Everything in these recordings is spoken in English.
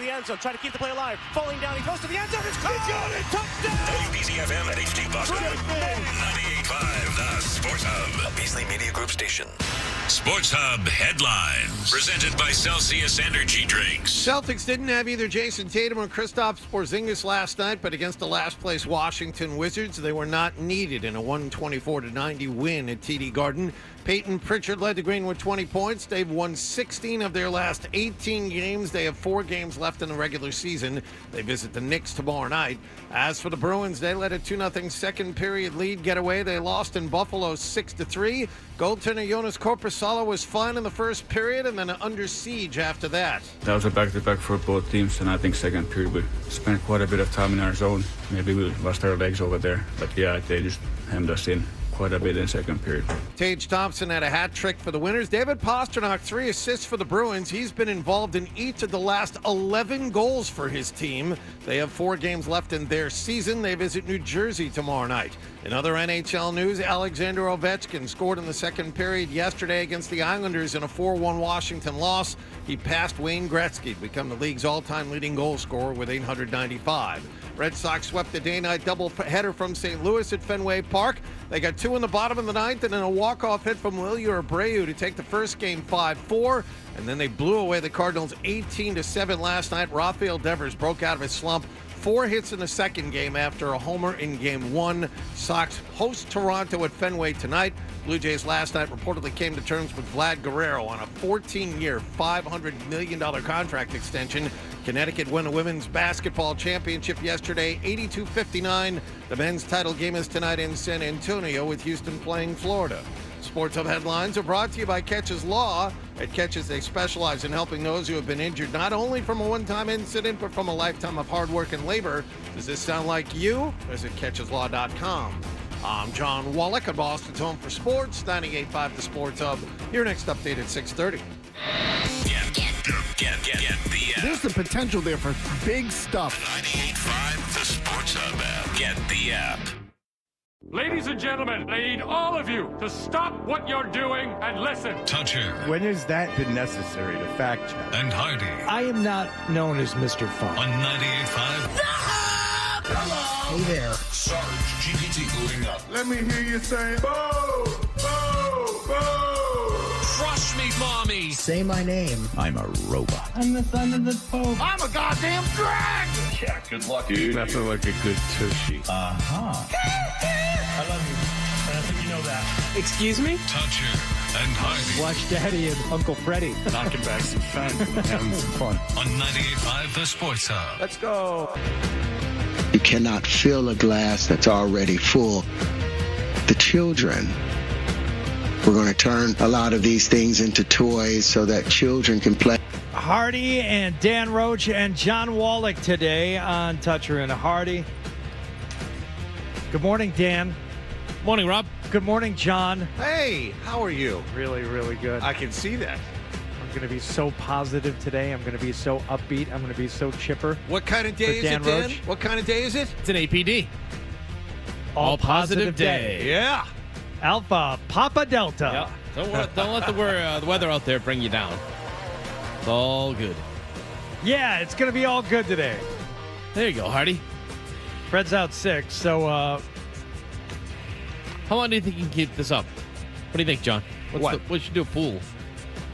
the end zone, trying to keep the play alive. Falling down, he goes to the end zone. It's caught. He got it. Touchdown. WBZFM and HD Boston. 98.5, the Sports Hub. A Beasley Media Group station. Sports Hub headlines. Presented by Celsius Energy Drinks. Celtics didn't have either Jason Tatum or Kristaps Porzingis last night, but against the last-place Washington Wizards, they were not needed in a 124-90 win at TD Garden. Peyton Pritchard led the Green with 20 points. They've won 16 of their last 18 games. They have 4 games left in the regular season. They visit the Knicks tomorrow night. As for the Bruins, they let a 2-0 second-period lead get away. They lost in Buffalo 6-3. Goaltender Jonas Korpisalo was fine in the first period and then under siege after that. That was a back-to-back for both teams, and I think second period we spent quite a bit of time in our zone. Maybe we lost our legs over there, but yeah, they just hemmed us in quite a bit in second period. Tage Thompson had a hat trick for the winners. David Pastrnak, 3 assists for the Bruins. He's been involved in each of the last 11 goals for his team. They have 4 games left in their season. They visit New Jersey tomorrow night. In other NHL news, Alexander Ovechkin scored in the second period yesterday against the Islanders in a 4-1 Washington loss. He passed Wayne Gretzky to become the league's all-time leading goal scorer with 895. Red Sox swept the day-night doubleheader from St. Louis at Fenway Park. They got 2 in the bottom of the ninth and then a walk-off hit from Lilia Abreu to take the first game 5-4. And then they blew away the Cardinals 18-7 last night. Rafael Devers broke out of his slump. 4 hits in the second game after a homer in Game 1. Sox host Toronto at Fenway tonight. Blue Jays last night reportedly came to terms with Vlad Guerrero on a 14-year, $500 million contract extension. Connecticut won the women's basketball championship yesterday, 82-59. The men's title game is tonight in San Antonio with Houston playing Florida. Sports Hub headlines are brought to you by Catches Law. At Catches, they specialize in helping those who have been injured not only from a one-time incident, but from a lifetime of hard work and labor. Does this sound like you? Visit CatchesLaw.com. I'm John Wallach at Boston's Home for Sports, 98.5 The Sports Hub. Your next update at 6:30. Get There's the potential there for big stuff. 98.5 The Sports Hub app. Get the app. Ladies and gentlemen, I need all of you to stop what you're doing and listen. Toucher When has that been necessary to fact check? and Hardy I am not known as Mr. Fun. on 98.5. Hey there. Sarge GPT booting up. Let me hear you say, boo, boo, boo. Crush me, mommy. Say my name. I'm a robot. I'm the son of the Pope. I'm a goddamn dragon. Yeah, good luck, dude. Nothing like a good tushy. I love you. And I think you know that. Excuse me? Toucher and Hardy Watch Daddy and Uncle Freddie. Knocking back some fun and having some fun. on 98.5 The Sports Hub. Let's go. You cannot fill a glass that's already full. The children, we're going to turn a lot of these things into toys so that children can play. Hardy and Dan Roach and John Wallach today on Toucher and Hardy. Good morning, Dan. Morning, Rob. Good morning, John. Hey, how are you? Really, really good. I can see that. I'm going to be so positive today. I'm going to be so upbeat. I'm going to be so chipper. What kind of day For is Dan it, Dan? Roach? What kind of day is it? It's an APD. All positive day. Yeah. Alpha Papa Delta. Don't let the weather out there bring you down. It's all good. Yeah, it's going to be all good today. There you go, Hardy. Fred's out sick, so How long do you think you can keep this up? What do you think, John? What should do a pool?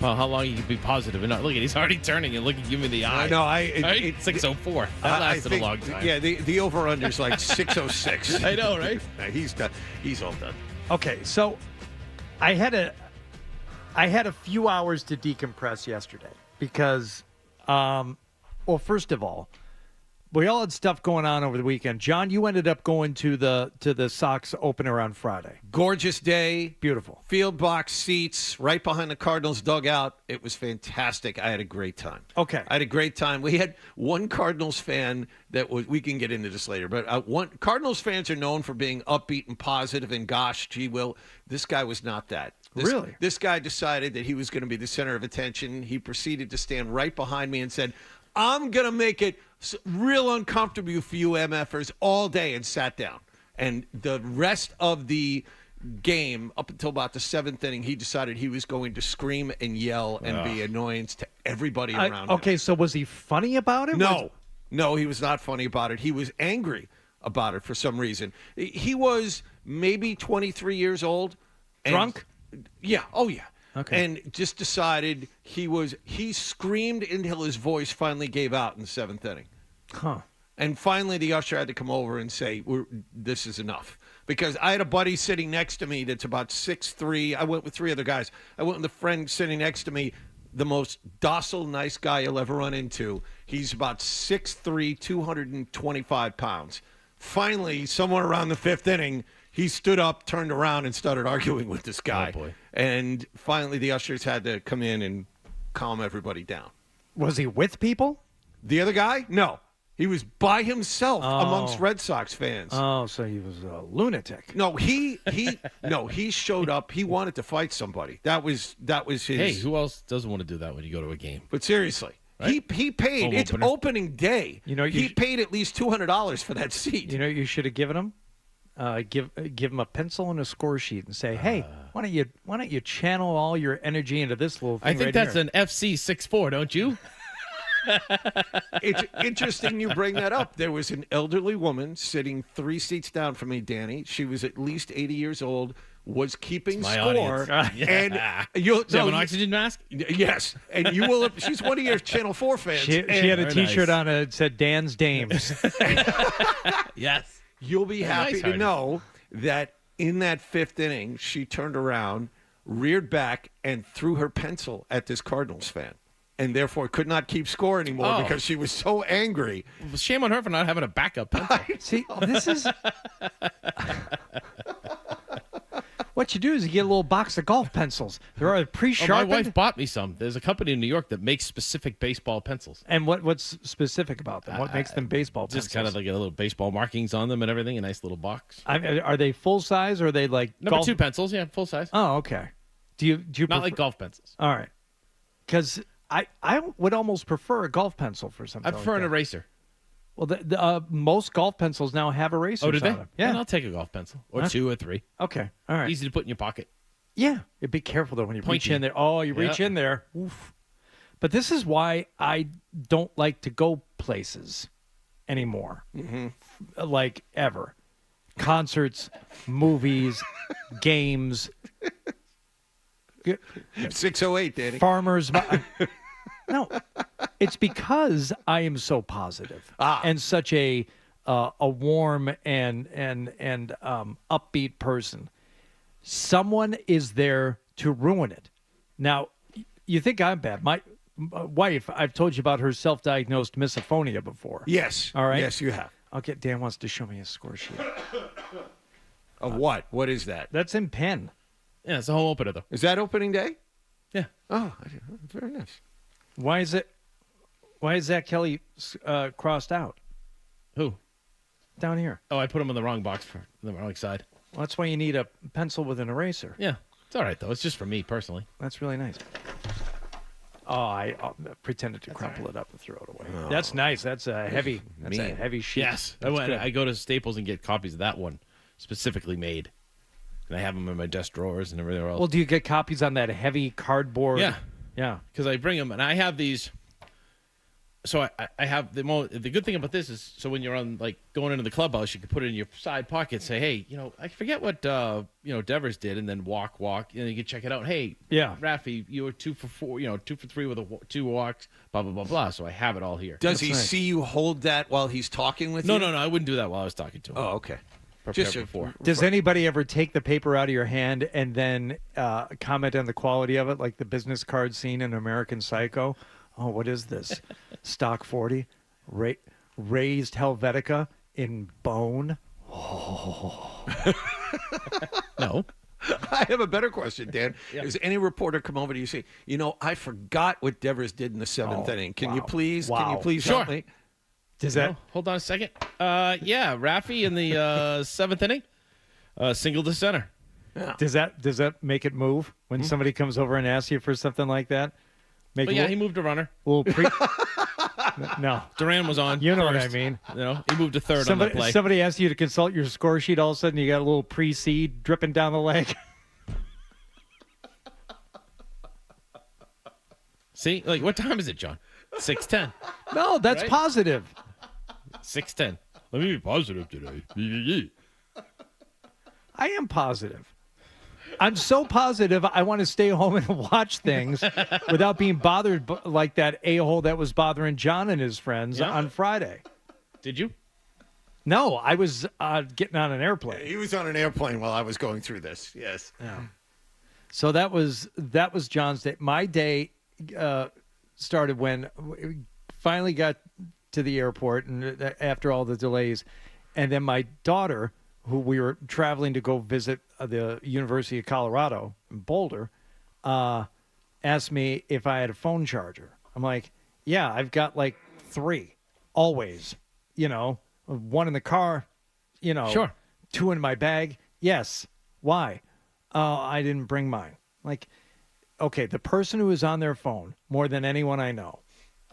Well, how long you can be positive and not? Look at he's already turning and looking, give me the eye. I know. Right? It's 6:04. That lasted a long time. Yeah, the over-under is like 6:06. I know, right? He's done. He's all done. okay. So I had a few hours to decompress yesterday because, well, first of all, we all had stuff going on over the weekend. John, you ended up going to the Sox opener on Friday. Gorgeous day. Beautiful. Field box seats right behind the Cardinals dugout. It was fantastic. I had a great time. Okay. I had a great time. We had one Cardinals fan that was, we can get into this later, but one Cardinals fans are known for being upbeat and positive and gosh, gee, Will, this guy was not that. Really? This guy decided that he was going to be the center of attention. He proceeded to stand right behind me and said, I'm going to make it real uncomfortable for you MFers all day, and sat down. And the rest of the game, up until about the 7th inning, he decided he was going to scream and yell and be annoyance to everybody around him. Okay, so was he funny about it? No, he was not funny about it. He was angry about it for some reason. He was maybe 23 years old. Drunk? Yeah. Oh, yeah. Okay. And just decided he screamed until his voice finally gave out in the 7th inning. Huh. And finally, the usher had to come over and say, this is enough. Because I had a buddy sitting next to me that's about 6'3". I went with 3 other guys. I went with a friend sitting next to me, the most docile, nice guy you'll ever run into. He's about 6'3", 225 pounds. Finally, somewhere around the 5th inning, he stood up, turned around, and started arguing with this guy. Oh, boy. And finally, the ushers had to come in and calm everybody down. Was he with people? The other guy? No. He was by himself amongst Red Sox fans. Oh, so he was a lunatic. No, he showed up. He wanted to fight somebody. That was his. Hey, who else doesn't want to do that when you go to a game? But seriously, right? he paid. Home It's opener. opening day. He paid at least $200 for that seat. You know what you should have given him? Give him a pencil and a score sheet and say, "Hey, why don't you channel all your energy into this little thing?" I think right that's here. an FC 6'4", don't you? It's interesting you bring that up. There was an elderly woman sitting 3 seats down from me, Danny. She was at least 80 years old, was keeping My score. audience. And Does she have an oxygen mask? Yes. And you will. She's one of your Channel 4 fans. She had a Very T-shirt nice. on it said "Dan's Dames." Yes. You'll be happy nice, to Hardy. know that in that 5th inning, she turned around, reared back, and threw her pencil at this Cardinals fan. And therefore could not keep score anymore because she was so angry. Well, shame on her for not having a backup pencil. See, this is what you do is you get a little box of golf pencils. There are Oh, my pre-sharpened. wife bought me some. There's a company in New York that makes specific baseball pencils. And what's specific about them? What makes them baseball pencils? Just kind of like a little baseball markings on them and everything. A nice little box. Are they full size or are they like Number golf? 2 pencils, yeah, full size. Oh, okay. Do you Not like golf pencils. All right, because I would almost prefer a golf pencil for something. I prefer like an that. eraser. Well, most golf pencils now have erasers. Oh, do they? on them. Yeah. Then I'll take a golf pencil or 2 or 3. Okay. All right. Easy to put in your pocket. Yeah. Be careful though when you reach Pointy. in there. Oh, you reach in there. Oof. But this is why I don't like to go places anymore. Like ever. Concerts, movies, games. 608, Danny. Farmers. No, it's because I am so positive and such a warm and upbeat person. Someone is there to ruin it. Now, you think I'm bad? My wife, I've told you about her self-diagnosed misophonia before. Yes. All right. Yes, you have. Okay, Dan wants to show me his score sheet. Of what? What is that? That's in pen. Yeah, it's a home opener, though. Is that opening day? Yeah. Oh, very nice. Why is Zach Kelly crossed out Who? down here? Oh, I put him on the wrong box for the wrong side. Well, that's why you need a pencil with an eraser. Yeah. It's all right, though. It's just for me personally. That's really nice. Oh, I pretended to crumple it up and throw it away. That's nice. That's a heavy. That's a heavy sheet. Yes. That's good. I go to Staples and get copies of that one specifically made. And I have them in my desk drawers and everywhere else. Well, do you get copies on that heavy cardboard? Yeah. Yeah. Because I bring them, and I have these. So I have the good thing about this is, so when you're on like going into the clubhouse, you can put it in your side pocket. Say, hey, I forget what Devers did, and then walk, and you can check it out. Hey, Yeah. Raffy, you were 2 for 4, 2 for 3 with 2 walks, blah blah blah blah. So I have it all here. Does he nice. see you hold that while he's talking with No, you? no, I wouldn't do that while I was talking to him. Oh, okay. Prepare Just before. Does anybody ever take the paper out of your hand and then comment on the quality of it, like the business card scene in American Psycho? Oh, what is this? Stock 40, raised Helvetica in bone. No. I have a better question, Dan. Does any reporter come over to you and say, I forgot what Devers did in the 7th inning. Can you please help Sure. me? Does that? Hold on a second. Yeah, Raffy in the 7th inning, single to center. Does that make it move when somebody comes over and asks you for something like that? Make But a yeah, little, he moved a runner. little No. Duran was on. You know what I first. mean. You know, he moved to third on the play. Somebody asked you to consult your score sheet. All of a sudden, you got a little pre-seed dripping down the leg. See, like, what time is it, John? 6:10. No, that's Right? positive. 6:10. Let me be positive today. I am positive. I'm so positive I want to stay home and watch things without being bothered like that a-hole that was bothering John and his friends on Friday. Did you? No, I was getting on an airplane. He was on an airplane while I was going through this. Yes. Yeah. So that was John's day. My day started when we finally got to the airport and after all the delays, and then my daughter, who we were traveling to go visit the University of Colorado in Boulder, asked me if I had a phone charger. I'm like, yeah, I've got like 3 always, one in the car, Sure. 2 in my bag. Yes. Why? I didn't bring mine. Like, okay, the person who is on their phone more than anyone I know,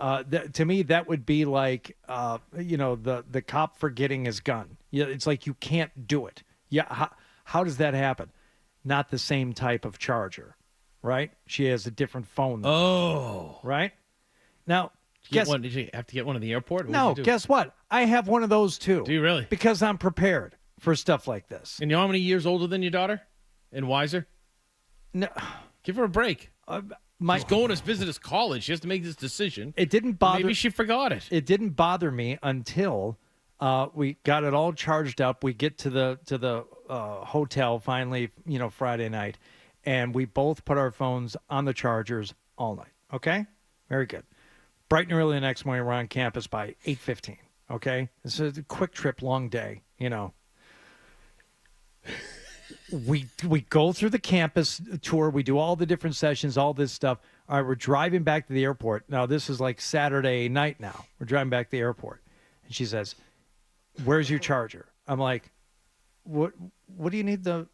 to me, that would be like, the cop forgetting his gun. Yeah, it's like you can't do it. Yeah, how does that happen? Not the same type of charger, right? She has a different phone. Right? Now, Did you have to get one at the airport? No, guess what? I have one of those too. Do you really? Because I'm prepared for stuff like this. And you know how many years older than your daughter? And wiser? No. Give her a break. She's going to visit his college. She has to make this decision. It didn't bother. Maybe she forgot it. It didn't bother me until we got it all charged up. We get to the hotel finally, Friday night, and we both put our phones on the chargers all night. Okay, very good. Bright and early the next morning, we're on campus by 8:15. Okay, it's a quick trip, long day. We go through the campus tour. We do all the different sessions, all this stuff. All right, we're driving back to the airport. Now, this is like Saturday night now. We're driving back to the airport. And she says, where's your charger? I'm like, what do you need the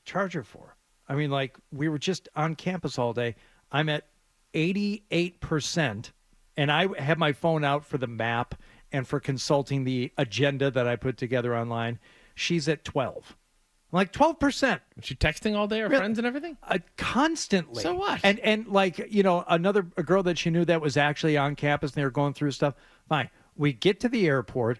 charger for? I mean, like, we were just on campus all day. I'm at 88%, and I have my phone out for the map and for consulting the agenda that I put together online. She's at 12. Like 12%. Was she texting all day, her friends and everything? Constantly. So what? And like, a girl that she knew that was actually on campus and they were going through stuff. Fine. We get to the airport.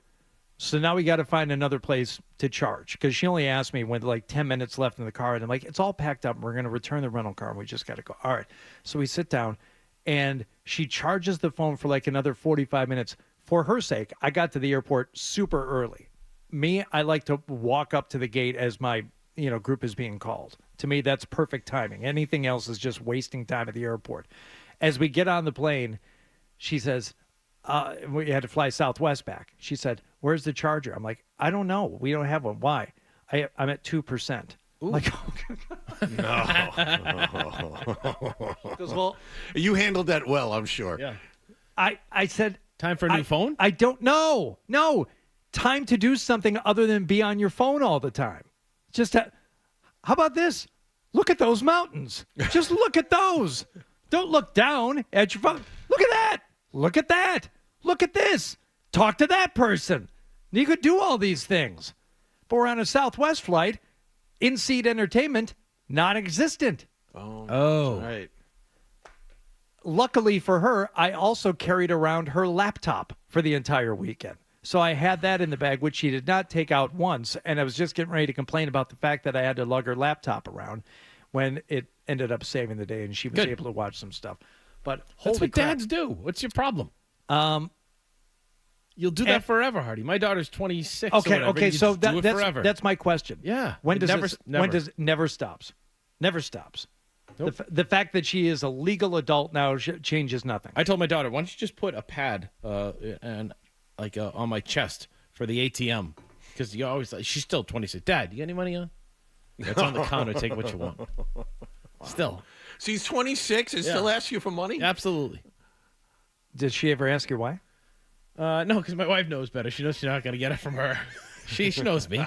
So now we got to find another place to charge because she only asked me when like 10 minutes left in the car. And I'm like, it's all packed up. We're going to return the rental car. And we just got to go. All right. So we sit down and she charges the phone for like another 45 minutes. For her sake, I got to the airport super early. Me, I like to walk up to the gate as my, group is being called. To me, that's perfect timing. Anything else is just wasting time at the airport. As we get on the plane, she says, we had to fly Southwest back. She said, where's the charger? I'm like, I don't know. We don't have one. Why? I'm at 2%. I'm like, She goes, well, you handled that well, I'm sure. Yeah. I said, time for a new phone? I don't know. No. Time to do something other than be on your phone all the time. Just how about this? Look at those mountains. Just look at those. Don't look down at your phone. Look at that. Look at that. Look at this. Talk to that person. You could do all these things. But we're on a Southwest flight. In-seat entertainment, non-existent. Oh. Right. Luckily for her, I also carried around her laptop for the entire weekend. So I had that in the bag, which she did not take out once. And I was just getting ready to complain about the fact that I had to lug her laptop around when it ended up saving the day and she was able to watch some stuff. But that's what crap. dads do. What's your problem? You'll do that forever, Hardy. My daughter's 26. Okay. So forever. That's my question. Yeah. When does never. When does it never stops? Never stops. Nope. The fact that she is a legal adult now changes nothing. I told my daughter, why don't you just put a pad on my chest for the ATM? Because you always she's still 26. Dad, you got any money on? It's on the counter. Take what you want. Wow. Still. So he's 26 and still asks you for money? Absolutely. Did she ever ask you why? No, because my wife knows better. She knows she's not going to get it from her. She knows me.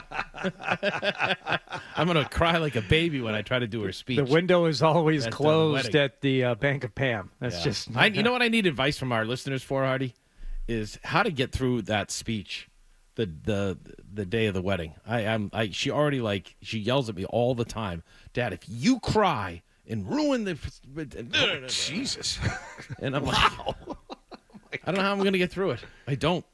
I'm going to cry like a baby when I try to do her speech. The window is always at closed at the Bank of Pam. That's just... You know what I need advice from our listeners for, Hardy? is how to get through that speech, the day of the wedding. She already she yells at me all the time, Dad, if you cry and ruin the Jesus. And I'm like, wow. I don't know how I'm going to get through it. I don't.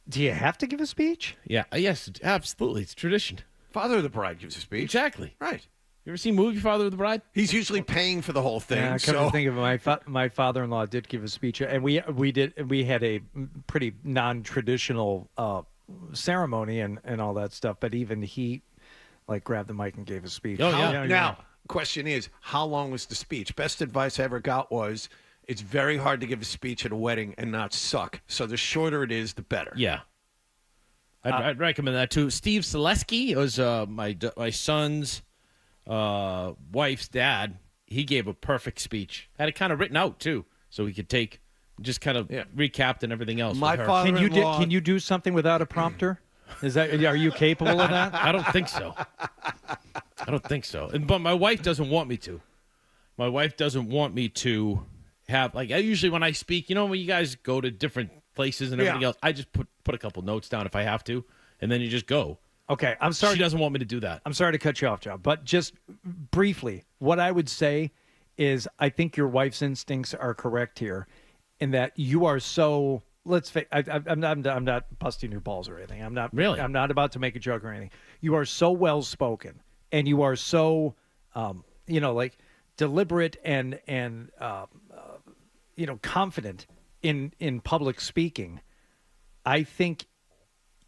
Do you have to give a speech? Yeah. Yes, absolutely. It's tradition. Father of the bride gives a speech. Exactly. Right. You ever seen movie Father of the Bride? He's usually paying for the whole thing. Yeah, come to think of it, my father-in-law did give a speech, and we had a pretty non-traditional ceremony and all that stuff. But even he grabbed the mic and gave a speech. Oh yeah. Now, question is, how long was the speech? Best advice I ever got was, it's very hard to give a speech at a wedding and not suck. So the shorter it is, the better. Yeah. I'd recommend that too. Steve Selesky was my son's wife's dad. He gave a perfect speech. Had it kind of written out too, so we could just kind of recapped and everything else. My with her. father-in-law. Can you do something without a prompter? Are you capable of that? I don't think so. But my wife doesn't want me to. My wife doesn't want me to have I usually when I speak, when you guys go to different places and everything else, I just put a couple notes down if I have to, and then you just go. Okay, I'm sorry. She doesn't want me to do that. I'm sorry to cut you off, John, but just briefly, what I would say is I think your wife's instincts are correct here, in that you are so. Let's face. I'm not busting your balls or anything. I'm not really. I'm not about to make a joke or anything. You are so well spoken, and you are so, deliberate and confident in public speaking. I think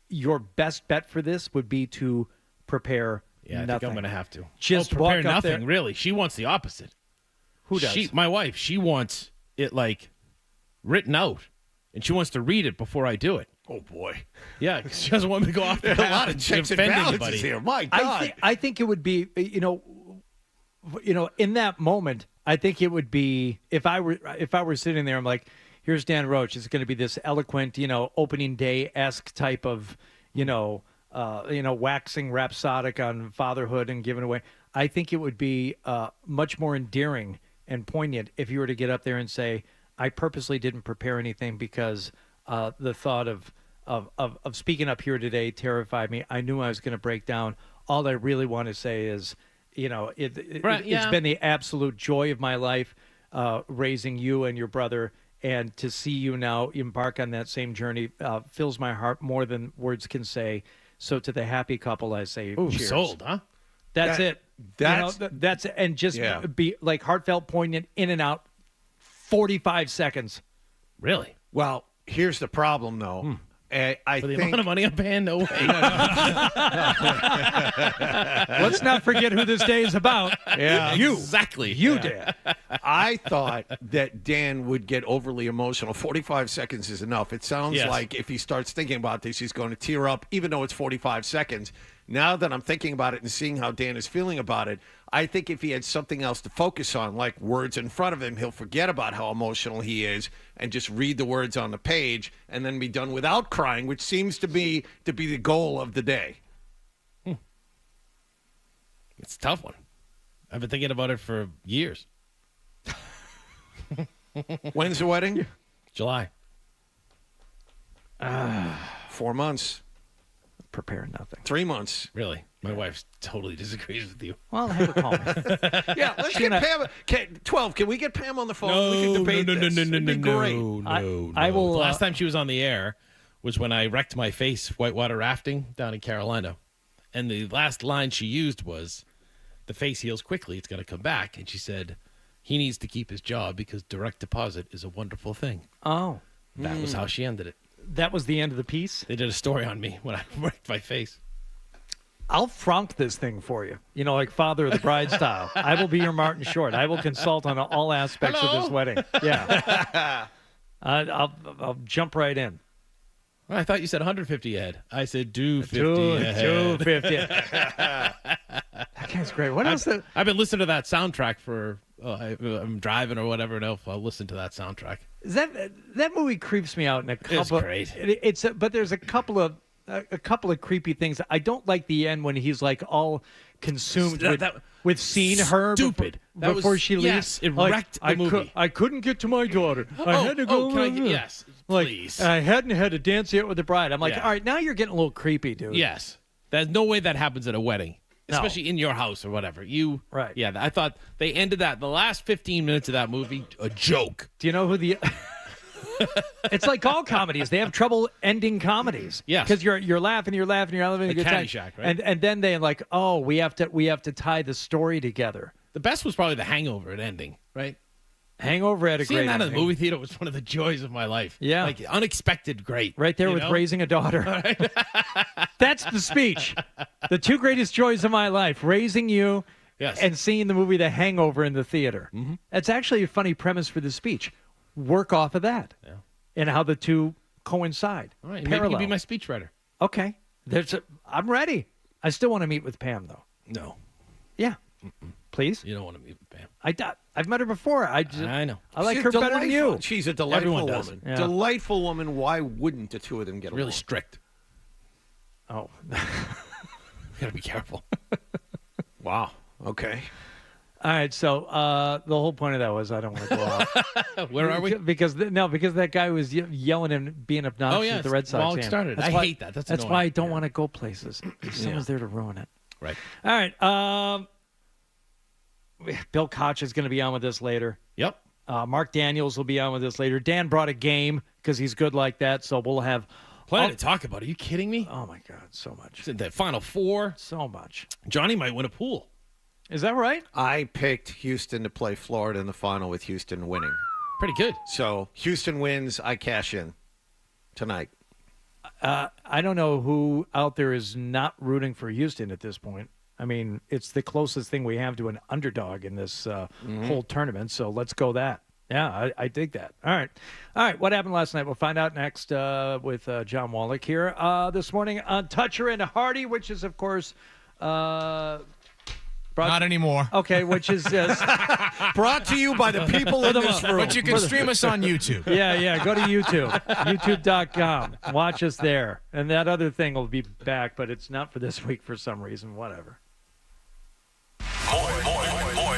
your best bet for this would be to prepare nothing. I think I'm going to have to. Just prepare walk up nothing, there. really. She wants the opposite. Who does? My wife, she wants it written out, and she wants to read it before I do it. Oh, boy. Yeah, 'cause she doesn't want me to go off the There are a lot of and checks and offend balances anybody. here. My God. I think it would be, in that moment, I think it would be if I were sitting there, I'm like, here's Dan Roach. It's going to be this eloquent, opening day-esque type of, waxing rhapsodic on fatherhood and giving away. I think it would be much more endearing and poignant if you were to get up there and say, I purposely didn't prepare anything because the thought of speaking up here today terrified me. I knew I was going to break down. All I really want to say is, it's been the absolute joy of my life raising you and your brother. And to see you now embark on that same journey fills my heart more than words can say. So to the happy couple, I say, Ooh, cheers. sold, huh? That's it. That's it. And just be heartfelt, poignant, in and out, 45 seconds. Really? Well, here's the problem, though. I For the think amount of money I'm paying, no way. Let's not forget who this day is about. Yeah, you. Exactly. You did. I thought that Dan would get overly emotional. 45 seconds is enough. It sounds like if he starts thinking about this, he's going to tear up, even though it's 45 seconds. Now that I'm thinking about it and seeing how Dan is feeling about it, I think if he had something else to focus on, like words in front of him, he'll forget about how emotional he is and just read the words on the page and then be done without crying, which seems to be the goal of the day. It's a tough one. I've been thinking about it for years. When's the wedding? July. 4 months. Prepare nothing. 3 months. Really? My wife totally disagrees with you. Well, have her call me. Yeah, let's get Pam. 12, can we get Pam on the phone? We can debate this. It'd be great. I will. The last time she was on the air was when I wrecked my face whitewater rafting down in Carolina. And the last line she used was, the face heals quickly. It's going to come back. And she said, he needs to keep his job because direct deposit is a wonderful thing. Oh. That was how she ended it. That was the end of the piece? They did a story on me when I wrecked my face. I'll frank this thing for you. Like Father of the Bride style. I will be your Martin Short. I will consult on all aspects of this wedding. Yeah. I'll jump right in. Well, I thought you said 150 Ed. I said do 50 ahead. 250. That guy's great. What else? I've been listening to that soundtrack for. I'm driving or whatever, and I'll listen to that soundtrack. That movie creeps me out in a couple. It's great. But there's a couple of a couple of creepy things. I don't like the end when he's like all consumed with seeing her stupid. before she leaves. Yes, it Like, wrecked the movie. I couldn't get to my daughter. I had to go. Yes, like, please. I hadn't had a dance yet with the bride. I'm like, Yeah. all right, now you're getting a little creepy, dude. Yes. There's no way that happens at a wedding, No. especially in your house or whatever. Right. Yeah, I thought they ended that, the last 15 minutes of that movie, a joke. Do you know who the... It's like all comedies. They have trouble ending comedies. Yes. Because you're laughing, you're having a good time. Caddyshack, right? And then they like, oh, we have to tie the story together. The best was probably The Hangover at ending, right? Hangover had a Seeing great that in ending. the movie theater was one of the joys of my life. Yeah. Like, unexpected great. Right there you with know? raising a daughter. That's the speech. The two greatest joys of my life, raising you Yes. and seeing the movie The Hangover in the theater. Mm-hmm. That's actually a funny premise for the speech. Work off of that. Yeah. And how the two coincide. All right, maybe you Parallel. can be my speechwriter. Okay. I'm ready. I still want to meet with Pam, though. No, Yeah. Please? you don't want to meet with Pam. I've met her before. I know. I like She's her better than delightful. you. She's a delightful Everyone does. woman. Yeah. Delightful woman. Why wouldn't the two of them get along? Really strict. Oh. Got to be careful. Wow. Okay. All right. So the whole point of that was I don't want to go out. Where are we? Because that guy was yelling and being obnoxious Oh, yeah, at the Red Sox. while it game. started. That's I why- hate that. That's why annoying. I don't Yeah. want to go places. Someone's there to ruin it. Right. All right. Bill Koch is going to be on with us later. Yep. Mark Daniels will be on with us later. Dan brought a game because he's good like that. So we'll have Plenty to talk about. Are you kidding me? Oh my God, so much, It's in the Final Four. so much. Johnny might win a pool. Is that right? I picked Houston to play Florida in the final with Houston winning. Pretty good. So Houston wins. I cash in tonight. I don't know who out there is not rooting for Houston at this point. I mean, it's the closest thing we have to an underdog in this whole tournament. So let's go that. Yeah, I dig that. All right. What happened last night? We'll find out next with John Wallach here this morning on Toucher and Hardy, which is, of course, Not anymore. okay, which is Brought to you by the people in this room. But you can stream us on YouTube. yeah. Go to YouTube, youtube.com. Watch us there, and that other thing will be back, but it's not for this week for some reason. Whatever. More.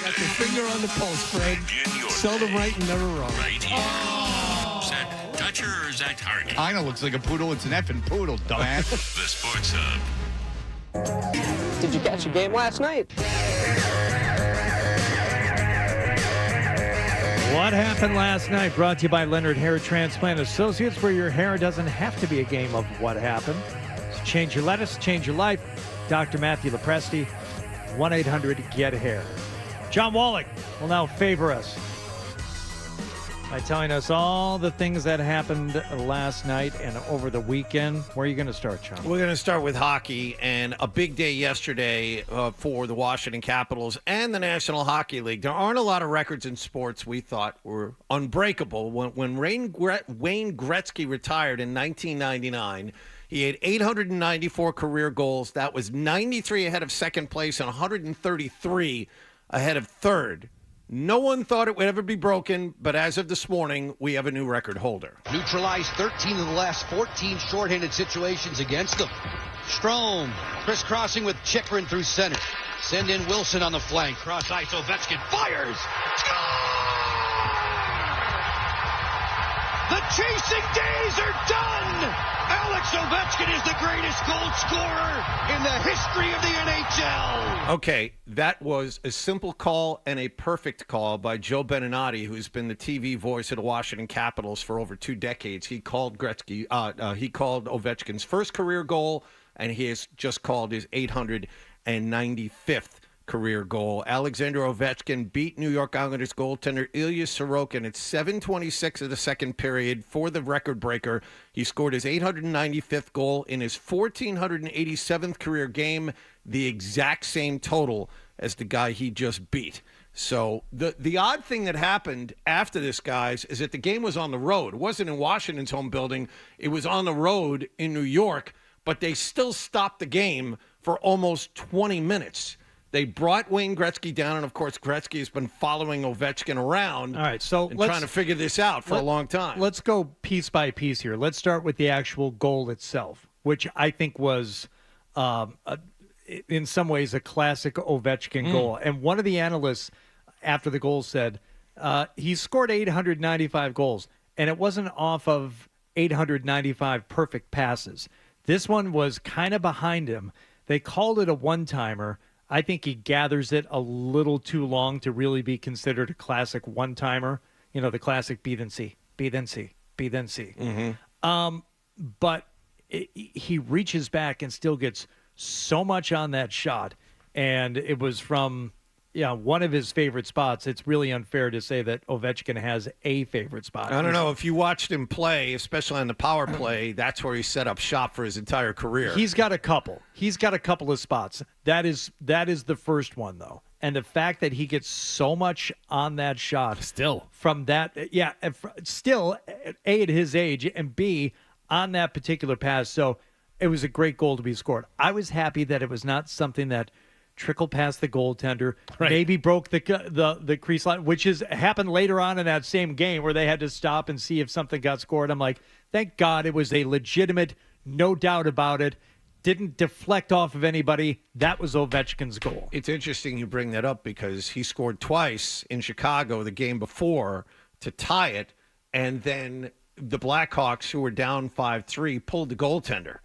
Got your finger on the pulse, Fred. Seldom right and never wrong. Right here. Is that toucher or is that target? I know, looks like a poodle. It's an effing poodle, dumbass. The Sports Hub. Did you catch a game last night? What happened last night? Brought to you by Leonard Hair Transplant Associates, where your hair doesn't have to be a game of what happened. So change your lettuce, change your life. Dr. Matthew Lopresti, 1-800-GET-HAIR. John Wallach will now favor us by telling us all the things that happened last night and over the weekend. Where are you going to start, John? We're going to start with hockey, and a big day yesterday for the Washington Capitals and the National Hockey League. There aren't a lot of records in sports we thought were unbreakable. When Wayne Gretzky retired in 1999, he had 894 career goals. That was 93 ahead of second place and 133 ahead of third. No one thought it would ever be broken, but as of this morning, we have a new record holder. Neutralized 13 of the last 14 shorthanded situations against them. Strome crisscrossing with Chikrin through center. Send in Wilson on the flank. Cross ice, Ovechkin fires. Score! The chasing days are done! Alex Ovechkin is the greatest goal scorer in the history of the NHL. Okay, that was a simple call and a perfect call by Joe Beninati, who's been the TV voice of the Washington Capitals for over 2 decades. He called he called Ovechkin's first career goal, and he has just called his 895th career goal. Alexander Ovechkin beat New York Islanders goaltender Ilya Sorokin at 7:26 of the second period for the record breaker. He scored his 895th goal in his 1,487th career game, the exact same total as the guy he just beat. So the odd thing that happened after this, guys, is that the game was on the road. It wasn't in Washington's home building. It was on the road in New York, but they still stopped the game for almost 20 minutes. They brought Wayne Gretzky down, and, of course, Gretzky has been following Ovechkin around. All right, so trying to figure this out for a long time. Let's go piece by piece here. Let's start with the actual goal itself, which I think was, in some ways, a classic Ovechkin goal. And one of the analysts after the goal said he scored 895 goals, and it wasn't off of 895 perfect passes. This one was kind of behind him. They called it a one-timer. I think he gathers it a little too long to really be considered a classic one-timer. You know, the classic B then C, B then C, B then C. But he reaches back and still gets so much on that shot. And it was from one of his favorite spots. It's really unfair to say that Ovechkin has a favorite spot. I don't know. If you watched him play, especially on the power play, that's where he set up shop for his entire career. He's got a couple. He's got a couple of spots. That is the first one, though. And the fact that he gets so much on that shot. Still. From that, still, A, at his age, and B, on that particular pass. So it was a great goal to be scored. I was happy that it was not something that trickled past the goaltender, maybe broke the crease line, which happened later on in that same game where they had to stop and see if something got scored. I'm like, thank God it was a legitimate, no doubt about it, didn't deflect off of anybody. That was Ovechkin's goal. It's interesting you bring that up because he scored twice in Chicago the game before to tie it, and then the Blackhawks, who were down 5-3, pulled the goaltender,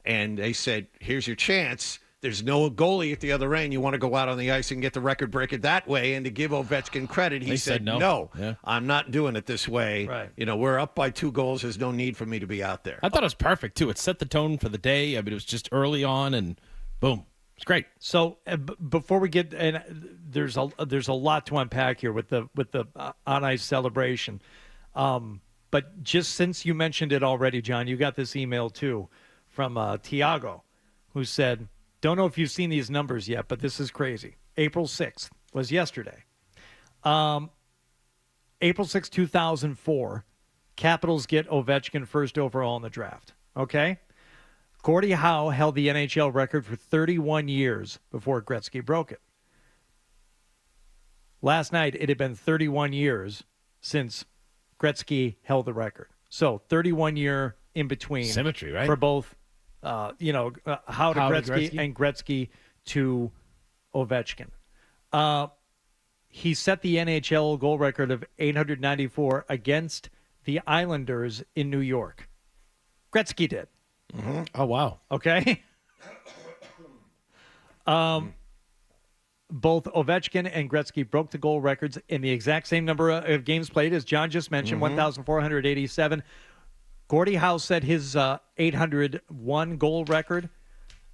and they said, here's your chance. There's no goalie at the other end. You want to go out on the ice and get the record breaker that way. And to give Ovechkin credit, he said no. Yeah. I'm not doing it this way. Right. You know, we're up by 2 goals. There's no need for me to be out there. I thought it was perfect, too. It set the tone for the day. I mean, it was just early on, and boom. It's great. So before we get – and there's a lot to unpack here with the on-ice celebration. But just since you mentioned it already, John, you got this email, too, from Tiago, who said – don't know if you've seen these numbers yet, but this is crazy. April 6th was yesterday. April 6th, 2004, Capitals get Ovechkin first overall in the draft. Okay? Gordie Howe held the NHL record for 31 years before Gretzky broke it. Last night, it had been 31 years since Gretzky held the record. So 31-year in between. Symmetry, right? For both. Howe to Gretzky and Gretzky to Ovechkin. he set the NHL goal record of 894 against the Islanders in New York. Gretzky did. Mm-hmm. Oh, wow. Okay. Both Ovechkin and Gretzky broke the goal records in the exact same number of games played as John just mentioned, 1,487. Gordie Howe set his 801 goal record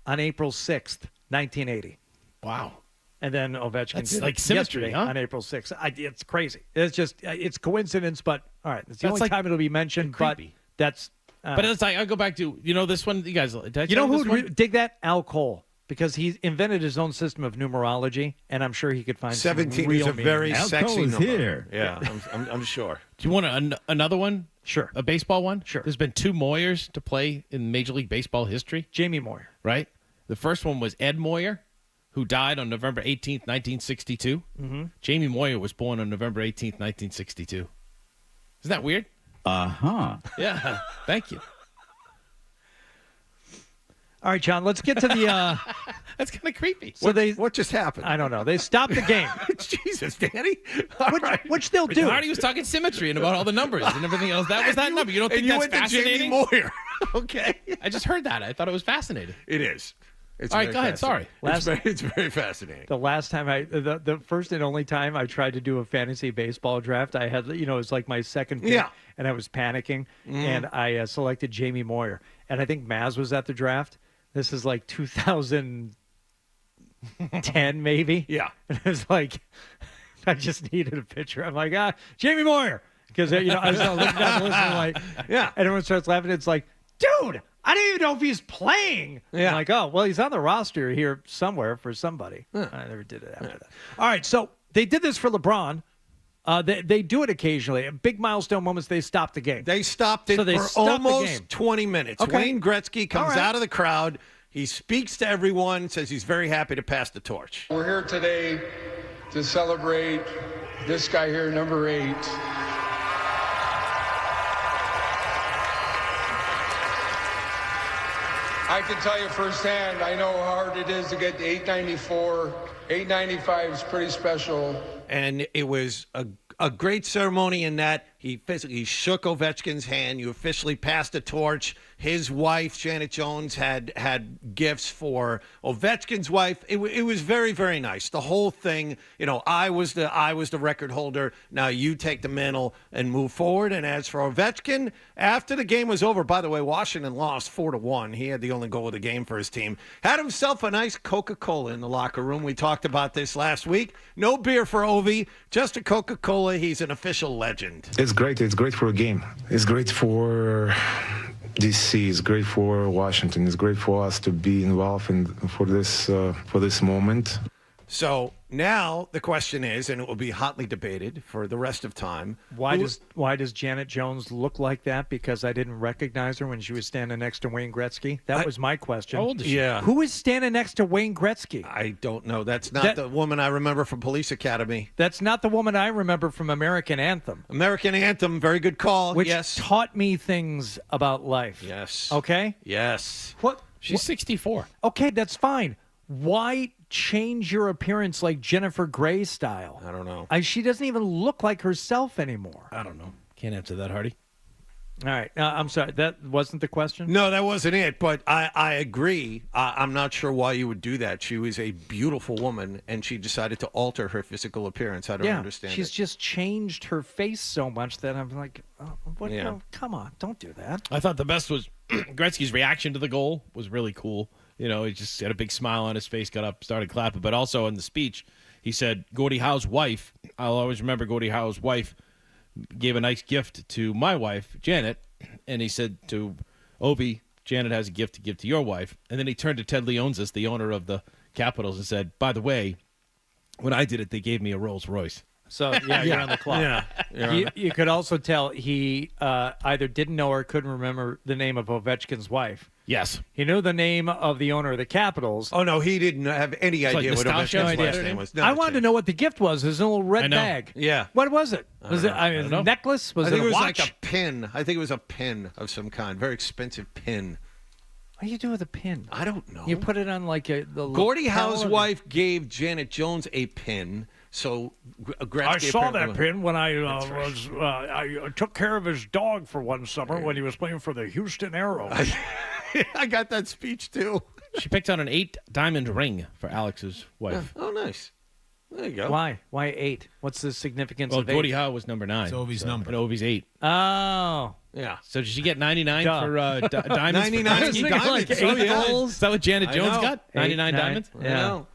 on April 6th, 1980. Wow. And then Ovechkin That's did like it symmetry, yesterday huh? on April 6th. It's crazy. It's just, it's coincidence, but all right. It's the That's only like time it'll be mentioned, but creepy. that's... But it's like, I'll go back to, this one, you guys, did I You know tell who this would one? dig that? Al Cole. Because he invented his own system of numerology, and I'm sure he could find 17 some real is a very meaning. sexy number. Here. Yeah, I'm sure. Do you want another one? Sure. A baseball one? Sure. There's been 2 Moyers to play in Major League Baseball history. Jamie Moyer. Right? The first one was Ed Moyer, who died on November 18th, 1962. Mm-hmm. Jamie Moyer was born on November 18th, 1962. Isn't that weird? Uh-huh. Yeah. Thank you. All right, John, let's get to the... That's kind of creepy. So What just happened? I don't know. They stopped the game, Jesus, Danny. which they'll do. Hardy was talking symmetry and about all the numbers and everything else. That was that number. You don't think and you that's went to fascinating? Jamie Moyer. Okay. I just heard that. I thought it was fascinating. It is. It's All right, very go ahead. Sorry. fascinating. It's very fascinating. The last time the first and only time I tried to do a fantasy baseball draft, I had, it was like my second pick, Yeah. and I was panicking, and I selected Jamie Moyer. And I think Maz was at the draft. This is like 2010, maybe. Yeah. And it was like, I just needed a picture. I'm like, Jamie Moyer. Because, I was looking down the list and I'm like, Yeah. and everyone starts laughing. It's like, dude, I don't even know if he's playing. Yeah. I'm like, oh, well, he's on the roster here somewhere for somebody. I never did it after that. All right, so they did this for LeBron. They do it occasionally. At big milestone moments, they stop the game. They stopped it So they for stopped the almost game. 20 minutes. Okay. Wayne Gretzky comes All right. out of the crowd. He speaks to everyone, says he's very happy to pass the torch. We're here today to celebrate this guy here, number 8. I can tell you firsthand, I know how hard it is to get to 894. 895 is pretty special. And it was a great ceremony in that he physically shook Ovechkin's hand. You officially passed the torch. His wife, Janet Jones, had gifts for Ovechkin's wife. It was very, very nice. The whole thing, I was the record holder. Now you take the mantle and move forward. And as for Ovechkin, after the game was over, by the way, Washington lost 4-1. He had the only goal of the game for his team. Had himself a nice Coca-Cola in the locker room. We talked about this last week. No beer for Ovi, just a Coca-Cola. He's an official legend. It's great. It's great for a game. It's great for DC. It's great for Washington. It's great for us to be involved in for this moment. So now the question is, and it will be hotly debated for the rest of time. Why does Janet Jones look like that? Because I didn't recognize her when she was standing next to Wayne Gretzky. That was my question. How old is she? Yeah. Who is standing next to Wayne Gretzky? I don't know. That's not the woman I remember from Police Academy. That's not the woman I remember from American Anthem. American Anthem, very good call. Which yes. taught me things about life. Yes. Okay? Yes. What? She's 64. Okay, that's fine. Why change your appearance like Jennifer Grey style? I don't know. She doesn't even look like herself anymore. I don't know. Can't answer that, Hardy. All right. I'm sorry. That wasn't the question? No, that wasn't it. But I agree. I'm not sure why you would do that. She was a beautiful woman, and she decided to alter her physical appearance. I don't understand she's it. just changed her face so much that I'm like, what? Yeah. No, come on. Don't do that. I thought the best was Gretzky's reaction to the goal was really cool. He just had a big smile on his face, got up, started clapping. But also in the speech, he said, Gordie Howe's wife, I'll always remember Gordie Howe's wife, gave a nice gift to my wife, Janet. And he said to Ovi, Janet has a gift to give to your wife. And then he turned to Ted Leonsis, the owner of the Capitals, and said, by the way, when I did it, they gave me a Rolls Royce. So, you're on the clock. Yeah. You could also tell he either didn't know or couldn't remember the name of Ovechkin's wife. Yes. He knew the name of the owner of the Capitals. Oh, no, he didn't have any idea what Ovechkin's last name was. I wanted to know what the gift was. It was a little red bag. Yeah. What was it? Was it a necklace? Was I it think a it was watch? like a pin. I think it was a pin of some kind. Very expensive pin. What do you do with a pin? I don't know. You put it on like the Gordie lapel Howe's of wife gave Janet Jones a pin So Gretzky I saw that apparently- pin when I took care of his dog for one summer when he was playing for the Houston Aeros. I got that speech too. She picked out an 8-diamond ring for Alex's wife. Oh, nice. There you go. Why? Why 8? What's the significance Well, of 8? Gordie Howe was number 9. It's Ovi's number. And Ovi's 8. Oh. Yeah. So did she get 99 Duh. for diamonds? 99 for Gretzky? diamonds. Like Oh, 8 yeah. goals? Is that what Janet I Jones know. got? 99 9. diamonds? I know.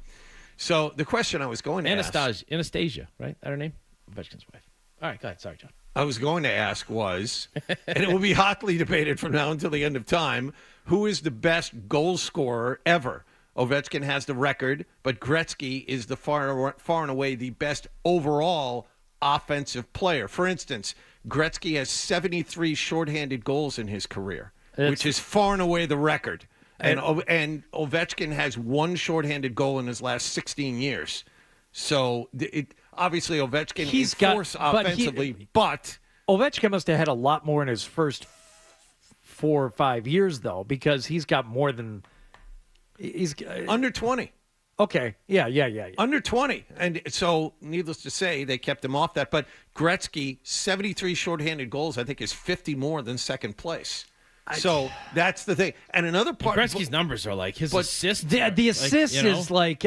So the question I was going to ask, Anastasia, right? That her name? Ovechkin's wife. All right, go ahead. Sorry, John. I was going to ask was, and it will be hotly debated from now until the end of time, who is the best goal scorer ever? Ovechkin has the record, but Gretzky is the far and away the best overall offensive player. For instance, Gretzky has 73 shorthanded goals in his career, which is far and away the record. And Ovechkin has 1 shorthanded goal in his last 16 years. So obviously Ovechkin is force offensively, but Ovechkin must have had a lot more in his first 4 or 5 years, though, because he's got more than he's under 20. Okay, yeah. Under 20. And so, needless to say, they kept him off that. But Gretzky, 73 shorthanded goals, I think is 50 more than second place. So that's the thing. And another part. And Gretzky's numbers are like his assist. The assist is like,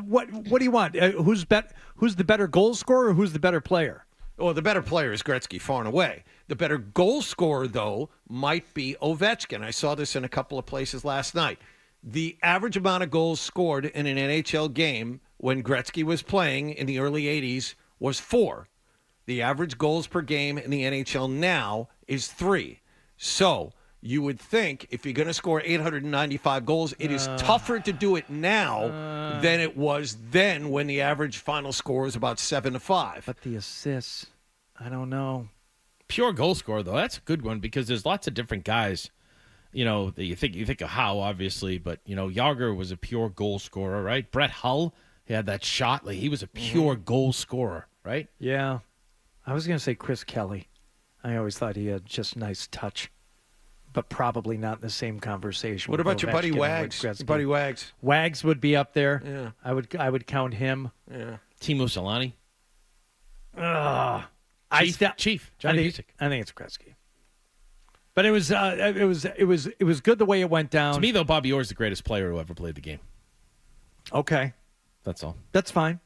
what do you want? Who's the better goal scorer or who's the better player? Well, the better player is Gretzky, far and away. The better goal scorer, though, might be Ovechkin. I saw this in a couple of places last night. The average amount of goals scored in an NHL game when Gretzky was playing in the early 80s was 4. The average goals per game in the NHL now is 3. So you would think if you're going to score 895 goals, it is tougher to do it now than it was then when the average final score was about 7-5. But the assists, I don't know. Pure goal scorer, though, that's a good one because there's lots of different guys. You know, that you think of Howe, obviously, but, you know, Yager was a pure goal scorer, right? Brett Hull, he had that shot. Like, he was a pure goal scorer, right? Yeah. I was going to say Chris Kelly. I always thought he had just nice touch, but probably not in the same conversation. What about your buddy Wags? Your buddy Wags. Wags would be up there. Yeah. I would count him. Yeah. Timo Solani. Chief. Johnny Busick. I think it's Gretzky. But it was good the way it went down. To me, though, Bobby Orr's the greatest player who ever played the game. Okay. That's all. That's fine.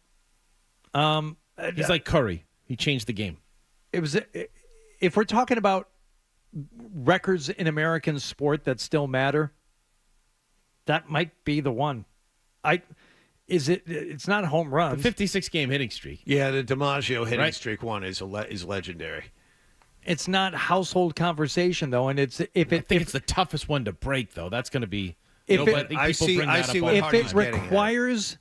He's like Curry. He changed the game. It was if we're talking about records in American sport that still matter, that might be the one. It's not home runs. The 56-game hitting streak. Yeah, the DiMaggio hitting streak one is legendary. It's not household conversation though, and it's I think it's the toughest one to break though. That's going to be. If it requires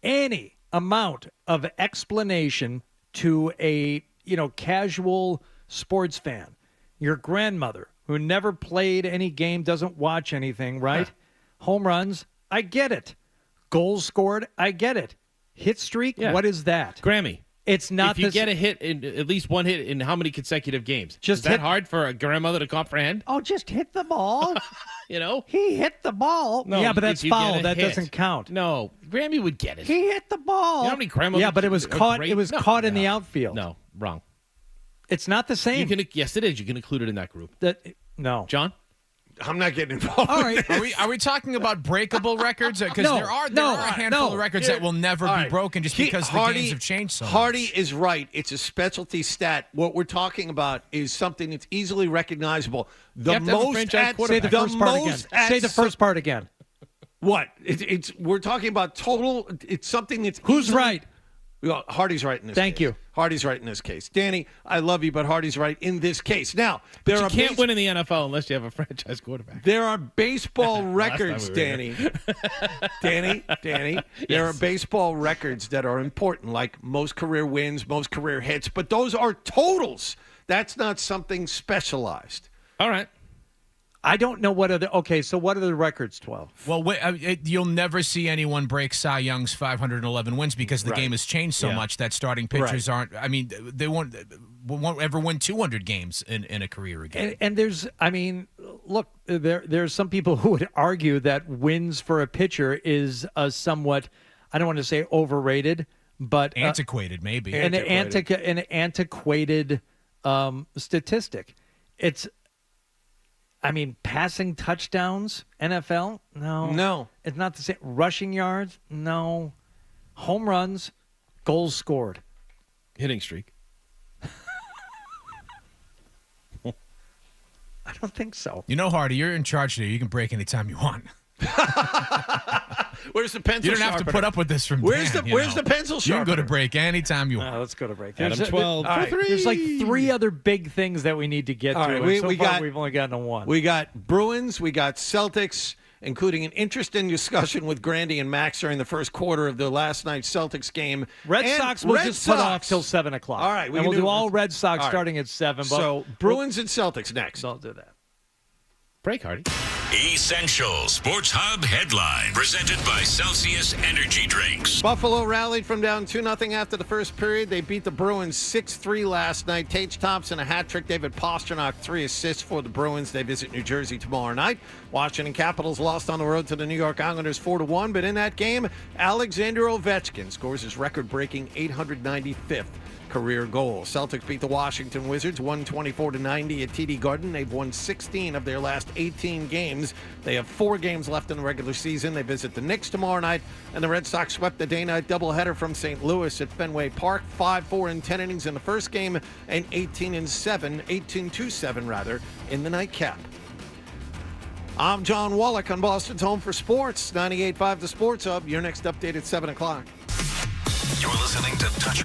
any amount of explanation to a casual sports fan, your grandmother who never played any game, doesn't watch anything, right? Home runs, I get it. Goals scored, I get it. Hit streak, what is that? Grammy. It's not. If you get a hit in at least one hit in how many consecutive games? Is that hard for a grandmother to comprehend? Oh, just hit the ball. He hit the ball. No, yeah, but that's foul. That doesn't count. No, Grammy would get it. He hit the ball. You know how many grandmothers? Yeah, but it was caught. It was caught in the outfield. No, wrong. It's not the same. Yes, it is. You can include it in that group. No, John. I'm not getting involved. All right. Are we talking about breakable records? Because there are a handful of records that will never be broken just because the games have changed so much. Hardy is right. It's a specialty stat. What we're talking about is something that's easily recognizable. Say the first part again. What? We're talking about total. It's something that's who's right. Hardy's right in this case. Thank you. Hardy's right in this case. Danny, I love you, but Hardy's right in this case. Now, you can't win in the NFL unless you have a franchise quarterback. There are baseball records, Danny. Danny, there are baseball records that are important, like most career wins, most career hits, but those are totals. That's not something specialized. All right. I don't know what other. Okay, so what are the records? 12. Well, you'll never see anyone break Cy Young's 511 wins because the game has changed so much that starting pitchers aren't. I mean, they won't ever win 200 games in a career again. And there's, I mean, look, there's some people who would argue that wins for a pitcher is a somewhat, I don't want to say overrated, but antiquated, maybe an antiquated statistic. It's, I mean, passing touchdowns, NFL, no, it's not the same. Rushing yards, no. Home runs, goals scored, hitting streak. I don't think so. You know, Hardy, you're in charge today. You can break anytime you want. Where's the pencil? You don't have to put up with this from Where's Dan, the pencil sharpener? You can go to break anytime you want. Let's go to break. Adam 12 for 3. There's like 3 other big things that we need to get through. Right, we've only gotten to one. We got Bruins, we got Celtics, including an interesting discussion with Grandy and Max during the first quarter of the last night's Celtics game. Red Sox will just put off till 7 o'clock. All right. We'll do all Red Sox starting at 7. So Bruins and Celtics next. Don't do that. Break, Hardy. Essential Sports Hub headline presented by Celsius Energy Drinks. Buffalo rallied from down 2-0 after the first period. They beat the Bruins 6-3 last night. Tage Thompson, a hat trick. David Pastrnak, 3 assists for the Bruins. They visit New Jersey tomorrow night. Washington Capitals lost on the road to the New York Islanders 4-1. But in that game, Alexander Ovechkin scores his record-breaking 895th career goal. Celtics beat the Washington Wizards 124-90 at TD Garden. They've won 16 of their last 18 games. They have 4 games left in the regular season. They visit the Knicks tomorrow night, and the Red Sox swept the day-night doubleheader from St. Louis at Fenway Park. 5-4 in 10 innings in the first game, and 18-2-7 in the nightcap. I'm John Wallach on Boston's Home for Sports, 98.5 The Sports Hub. Your next update at 7 o'clock. You're listening to Touch.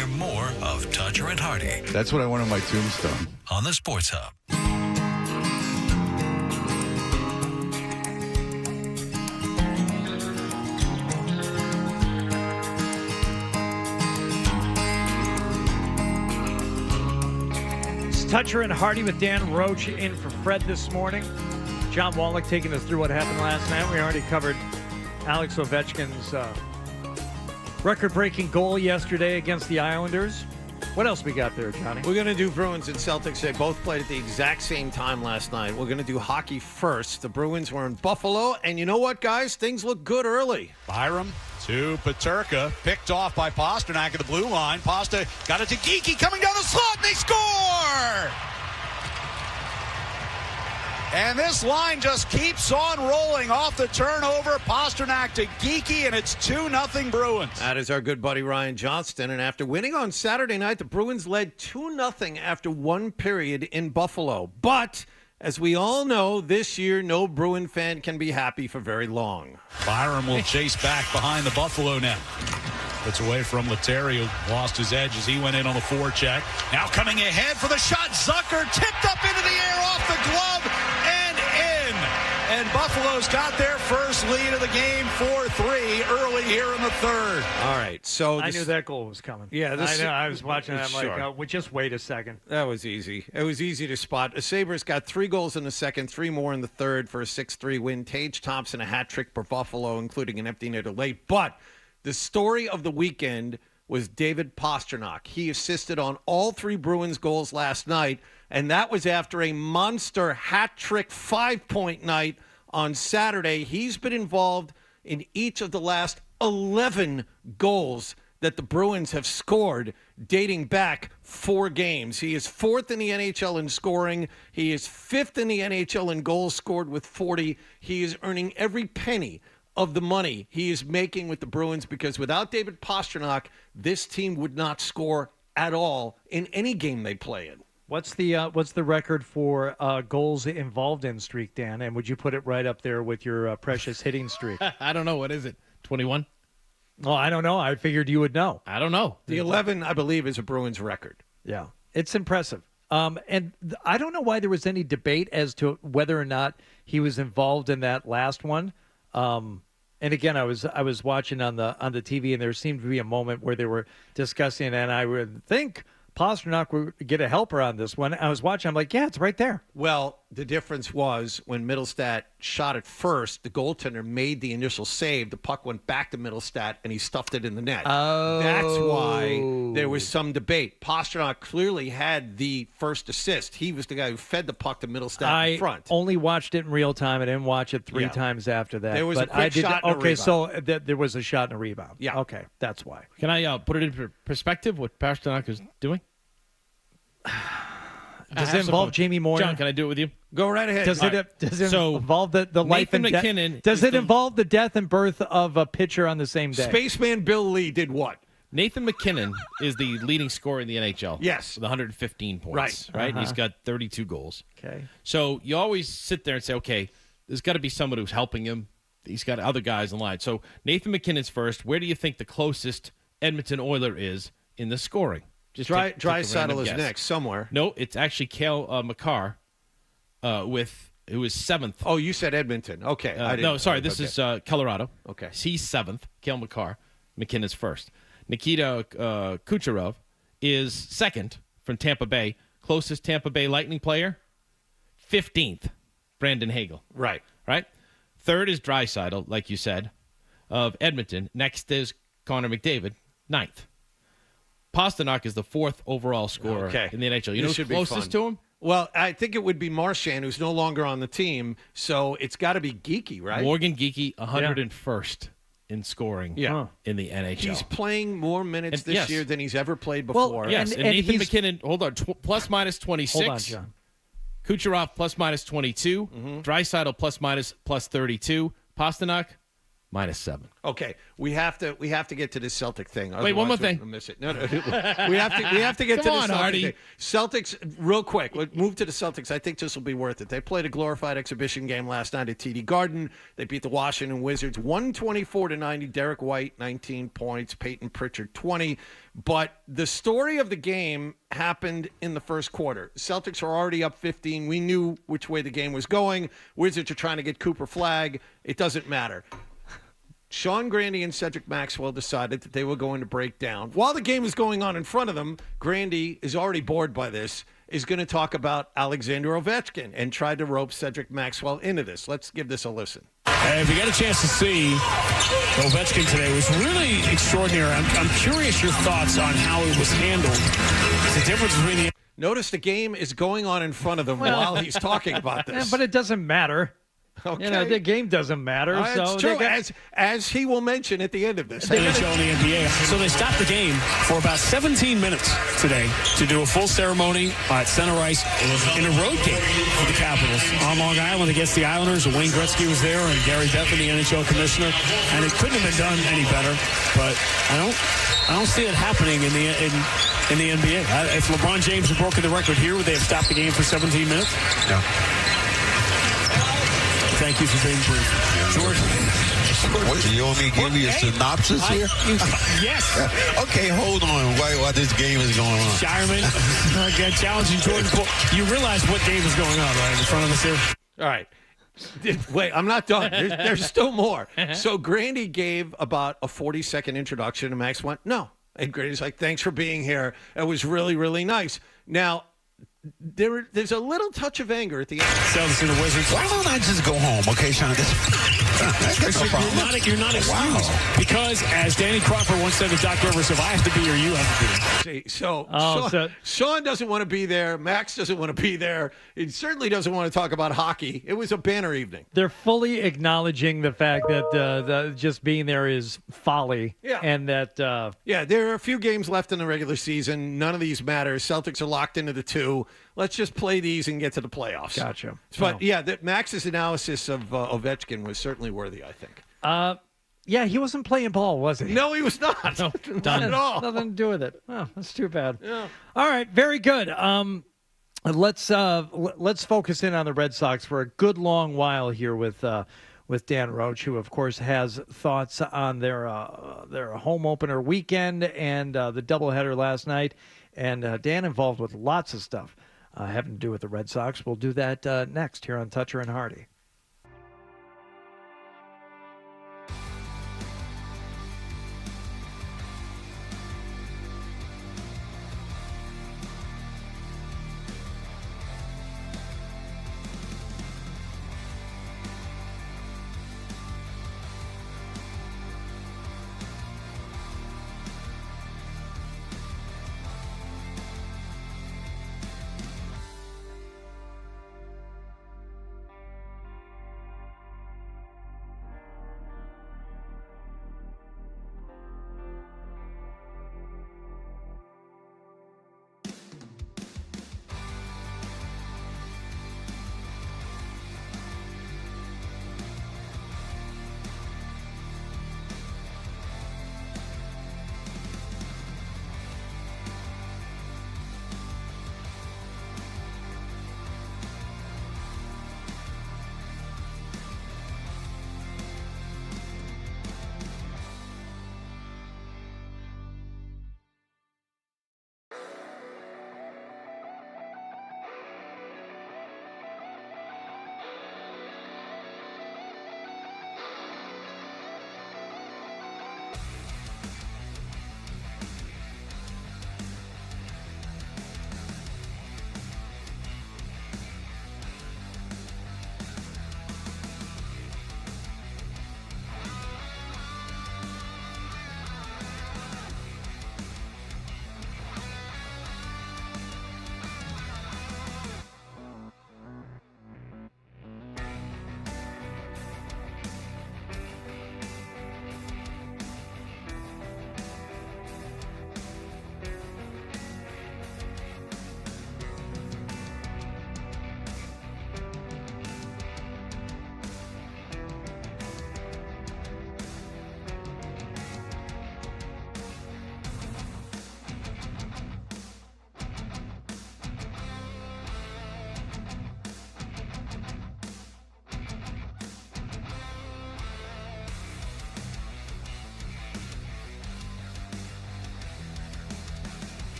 hear more of Toucher and Hardy That's what I want on my tombstone. on the Sports Hub. Toucher and Hardy with Dan Roach in for Fred this morning. John Wallach taking us through what happened last night. We already covered Alex Ovechkin's record-breaking goal yesterday against the Islanders. What else we got there, Johnny? We're going to do Bruins and Celtics. They both played at the exact same time last night. We're going to do hockey first. The Bruins were in Buffalo, and you know what, guys? Things look good early. Byram to Peterka, picked off by Pastrnak at the blue line. Pasta got it to Geekie coming down the slot, and they score! And this line just keeps on rolling off the turnover. Pastrnak to Geekie, and it's 2-0 Bruins. That is our good buddy Ryan Johnston. And after winning on Saturday night, the Bruins led 2-0 after one period in Buffalo. But as we all know, this year, no Bruin fan can be happy for very long. Byram will chase back behind the Buffalo net. It's away from Lettieri, who lost his edge as he went in on the forecheck. Now coming ahead for the shot. Zucker tipped up into the air off the glove and in. And Buffalo's got their first lead of the game, 4-3, early here in the third. All right, so I knew that goal was coming. Yeah, I know. I was watching it. I'm Sure. like, well, just wait a second. That was easy. It was easy to spot. The Sabres got 3 goals in the second, 3 more in the third for a 6-3 win. Tage Thompson, a hat trick for Buffalo, including an empty netter late. But the story of the weekend was David Pastrnak. He assisted on all 3 Bruins goals last night, and that was after a monster hat trick 5-point night on Saturday. He's been involved in each of the last 11 goals that the Bruins have scored dating back 4 games. He is 4th in the NHL in scoring. He is 5th in the NHL in goals scored with 40. He is earning every penny of the money he is making with the Bruins, because without David Pastrnak, this team would not score at all in any game they play in. What's the record for goals involved in streak, Dan? And would you put it right up there with your precious hitting streak? I don't know. What is it? 21? Oh, I don't know. I figured you would know. I don't know. The 11, I believe, is a Bruins record. Yeah, it's impressive. And I don't know why there was any debate as to whether or not he was involved in that last one. And again, I was watching on the TV, and there seemed to be a moment where they were discussing, and I would think Pastrnak would get a helper on this one. I was watching. I'm like, yeah, it's right there. Well, the difference was when Mittelstadt shot it first, the goaltender made the initial save. The puck went back to Mittelstadt, and he stuffed it in the net. Oh. That's why there was some debate. Pastrnak clearly had the first assist. He was the guy who fed the puck to Mittelstadt in front. I only watched it in real time. I didn't watch it 3 times after that. There was but a quick shot and a rebound. So there was a shot and a rebound. Yeah. Okay, that's why. Can I put it in perspective what Pastrnak is doing? Does it involve Jamie Moyer? John, can I do it with you? Go right ahead. Does it involve the life Nathan and death? McKinnon Does it involve the death and birth of a pitcher on the same day? Spaceman Bill Lee did what? Nathan McKinnon is the leading scorer in the NHL. Yes. With 115 points. Right? Uh-huh. He's got 32 goals. Okay. So you always sit there and say, okay, there's got to be someone who's helping him. He's got other guys in line. So Nathan McKinnon's first. Where do you think the closest Edmonton Oiler is in the scoring? Just Draisaitl is next somewhere. No, it's actually Cale Makar who is 7th. Oh, you said Edmonton. Okay. This is Colorado. Okay. He's 7th. Cale Makar. McKinnon's first. Nikita Kucherov is 2nd from Tampa Bay. Closest Tampa Bay Lightning player, 15th, Brandon Hagel. Right. 3rd is Draisaitl, like you said, of Edmonton. Next is Connor McDavid, 9th. Pastrnak is the 4th overall scorer in the NHL. You know who's closest to him? Well, I think it would be Marchand, who's no longer on the team, so it's got to be Geekie, right? Morgan Geekie, 101st in scoring in the NHL. He's playing more minutes this year than he's ever played before. Well, yes, and Nathan McKinnon, hold on, plus minus 26. Hold on, John. Kucherov plus minus 22. Draisaitl plus 32. Pastrnak -7. Okay, we have to get to this Celtic thing. Wait, one more Otherwise, thing. we'll miss it. No, we have to get to Come the on, Celtic Artie. thing. Celtics, real quick. We'll move to the Celtics. I think this will be worth it. They played a glorified exhibition game last night at TD Garden. They beat the Washington Wizards 124-90. Derek White 19 points. Peyton Pritchard 20. But the story of the game happened in the first quarter. Celtics are already up 15. We knew which way the game was going. Wizards are trying to get Cooper Flagg. It doesn't matter. Sean Grandy and Cedric Maxwell decided that they were going to break down. While the game is going on in front of them, Grandy is already bored by this, is going to talk about Alexander Ovechkin and tried to rope Cedric Maxwell into this. Let's give this a listen. If you got a chance to see Ovechkin today, it was really extraordinary. I'm curious your thoughts on how it was handled. The difference between the... Notice the game is going on in front of them while he's talking about this. But it doesn't matter. Okay. The game doesn't matter. So it's true, as he will mention at the end of this. NHL and the NBA. So they stopped the game for about 17 minutes today to do a full ceremony at Center Ice in a road game for the Capitals on Long Island against the Islanders. And Wayne Gretzky was there and Gary Bettman, the NHL commissioner. And it couldn't have been done any better. But I don't see it happening in the NBA. If LeBron James had broken the record here, would they have stopped the game for 17 minutes? No. Thank you for being brief. George. What, you want me to give you a synopsis here? Yes. Okay, hold on. While this game is going on. Shireman, again, challenging Jordan Poole. You realize what game is going on, right, in front of us here? All right. Wait, I'm not done. There's still more. So Grandy gave about a 40-second introduction, and Max went, no. And Grandy's like, thanks for being here. It was really, really nice. Now, there's a little touch of anger at the end. Celtics and the Wizards. Why don't I just go home, okay, Sean? You're not excused. Because, as Danny Crawford once said to Doc Rivers, if I have to be here, you have to be. See, so Sean doesn't want to be there. Max doesn't want to be there. He certainly doesn't want to talk about hockey. It was a banner evening. They're fully acknowledging the fact that just being there is folly. Yeah. And that... there are a few games left in the regular season. None of these matter. Celtics are locked into the 2. Let's just play these and get to the playoffs. Gotcha. But, Max's analysis of Ovechkin was certainly worthy, I think. Yeah, he wasn't playing ball, was he? No, he was not. No, not at all. Nothing to do with it. Oh, that's too bad. Yeah. All right, very good. Let's focus in on the Red Sox for a good long while here with Dan Roach, who of course has thoughts on their home opener weekend and the doubleheader last night. And Dan involved with lots of stuff having to do with the Red Sox. We'll do that next here on Toucher and Hardy.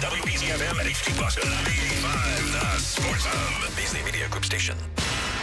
WBZFM and HD Boston. 98.5 The Sports Hub. Beasley Media Group Station.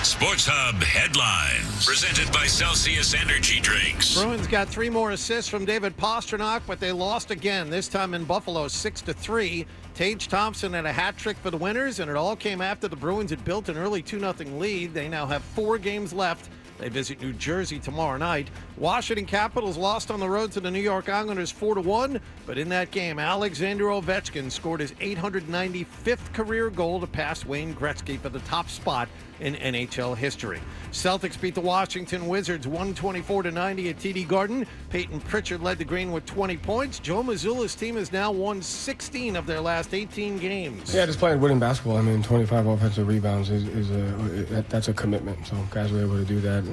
Sports Hub headlines. Presented by Celsius Energy Drinks. Bruins got 3 more assists from David Pastrnak, but they lost again, this time in Buffalo, 6-3. Tage Thompson had a hat trick for the winners, and it all came after the Bruins had built an early 2-0 lead. They now have 4 games left. They visit New Jersey tomorrow night. Washington Capitals lost on the road to the New York Islanders 4-1, but in that game, Alexander Ovechkin scored his 895th career goal to pass Wayne Gretzky for the top spot in NHL history. Celtics beat the Washington Wizards 124-90 at TD Garden. Peyton Pritchard led the Green with 20 points. Joe Mazzulla's team has now won 16 of their last 18 games. Yeah, just playing winning basketball. I mean, 25 offensive rebounds that's a commitment. So guys were able to do that.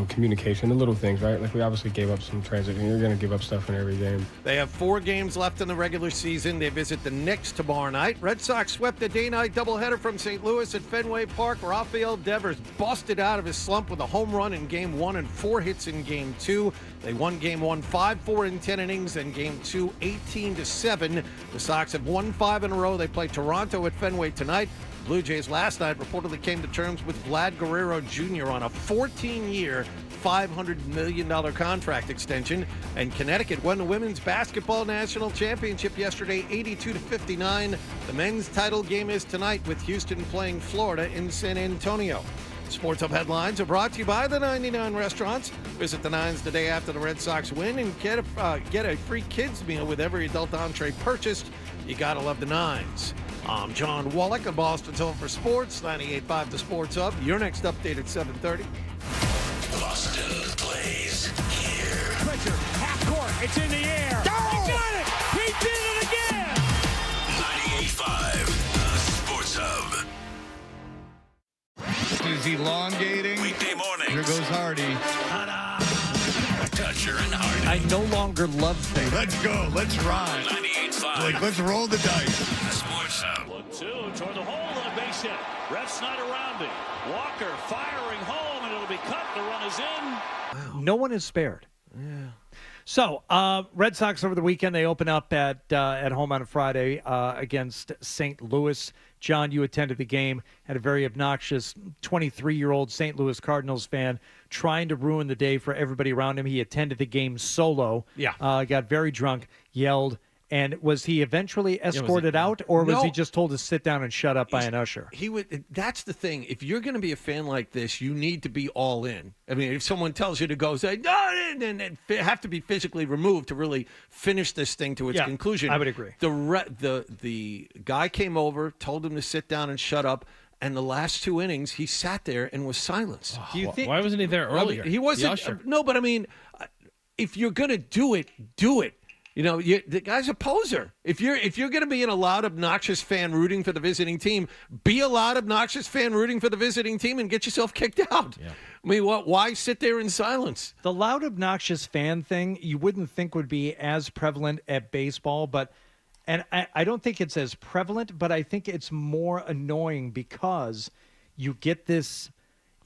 Communication, the little things, right? Like we obviously gave up some transition. You're going to give up stuff in every game. They have 4 games left in the regular season. They visit the Knicks tomorrow night. Red Sox swept a day-night doubleheader from St. Louis at Fenway Park. Rafael Devers busted out of his slump with a home run in Game 1 and 4 hits in Game 2. They won Game 1 5-4 in 10 innings, and Game 2 18-7. The Sox have won 5 in a row. They play Toronto at Fenway tonight. Blue Jays last night reportedly came to terms with Vlad Guerrero Jr. on a 14-year, $500 million contract extension. And Connecticut won the women's basketball national championship yesterday, 82-59. The men's title game is tonight with Houston playing Florida in San Antonio. Sports Hub headlines are brought to you by the 99 Restaurants. Visit the Nines the day after the Red Sox win and get a free kids meal with every adult entree purchased. You gotta love the Nines. I'm John Wallach of Boston's Home for Sports, 98.5 The Sports Hub. Your next update at 7:30. Boston plays here. Pritchard, half court, it's in the air. He got it! He did it again! 98.5 The Sports Hub. Is elongating. Weekday mornings. Here goes Hardy. Dutcher and Hardy. I no longer love things. Let's go. Let's ride. 98.5. Like, let's roll the dice. The Sports Hub. 1-2 toward the hole and a base hit. Ref's not around it. Walker firing home, and it'll be cut. The run is in. Wow. No one is spared. Yeah. So, Red Sox over the weekend, they open up at home on a Friday against St. Louis. John, you attended the game, had a very obnoxious 23-year-old St. Louis Cardinals fan trying to ruin the day for everybody around him. He attended the game solo. Yeah. Got very drunk, yelled. And was he eventually escorted out, or was he just told to sit down and shut up by an usher? He would. That's the thing. If you're going to be a fan like this, you need to be all in. I mean, if someone tells you to go, say no, and have to be physically removed to really finish this thing to its conclusion. I would agree. The guy came over, told him to sit down and shut up. And the last 2 innings, he sat there and was silenced. Do you think? Why wasn't he there earlier? He wasn't. No, but I mean, if you're going to do it, do it. You know, the guy's a poser. If you're going to be a loud, obnoxious fan rooting for the visiting team, be a loud, obnoxious fan rooting for the visiting team and get yourself kicked out. Yeah. I mean, why sit there in silence? The loud, obnoxious fan thing you wouldn't think would be as prevalent at baseball, and I don't think it's as prevalent, but I think it's more annoying because you get this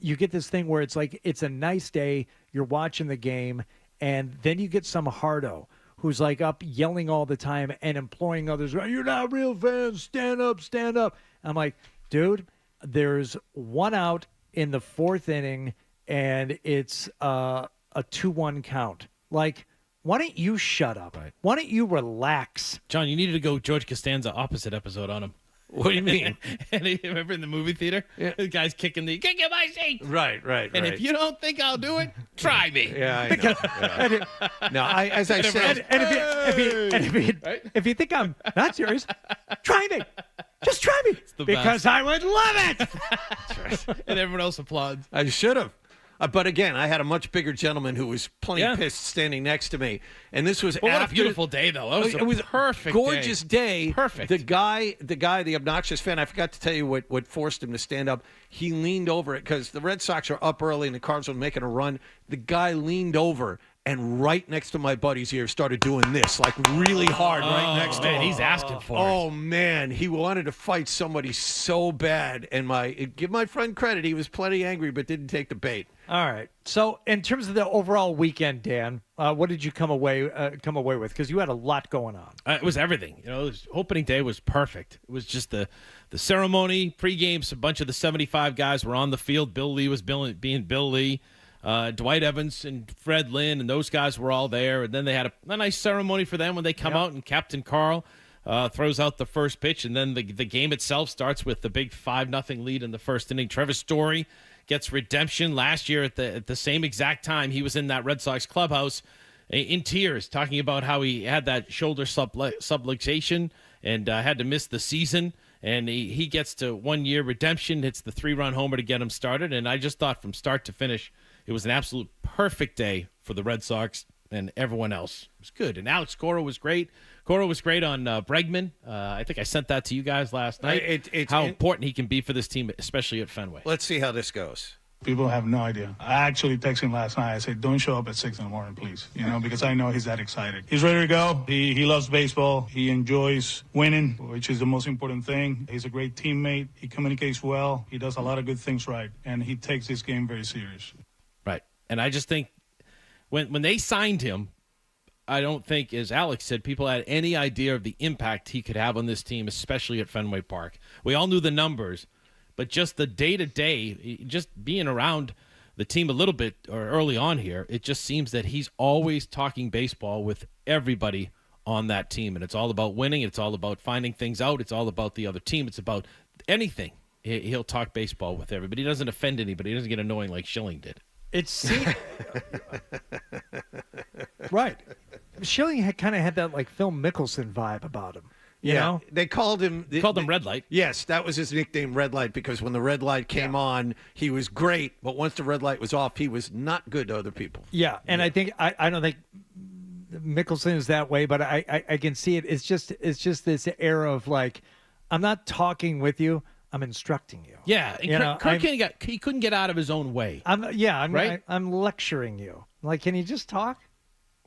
thing where it's like it's a nice day, you're watching the game, and then you get some hardo who's like up yelling all the time and imploring others, you're not real fans, stand up, stand up. I'm like, dude, there's 1 out in the 4th inning, and it's a 2-1 count. Like, why don't you shut up? Right. Why don't you relax? John, you needed to go George Costanza opposite episode on him. What do you mean? And remember in the movie theater? Yeah. The guy's kick in my seat. Right. And if you don't think I'll do it, try me. Yeah, I know. Yeah. No, as I said. If you think I'm not serious, try me. Just try me. Because I would love it. That's right. And everyone else applauds. I should have. But again, I had a much bigger gentleman who was plenty pissed standing next to me, and this was what a beautiful day, though. It was a perfect, gorgeous day. Perfect. The guy, the obnoxious fan. I forgot to tell you what forced him to stand up. He leaned over it because the Red Sox are up early and the Cardinals were making a run. The guy leaned over and right next to my buddy's ear started doing this, like really hard, right next to him. He's asking for it. Oh man, he wanted to fight somebody so bad, and give my friend credit, he was plenty angry but didn't take the bait. All right. So, in terms of the overall weekend, Dan, what did you come away with? Because you had a lot going on. It was everything. Opening day was perfect. It was just the ceremony, pregame. A bunch of the 75 guys were on the field. Bill Lee was being Bill Lee. Dwight Evans and Fred Lynn and those guys were all there. And then they had a nice ceremony for them when they come out, and Captain Carl throws out the first pitch. And then the game itself starts with the big 5-0 lead in the first inning. Trevor Story gets redemption. Last year at the same exact time, he was in that Red Sox clubhouse in tears, talking about how he had that shoulder subluxation and had to miss the season. And he gets to 1 year redemption, hits the 3-run homer to get him started. And I just thought from start to finish, it was an absolute perfect day for the Red Sox and everyone else. It was good. And Alex Cora was great. Cora was great on Bregman. I think I sent that to you guys last night. How important he can be for this team, especially at Fenway. Let's see how this goes. People have no idea. I actually texted him last night. I said, don't show up at 6 in the morning, please. Because I know he's that excited. He's ready to go. He loves baseball. He enjoys winning, which is the most important thing. He's a great teammate. He communicates well. He does a lot of good things right. And he takes this game very serious. Right. And I just think when they signed him, I don't think, as Alex said, people had any idea of the impact he could have on this team, especially at Fenway Park. We all knew the numbers, but just the day-to-day, just being around the team a little bit or early on here, it just seems that he's always talking baseball with everybody on that team. And it's all about winning. It's all about finding things out. It's all about the other team. It's about anything. He'll talk baseball with everybody. He doesn't offend anybody. He doesn't get annoying like Schilling did. Right. Schilling kind of had that like Phil Mickelson vibe about him. You know? They called him Red Light. Yes, that was his nickname, Red Light, because when the red light came on, he was great, but once the red light was off, he was not good to other people. Yeah, and I think I don't think Mickelson is that way, but I can see it. It's just this era of like, I'm not talking with you, I'm instructing you. Yeah, and Kirk he couldn't get out of his own way. I'm lecturing you. Like, can you just talk?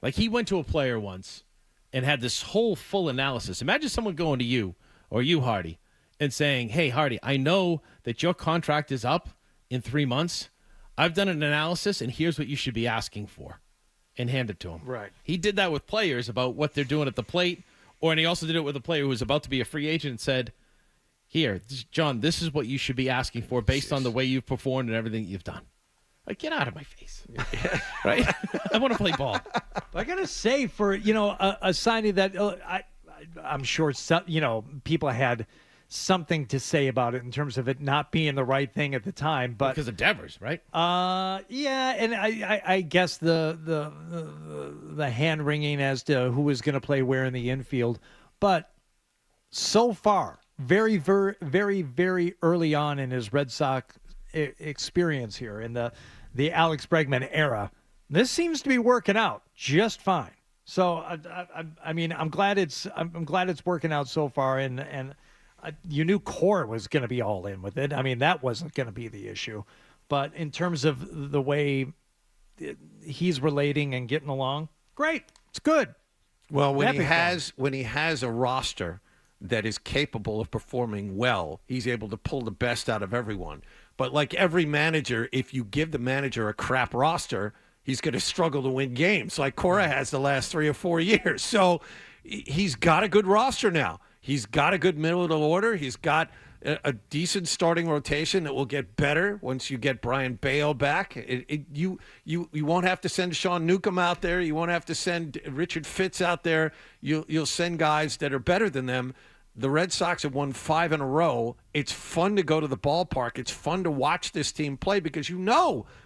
Like, he went to a player once and had this whole full analysis. Imagine someone going to you, or you, Hardy, and saying, hey, Hardy, I know that your contract is up in 3 months. I've done an analysis, and here's what you should be asking for, and hand it to him. Right. He did that with players about what they're doing at the plate, and he also did it with a player who was about to be a free agent and said, here, John, this is what you should be asking for based on the way you've performed and everything you've done. Like, get out of my face. Right? I want to play ball. I got to say, for, a signing that I'm sure, people had something to say about it in terms of it not being the right thing at the time. But because of Devers, right? Yeah, and I guess the hand-wringing as to who was going to play where in the infield. But so far, very, very, very, very early on in his Red Sox experience here in the Alex Bregman era, this seems to be working out just fine. So I mean, I'm glad it's working out so far, and you knew Core was going to be all in with it. I mean, that wasn't going to be the issue, but in terms of the way he's relating and getting along, great, it's good. Well, when he has a roster that is capable of performing well, he's able to pull the best out of everyone. But like every manager, if you give the manager a crap roster, he's going to struggle to win games like Cora has the last 3 or 4 years. So he's got a good roster now. He's got a good middle of the order. He's got a decent starting rotation that will get better once you get Brian Bayo back. You won't have to send Sean Newcomb out there. You won't have to send Richard Fitz out there. You'll send guys that are better than them. The Red Sox have won 5 in a row. It's fun to go to the ballpark. It's fun to watch this team play because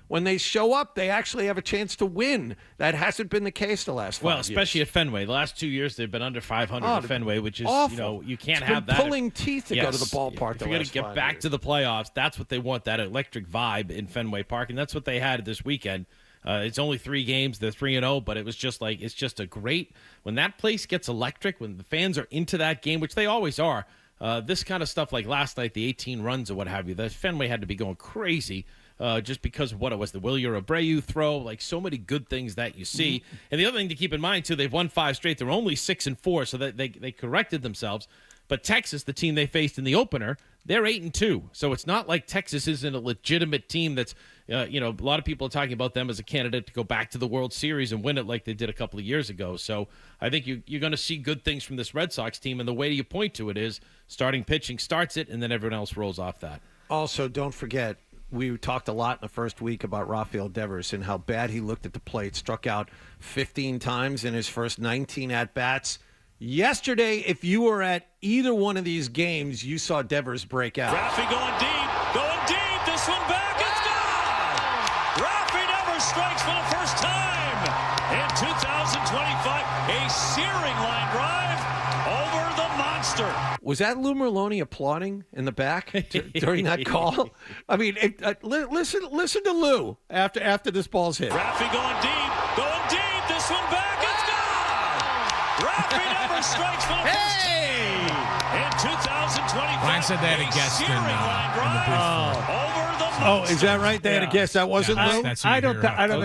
when they show up, they actually have a chance to win. That hasn't been the case the last 5 years. Well, especially at Fenway. The last 2 years, they've been under 500 at Fenway, which is, awful. You can't It's have been that. Pulling teeth to go to the ballpark. If you're going to get back to the playoffs, that's what they want, that electric vibe in Fenway Park, and that's what they had this weekend. It's only 3 games. They're 3-0, but it was just like, it's just a great, when that place gets electric, when the fans are into that game, which they always are, this kind of stuff like last night, the 18 runs or what have you, the Fenway had to be going crazy just because of what it was, the Wilyer Abreu throw, like so many good things that you see. Mm-hmm. And the other thing to keep in mind, too, they've won 5 straight. They're only 6-4, so that they corrected themselves. But Texas, the team they faced in the opener, They're 8-2, so it's not like Texas isn't a legitimate team. That's a lot of people are talking about them as a candidate to go back to the World Series and win it like they did a couple of years ago. So I think you're going to see good things from this Red Sox team, and the way you point to it is starting pitching starts it, and then everyone else rolls off that. Also, don't forget, we talked a lot in the first week about Rafael Devers and how bad he looked at the plate. Struck out 15 times in his first 19 at-bats. Yesterday, if you were at either one of these games, you saw Devers break out. Raffy going deep. This one back, it's gone. Raffy Devers strikes for the first time in 2025. A searing line drive over the monster. Was that Lou Merlone applauding in the back during that call? I mean, listen to Lou after this ball's hit. Raffy going deep. This one back, it's gone. Raffy Devers strikes for the first time in 2025. Ryan said they had a guest in the booth. Oh, is that right? They had a guest. That wasn't Lou? I don't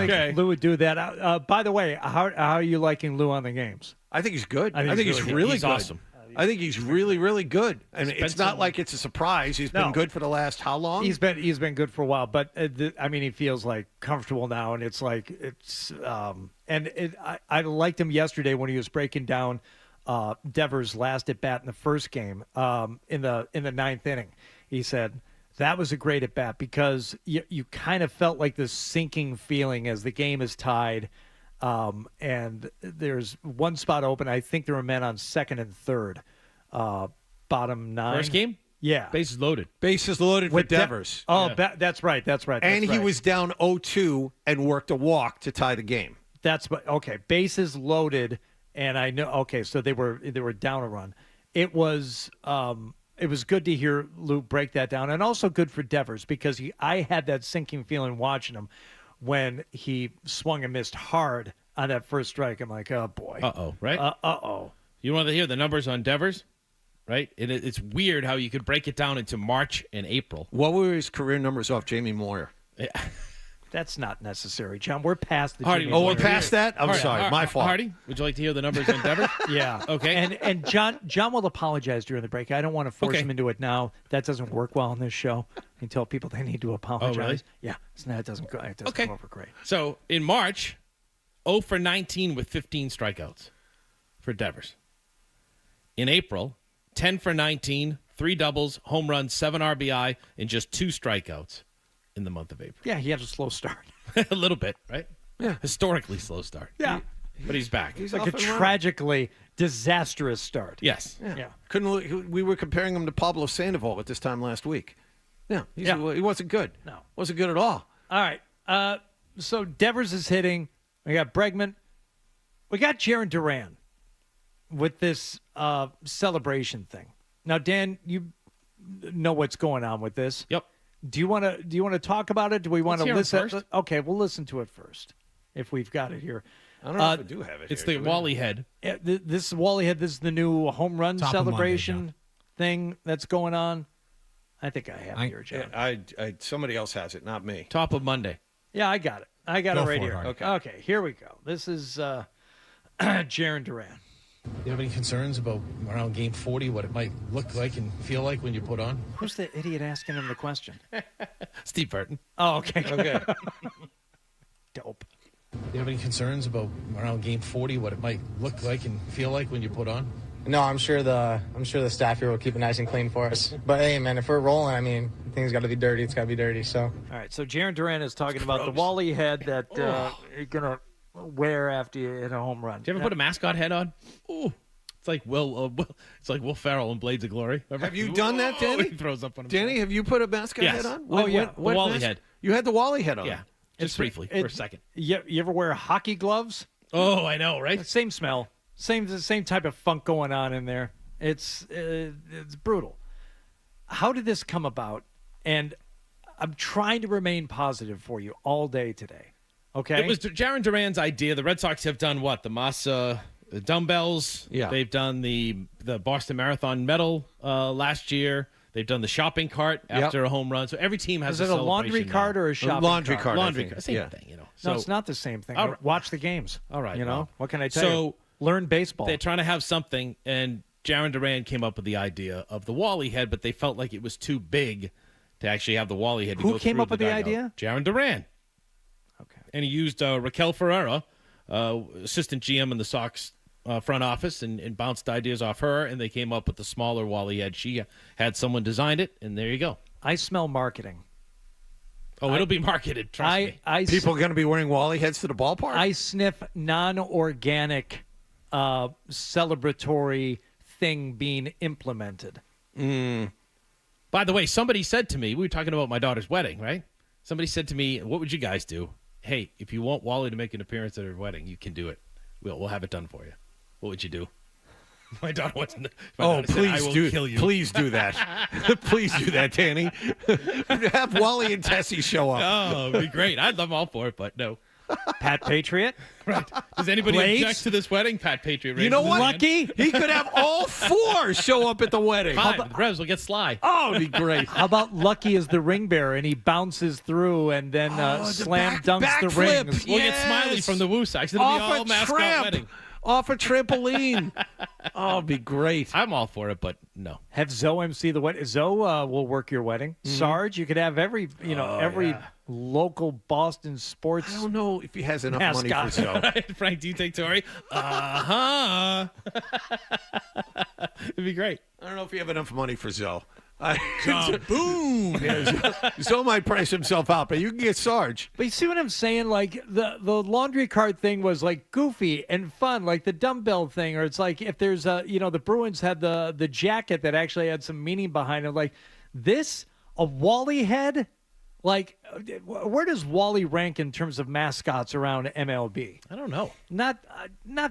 think Lou would do that. By the way, how are you liking Lou on the games? I think he's good. I think he's really really He's good. awesome. I think he's really, really good. I mean, it's not like it's a surprise. He's been good for the last how long? He's been good for a while, but he feels like comfortable now, and I liked him yesterday when he was breaking down Devers' last at bat in the first game in the ninth inning. He said that was a great at bat because you kind of felt like this sinking feeling as the game is tied. And there's one spot open. I think there were men on second and third, bottom nine. First game? Yeah. Bases loaded. Bases loaded with Devers. That's right. And he was down 0-2 and worked a walk to tie the game. Okay. Bases loaded, and I know. Okay, so they were down a run. It was good to hear Luke break that down, and also good for Devers because I had that sinking feeling watching him. When he swung and missed hard on that first strike, I'm like, oh, boy. Uh-oh, right? Uh-oh. You want to hear the numbers on Devers? Right? It's weird how you could break it down into March and April. What were his career numbers off Jamie Moyer? Yeah. That's not necessary, John. We're past the Hardy. Jamie we're past that? I'm sorry. My fault. Hardy, would you like to hear the numbers on Devers? Yeah. Okay. And John will apologize during the break. I don't want to force him into it now. That doesn't work well on this show. You tell people they need to apologize. Oh, really? Yeah. It doesn't come over great. So in March, 0 for 19 with 15 strikeouts for Devers. In April, 10 for 19, 3 doubles, home run, 7 RBI, and just 2 strikeouts in the month of April. Yeah, he had a slow start. A little bit, right? Yeah. Historically slow start. Yeah. But he's back. He's like a tragically disastrous start. Yes. Yeah. We were comparing him to Pablo Sandoval at this time last week. Yeah. He wasn't good. No. Wasn't good at all. All right. So Devers is hitting. We got Bregman. We got Jaron Duran with this celebration thing. Now, Dan, you know what's going on with this. Yep. Do you want to talk about it? Do we want to listen? First? Okay, we'll listen to it first if we've got it here. I don't know if I do have it. It's the Wally head. This is Wally head. This is the new home run Top of celebration Monday, thing that's going on. I think I have it here, John. I somebody else has it, not me. Top of Monday. Yeah, I got it. I got Go it right for it, here. Hardy. Okay, here we go. This is Jaron Duran. You have any concerns about around game 40, what it might look like and feel like when you put on? Who's the idiot asking him the question? Steve Burton. Oh, okay. Okay. Dope. You have any concerns about around game 40, what it might look like and feel like when you put on? No, I'm sure the staff here will keep it nice and clean for us. But hey, man, if we're rolling, I mean, things got to be dirty. It's got to be dirty. So. All right. So Jaron Duran is talking about the Wally head that you're gonna wear after you hit a home run. Do you ever put a mascot head on? Ooh, it's like Will Ferrell in Blades of Glory. Remember? Have you done that, Danny? He throws up on himself. Danny, have you put a mascot Yes. head on? The Wally head. You had the Wally head on. Yeah, just briefly for a second. You ever wear hockey gloves? Oh, I know, right? Same smell, same type of funk going on in there. It's brutal. How did this come about? And I'm trying to remain positive for you all day today. Okay. It was Jaron Duran's idea. The Red Sox have done what? The Massa dumbbells. Yeah. They've done the Boston Marathon medal last year. They've done the shopping cart after a home run. So every team has Is it a laundry cart or a shopping laundry cart? Laundry cart. Same thing, you know. No, it's not the same thing. All right. Watch the games. All right. You know, well, what can I tell you? Learn baseball. They're trying to have something, and Jaron Duran came up with the idea of the Wally head, but they felt like it was too big to actually have the Wally head. Who came up with the idea? Jaron Duran. Okay. And he used Raquel Ferreira, assistant GM in the Sox front office, and bounced ideas off her, and they came up with the smaller Wally head. She had someone designed it, and there you go. I smell marketing. Oh, it'll be marketed. Trust me. People are going to be wearing Wally heads to the ballpark? I sniff non-organic, celebratory thing being implemented. By the way, somebody said to me, we were talking about my daughter's wedding, right? Somebody said to me, what would you guys do? Hey, if you want Wally to make an appearance at her wedding, you can do it. We'll have it done for you. What would you do? My daughter wasn't. Please do. Kill you. Please do that. Please do that, Danny. Have Wally and Tessie show up. Oh, it'd be great. I'm all for it, but no. Pat Patriot? Right. Does anybody Blades? object to this wedding? Pat Patriot. You know what? Lucky? He could have all four show up at the wedding. Fine, the Revs will get Sly. Oh, it'd be great. How about Lucky as the ring bearer, and he bounces through and then slam dunks the backflip. rings? We'll get Smiley from the Woo Sox. It'll be all mascot wedding. Off a trampoline. Oh, it'd be great. I'm all for it, but no. Have Zoe MC the wedding. Zoe will work your wedding. Sarge, you could have every local Boston sports. I don't know if he has enough mascot. money for Zoe. Right, Frank, do you take Tori? Uh-huh. It'd be great. I don't know if you have enough money for Zoe. Boom. Zoe might price himself out, but you can get Sarge. But you see what I'm saying? Like the laundry cart thing was like goofy and fun, like the dumbbell thing, or it's like if there's the Bruins had the jacket that actually had some meaning behind it. Like this, a Wally head. Like, where does Wally rank in terms of mascots around MLB? I don't know. Not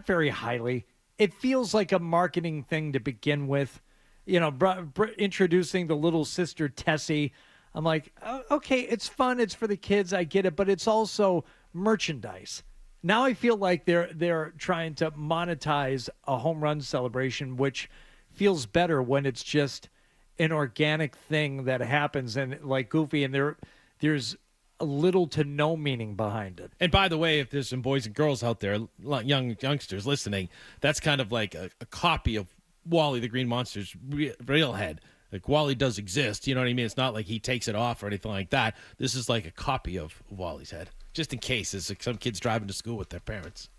very highly. It feels like a marketing thing to begin with. Introducing the little sister Tessie. I'm like, okay, it's fun. It's for the kids. I get it. But it's also merchandise. Now I feel like they're trying to monetize a home run celebration, which feels better when it's just an organic thing that happens and like goofy, and there's a little to no meaning behind it. And by the way, if there's some boys and girls out there, youngsters listening, that's kind of like a copy of Wally the Green Monster's real head. Like Wally does exist, you know what I mean? It's not like he takes it off or anything like that. This is like a copy of Wally's head, just in case there's like some kids driving to school with their parents.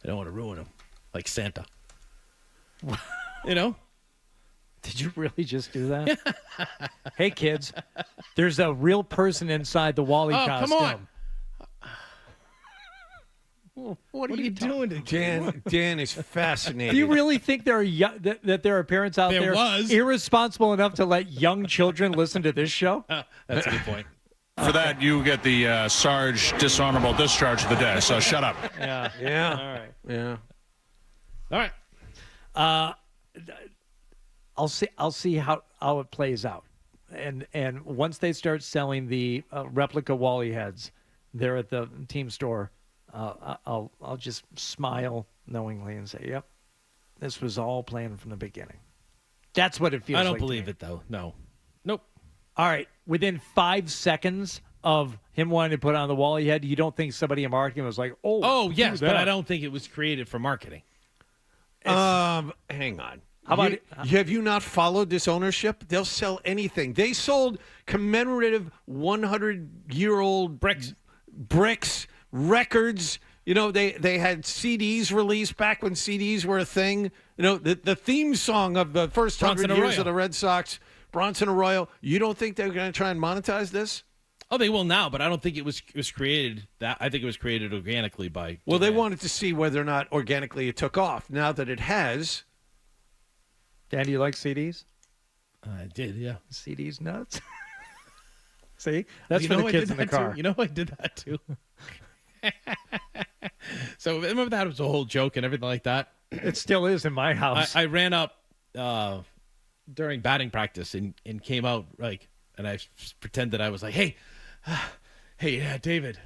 They don't want to ruin them, like Santa. You know? Did you really just do that? Hey, kids, there's a real person inside the Wally costume. Come on. What are you doing? Dan is fascinated. Do you really think there are that there are parents out there irresponsible enough to let young children listen to this show? That's a good point. For that, you get the Sarge dishonorable discharge of the day. So shut up. Yeah. Yeah. All right. All right. I'll see how it plays out, and once they start selling the replica Wally heads there at the team store. I'll just smile knowingly and say, "Yep, this was all planned from the beginning." That's what it feels like. I don't believe it though. No, nope. All right, within 5 seconds of him wanting to put on the Wally head, you don't think somebody in marketing was like, "Oh, yes," but I don't think it was created for marketing. Hang on. How about have you not followed this ownership? They'll sell anything. They sold commemorative 100-year-old bricks. Records, they had CDs released back when CDs were a thing. The theme song of the first 100 years of the Red Sox, Bronson Arroyo. You don't think they're going to try and monetize this? Oh, they will now, but I don't think it was created. I think it was created organically by. Well, they wanted to see whether or not organically it took off. Now that it has. Dan, do you like CDs? I did, yeah. CDs nuts. See, that's for the kids in the car. You know, I did that too. So remember that was a whole joke and everything like that? It still is in my house. I ran up during batting practice and came out and I pretended I was like, hey, David,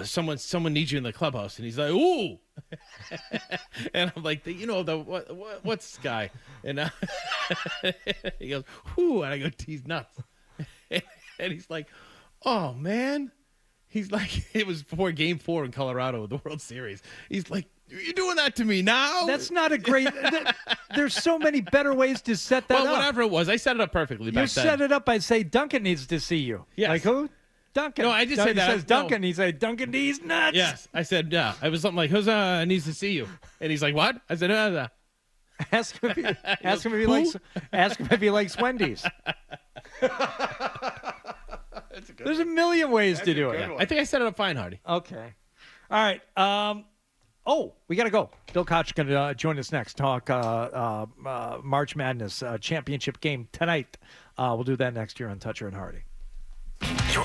someone needs you in the clubhouse. And he's like, ooh. And I'm like, what's this guy? And he goes, ooh. And I go, he's nuts. And he's like, oh, man. He's like, it was before Game 4 in Colorado of the World Series. He's like, you're doing that to me now? That's not a great there's so many better ways to set that up. Well, whatever it was, I set it up perfectly back then. You set it up by saying Duncan needs to see you. Yes. Like who? Duncan. No, I just said that. He says Duncan. He said Duncan D's nuts. Yes, I said yeah. I was something like, "Who's needs to see you?" And he's like, "What?" I said, "No." Ask him if he likes Wendy's. There's a million ways to do it. I think I set it up fine, Hardy. Okay. All right. We got to go. Bill Koch is going to join us next. Talk March Madness championship game tonight. We'll do that next year on Toucher and Hardy. You're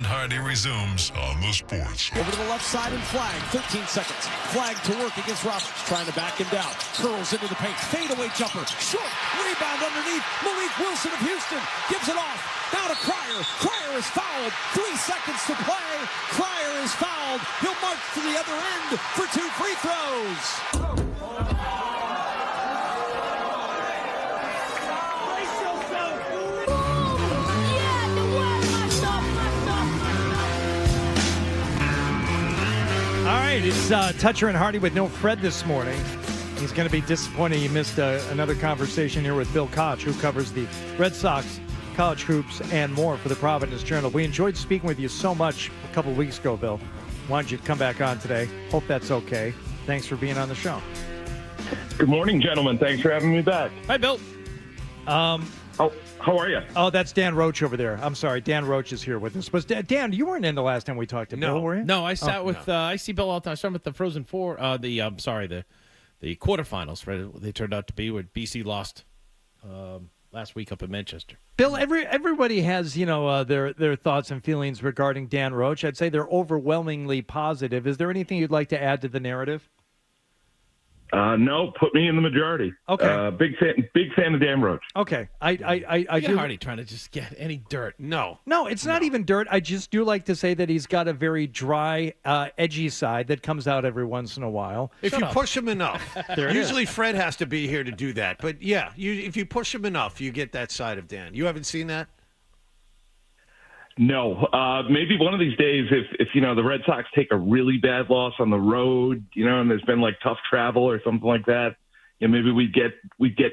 Hardy resumes on the Sports. Over to the left side and flag. 13 seconds. Flag to work against Roberts. Trying to back him down. Curls into the paint. Fadeaway jumper. Short. Rebound underneath. Malik Wilson of Houston gives it off. Now to Cryer. Cryer is fouled. 3 seconds to play. Cryer is fouled. He'll march to the other end for 2 free throws. All right, it's Toucher and Hardy with no Fred this morning. He's going to be disappointed he missed another conversation here with Bill Koch, who covers the Red Sox, college hoops, and more for the Providence Journal. We enjoyed speaking with you so much a couple of weeks ago, Bill. Wanted you to come back on today. Hope that's okay. Thanks for being on the show. Good morning, gentlemen. Thanks for having me back. Hi, Bill. How are you? Oh, that's Dan Roach over there. I'm sorry. Dan Roach is here with us. Was Dan, you weren't in the last time we talked to Bill, were you? No, I sat with, I see Bill all the time. I started with the Frozen Four, the quarterfinals, right? They turned out to be where BC lost last week up in Manchester. Bill, everybody has, their thoughts and feelings regarding Dan Roach. I'd say they're overwhelmingly positive. Is there anything you'd like to add to the narrative? No, put me in the majority. Okay. Big fan of Dan Roach. Okay. I do. Hardy trying to just get any dirt. No, it's not even dirt. I just do like to say that he's got a very dry, edgy side that comes out every once in a while. If you push him enough. Usually is. Fred has to be here to do that. But yeah, if you push him enough, you get that side of Dan. You haven't seen that? No, maybe one of these days, if the Red Sox take a really bad loss on the road, and there's been like tough travel or something like that, maybe we get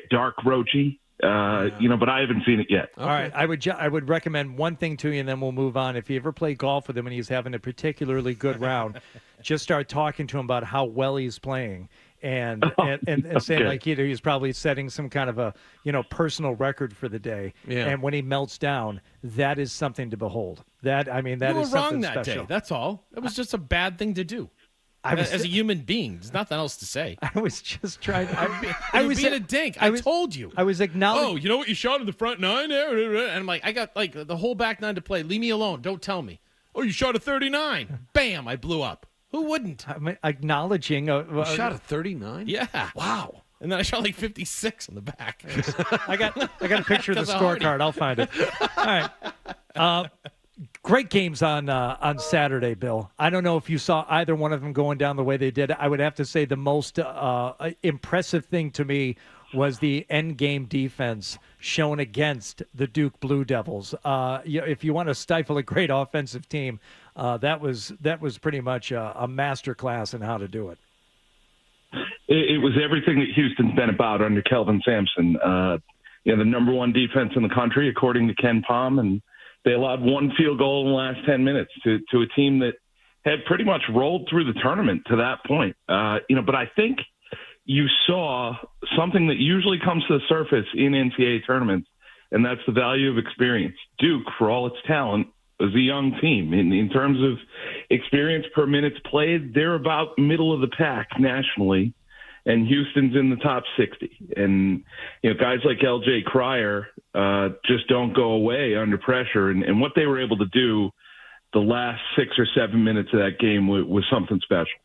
dark Roachy, but I haven't seen it yet. All right, I would recommend one thing to you, and then we'll move on. If you ever play golf with him and he's having a particularly good round, just start talking to him about how well he's playing. And saying like he's probably setting some kind of a personal record for the day. Yeah. And when he melts down, that is something to behold. That is you were something wrong that special. day. That's all. It was just a bad thing to do. As a human being, there's nothing else to say. I was just trying. I was being a dink. I told you. I was acknowledging. Oh, you know what? You shot in the front nine there, and I'm like, I got like the whole back nine to play. Leave me alone. Don't tell me. Oh, you shot a 39. Bam! I blew up. Who wouldn't? I'm acknowledging. You shot a 39? Yeah. Wow. And then I shot like 56 on the back. I got a picture of the scorecard. I'll find it. All right. Great games on Saturday, Bill. I don't know if you saw either one of them going down the way they did. I would have to say the most impressive thing to me was the end game defense shown against the Duke Blue Devils. If you want to stifle a great offensive team, that was pretty much a master class in how to do it. It was everything that Houston's been about under Kelvin Sampson. The number one defense in the country, according to Ken Palm, and they allowed one field goal in the last 10 minutes to a team that had pretty much rolled through the tournament to that point. But I think you saw something that usually comes to the surface in NCAA tournaments, and that's the value of experience. Duke, for all its talent, is a young team. In terms of experience per minutes played, they're about middle of the pack nationally, and Houston's in the top 60. And guys like L.J. Cryer just don't go away under pressure. And what they were able to do the last 6 or 7 minutes of that game was something special.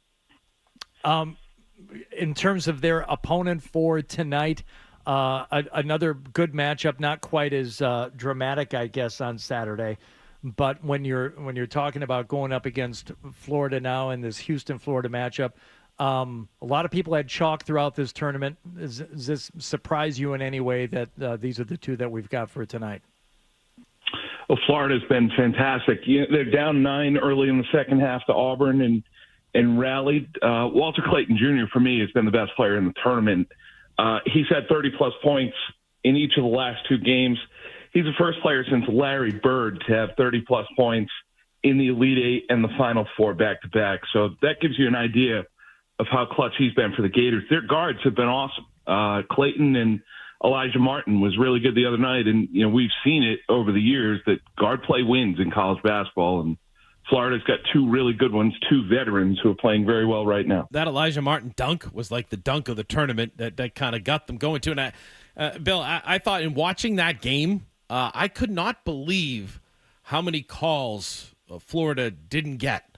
In terms of their opponent for tonight, another good matchup, not quite as dramatic, I guess, on Saturday. But when you're talking about going up against Florida now in this Houston-Florida matchup, a lot of people had chalk throughout this tournament. Does this surprise you in any way that these are the two that we've got for tonight? Well, Florida's been fantastic. They're down 9 early in the second half to Auburn and rallied. Walter Clayton Jr., for me, has been the best player in the tournament. He's had 30-plus points in each of the last 2 games. He's the first player since Larry Bird to have 30-plus points in the Elite Eight and the Final Four back-to-back. So that gives you an idea of how clutch he's been for the Gators. Their guards have been awesome. Clayton and Elijah Martin was really good the other night, and we've seen it over the years that guard play wins in college basketball, and Florida's got 2 really good ones, 2 veterans who are playing very well right now. That Elijah Martin dunk was like the dunk of the tournament that kind of got them going too. And Bill, I thought in watching that game, I could not believe how many calls Florida didn't get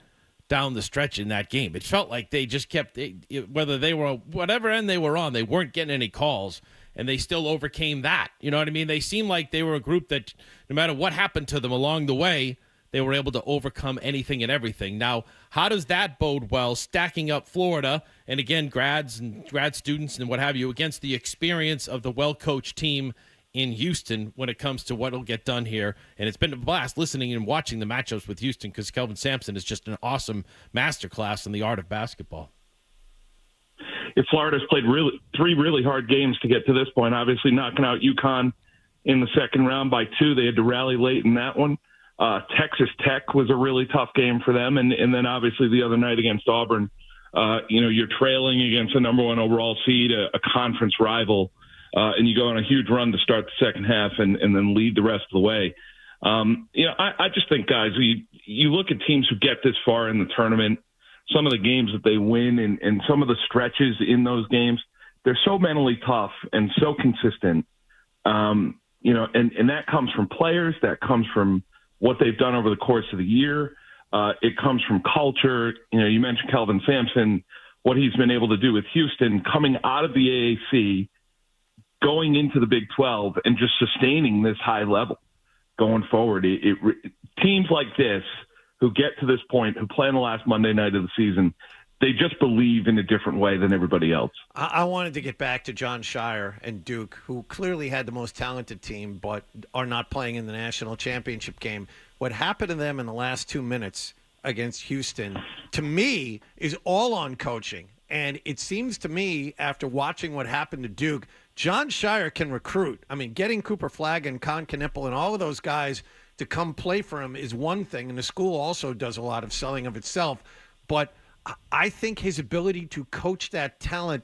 down the stretch in that game. It felt like they just kept, whether they were whatever end they were on, they weren't getting any calls, and they still overcame that. You know what I mean? They seemed like they were a group that no matter what happened to them along the way, they were able to overcome anything and everything. Now, how does that bode well, stacking up Florida, and again, grads and grad students and what have you, against the experience of the well-coached team in Houston when it comes to what will get done here? And it's been a blast listening and watching the matchups with Houston because Kelvin Sampson is just an awesome masterclass in the art of basketball. If Florida's played three really hard games to get to this point, obviously knocking out UConn in the second round by 2. They had to rally late in that one. Texas Tech was a really tough game for them. And then obviously the other night against Auburn, you're trailing against the number 1 overall seed, a conference rival, and you go on a huge run to start the second half and then lead the rest of the way. I just think, guys, you look at teams who get this far in the tournament, some of the games that they win and some of the stretches in those games, they're so mentally tough and so consistent. And that comes from players, that comes from what they've done over the course of the year. It comes from culture. You mentioned Kelvin Sampson, what he's been able to do with Houston coming out of the AAC, going into the Big 12, and just sustaining this high level going forward. Teams like this who get to this point, who play on the last Monday night of the season, they just believe in a different way than everybody else. I wanted to get back to John Shire and Duke, who clearly had the most talented team, but are not playing in the national championship game. What happened to them in the last 2 minutes against Houston, to me, is all on coaching. And it seems to me, after watching what happened to Duke, John Shire can recruit. I mean, getting Cooper Flagg and Con Knippel and all of those guys to come play for him is one thing, and the school also does a lot of selling of itself. But I think his ability to coach that talent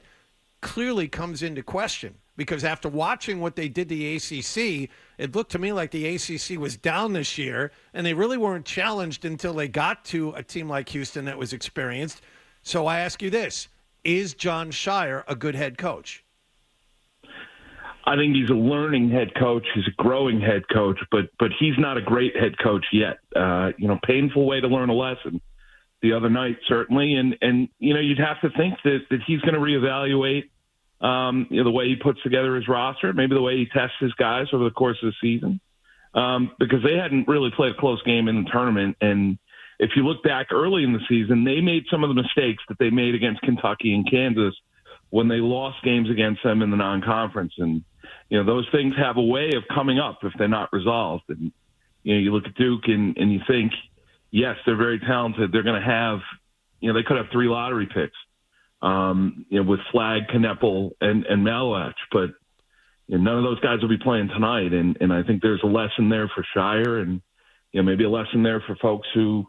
clearly comes into question, because after watching what they did to the ACC, it looked to me like the ACC was down this year, and they really weren't challenged until they got to a team like Houston that was experienced. So I ask you this, is John Shire a good head coach? I think he's a learning head coach. He's a growing head coach, but he's not a great head coach yet. Painful way to learn a lesson the other night, certainly. And you'd have to think that he's going to reevaluate the way he puts together his roster, maybe the way he tests his guys over the course of the season, because they hadn't really played a close game in the tournament. And if you look back early in the season, they made some of the mistakes that they made against Kentucky and Kansas when they lost games against them in the non-conference. And, those things have a way of coming up if they're not resolved. And, you look at Duke and you think, yes, they're very talented. They're going to have, they could have 3 lottery picks, with Flagg, Kneppel, and Malwatch, but none of those guys will be playing tonight. And I think there's a lesson there for Shire, and maybe a lesson there for folks who,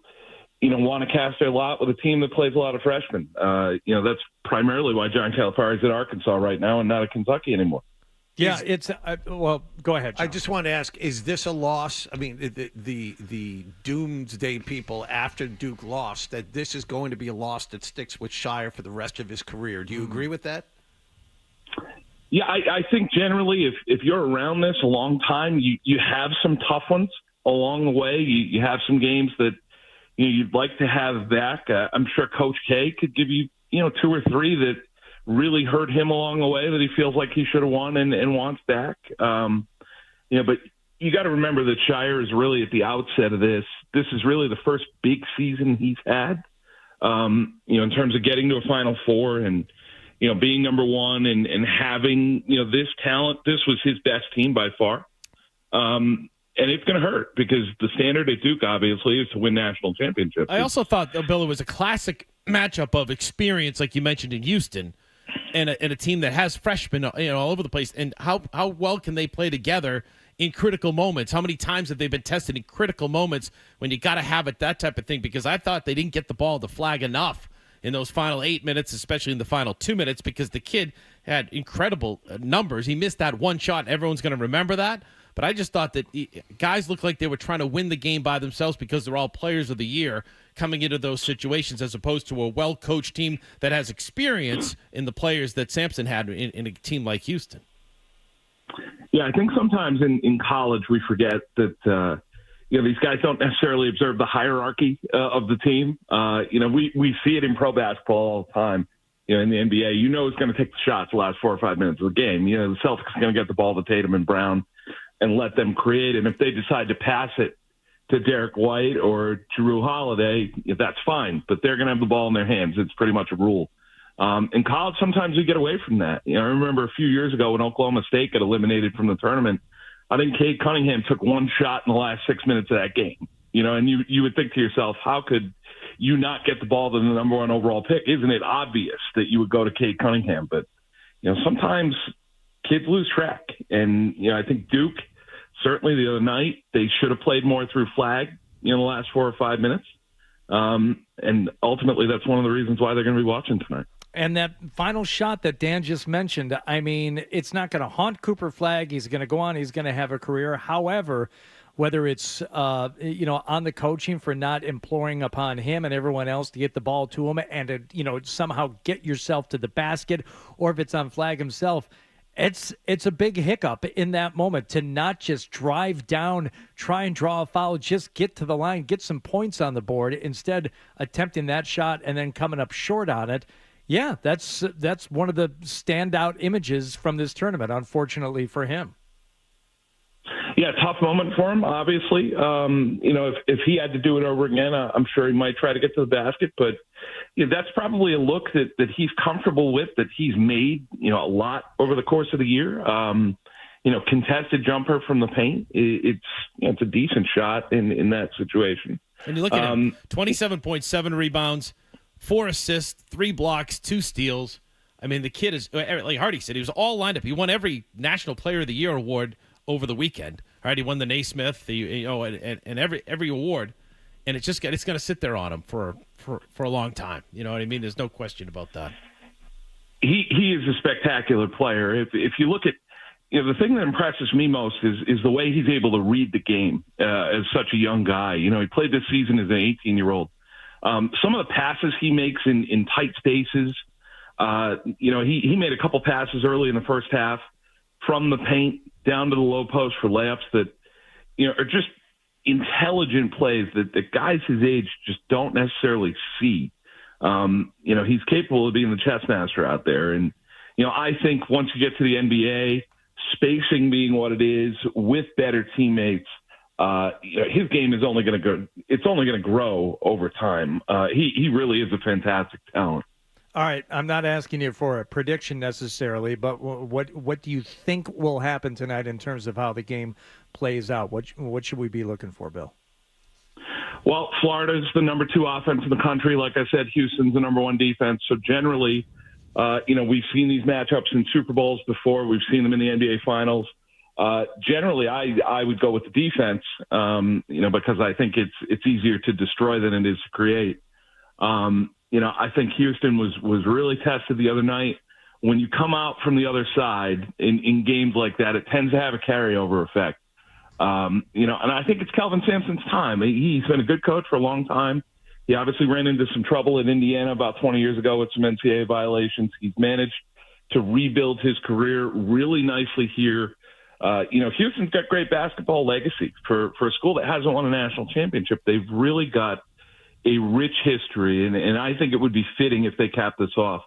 want to cast their lot with a team that plays a lot of freshmen. That's primarily why John Calipari's at Arkansas right now and not at Kentucky anymore. Yeah, go ahead, John. I just wanted to ask, is this a loss? I mean, the doomsday people after Duke lost, that this is going to be a loss that sticks with Shire for the rest of his career. Do you agree with that? Yeah, I think generally if you're around this a long time, you have some tough ones along the way. You have some games that you'd like to have back. I'm sure Coach K could give you 2 or 3 that really hurt him along the way that he feels like he should have won and wants back. But you got to remember that Shire is really at the outset of this. This is really the first big season he's had, in terms of getting to a Final Four and, being number 1 and having, this talent. This was his best team by far. And it's going to hurt because the standard at Duke, obviously, is to win national championships. I also thought, though, Bill, it was a classic matchup of experience, like you mentioned in Houston, and a team that has freshmen, all over the place. And how well can they play together in critical moments? How many times have they been tested in critical moments when you got to have it, that type of thing? Because I thought they didn't get the ball to Flagg enough in those final 8 minutes, especially in the final 2 minutes, because the kid had incredible numbers. He missed that one shot. Everyone's going to remember that. But I just thought that guys looked like they were trying to win the game by themselves because they're all players of the year coming into those situations, as opposed to a well-coached team that has experience in the players that Sampson had in a team like Houston. Yeah, I think sometimes in college we forget that, these guys don't necessarily observe the hierarchy of the team. We see it in pro basketball all the time. In the NBA, who's going to take the shots the last 4 or 5 minutes of the game. The Celtics are going to get the ball to Tatum and Brown and let them create. And if they decide to pass it to Derek White or Jrue Holiday, that's fine. But they're going to have the ball in their hands. It's pretty much a rule. In college, sometimes we get away from that. I remember a few years ago when Oklahoma State got eliminated from the tournament, I think Cade Cunningham took one shot in the last 6 minutes of that game. And you would think to yourself, how could you not get the ball to the number 1 overall pick? Isn't it obvious that you would go to Cade Cunningham? But, sometimes kids lose track. And, I think Duke, certainly the other night, they should have played more through flag, the last 4 or 5 minutes. And ultimately, that's one of the reasons why they're going to be watching tonight. And that final shot that Dan just mentioned, it's not going to haunt Cooper Flagg. He's going to go on. He's going to have a career. However, whether it's, on the coaching for not imploring upon him and everyone else to get the ball to him and to, somehow get yourself to the basket, or if it's on Flagg himself, it's a big hiccup in that moment to not just drive down, try and draw a foul, just get to the line, get some points on the board, instead attempting that shot and then coming up short on it. Yeah, that's one of the standout images from this tournament, unfortunately for him. Yeah, tough moment for him, obviously. If he had to do it over again, I'm sure he might try to get to the basket. But that's probably a look that he's comfortable with, that he's made, a lot over the course of the year. Contested jumper from the paint. It's a decent shot in that situation. And you look at him, 27.7 rebounds, 4 assists, 3 blocks, 2 steals. The kid is, like Hardy said, he was all lined up. He won every National Player of the Year award over the weekend. Right, he won the Naismith, and every award, and it's going to sit there on him for a long time. You know what I mean? There's no question about that. He is a spectacular player. If you look at, the thing that impresses me most is the way he's able to read the game as such a young guy. He played this season as an 18-year-old. Some of the passes he makes in tight spaces. He made a couple passes early in the first half from the paint down to the low post for layups that, are just intelligent plays that guys his age just don't necessarily see. He's capable of being the chess master out there. And, I think once you get to the NBA, spacing being what it is with better teammates, his game is only going to go. It's only going to grow over time. He really is a fantastic talent. All right, I'm not asking you for a prediction necessarily, but what do you think will happen tonight in terms of how the game plays out? What should we be looking for, Bill? Well, Florida's the number 2 offense in the country. Like I said, Houston's the number 1 defense. So generally, we've seen these matchups in Super Bowls before. We've seen them in the NBA Finals. Generally, I would go with the defense, because I think it's easier to destroy than it is to create. I think Houston was really tested the other night. When you come out from the other side in games like that, it tends to have a carryover effect. And I think it's Kelvin Sampson's time. He's been a good coach for a long time. He obviously ran into some trouble at Indiana about 20 years ago with some NCAA violations. He's managed to rebuild his career really nicely here. Houston's got great basketball legacy for a school that hasn't won a national championship. They've really got a rich history, and I think it would be fitting if they cap this off